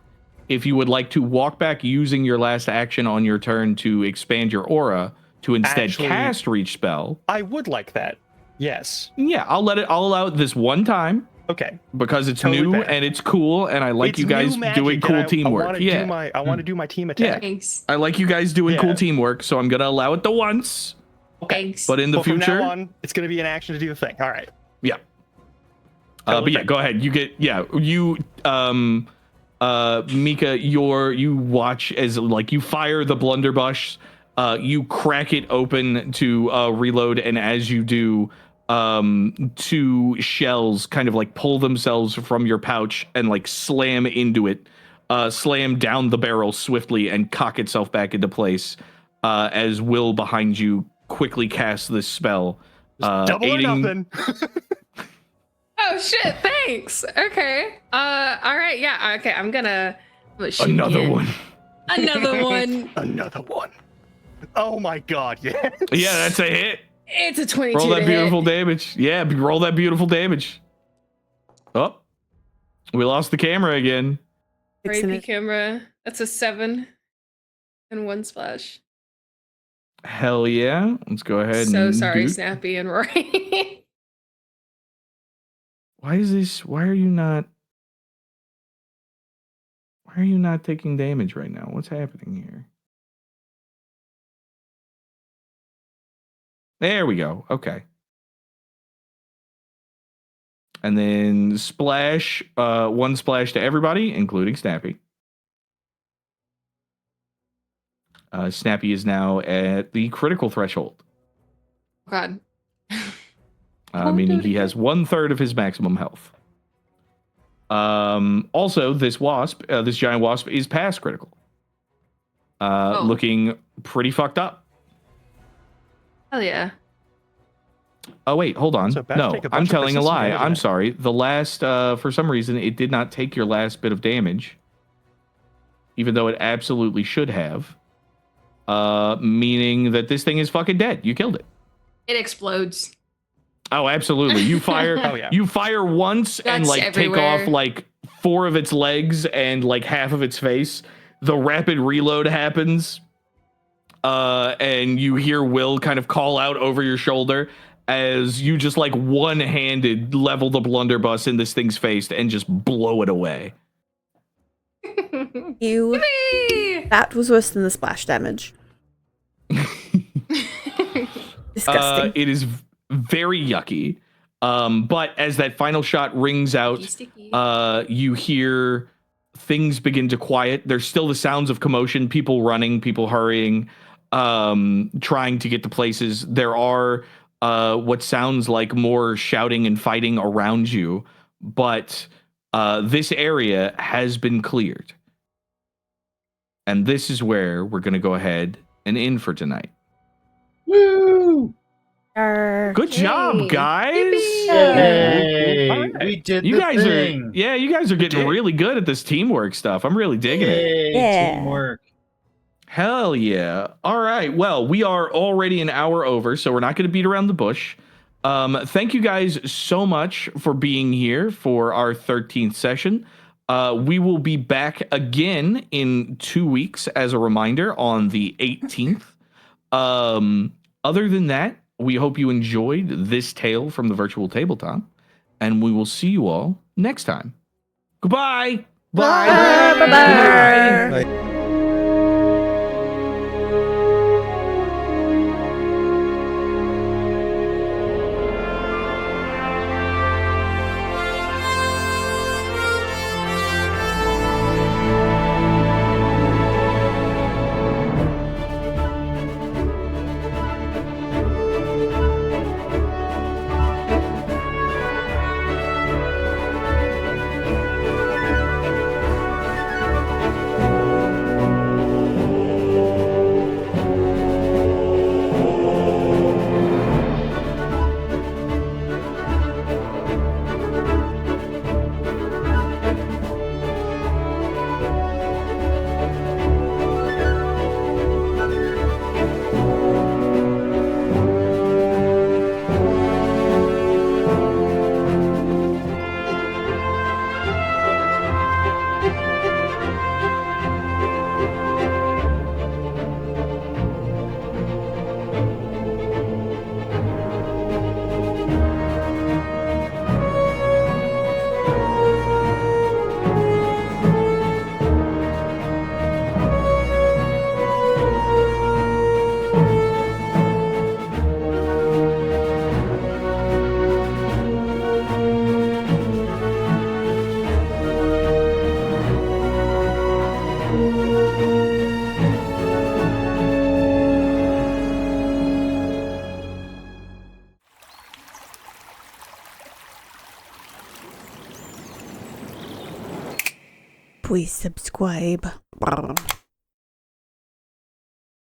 if you would like to walk back using your last action on your turn to expand your aura to instead Actually- cast reach spell, I would like that. Yes. yeah, I'll allow it this one time Okay. because it's Totally new fair. and it's cool and I like It's you guys new magic, doing and cool teamwork. I want to do my team attack. Thanks. I like you guys doing cool Yeah. teamwork, so I'm gonna allow it the once. Thanks. But in the But from future, now on, it's going to be an action to do the thing. All right. yeah. Totally But yeah, fair. go ahead. You get Mika, you watch as like you fire the blunderbuss, you crack it open to reload, and as you do, 2 shells kind of like pull themselves from your pouch and like slam into it, slam down the barrel swiftly and cock itself back into place. As Will behind you quickly casts this spell, Double or aiding. nothing. Oh shit! Thanks. Okay. All right. Yeah. Okay. I'm gonna shoot Another again. one. Another one. Another one. Oh my god, yes. Yeah, that's a hit. It's a 22. Roll that to beautiful hit. damage. Yeah, roll that beautiful damage. Oh, we lost the camera again. Fixing Rapey it. camera. That's a 7 and 1 splash. Hell yeah. Let's go ahead So and sorry, do- Snappy and Rory. Why are you not taking damage right now? What's happening here? There we go. Okay. And then splash, 1 splash to everybody, including Snappy. Snappy is now at the critical threshold. God. meaning he has 1/3 of his maximum health. Also, this giant wasp, is past critical. Looking pretty fucked up. Hell yeah. Oh wait, hold on. So about to No, take a I'm bunch of telling a persistent lie. damage I'm now. sorry. The last, for some reason, it did not take your last bit of damage, even though it absolutely should have. Meaning that this thing is fucking dead. You killed it. It explodes. Oh, absolutely. You fire. Oh, yeah. You fire once and Guts like everywhere. take off like 4 of its legs and like half of its face. The rapid reload happens, and you hear Will kind of call out over your shoulder as you just like one-handed level the blunderbuss in this thing's face and just blow it away. You. That was worse than the splash damage. Disgusting. It is very yucky. But as that final shot rings out, Sticky. you hear things begin to quiet. There's still the sounds of commotion, people running, people hurrying, trying to get to places. There are what sounds like more shouting and fighting around you, but this area has been cleared. And this is where we're going to go ahead and end for tonight. Woo! Good job, guys. Yay! All right. We did You the guys thing. you guys are getting did. really good at this teamwork stuff. I'm really digging it. Yay, Yeah. teamwork. Hell yeah. All right. Well, we are already an hour over, so we're not going to beat around the bush. Thank you guys so much for being here for our 13th session. We will be back again in 2 weeks, as a reminder, on the 18th. Other than that, we hope you enjoyed this tale from the virtual tabletop, and we will see you all next time. Goodbye. Bye. Bye-bye. Bye. Please subscribe.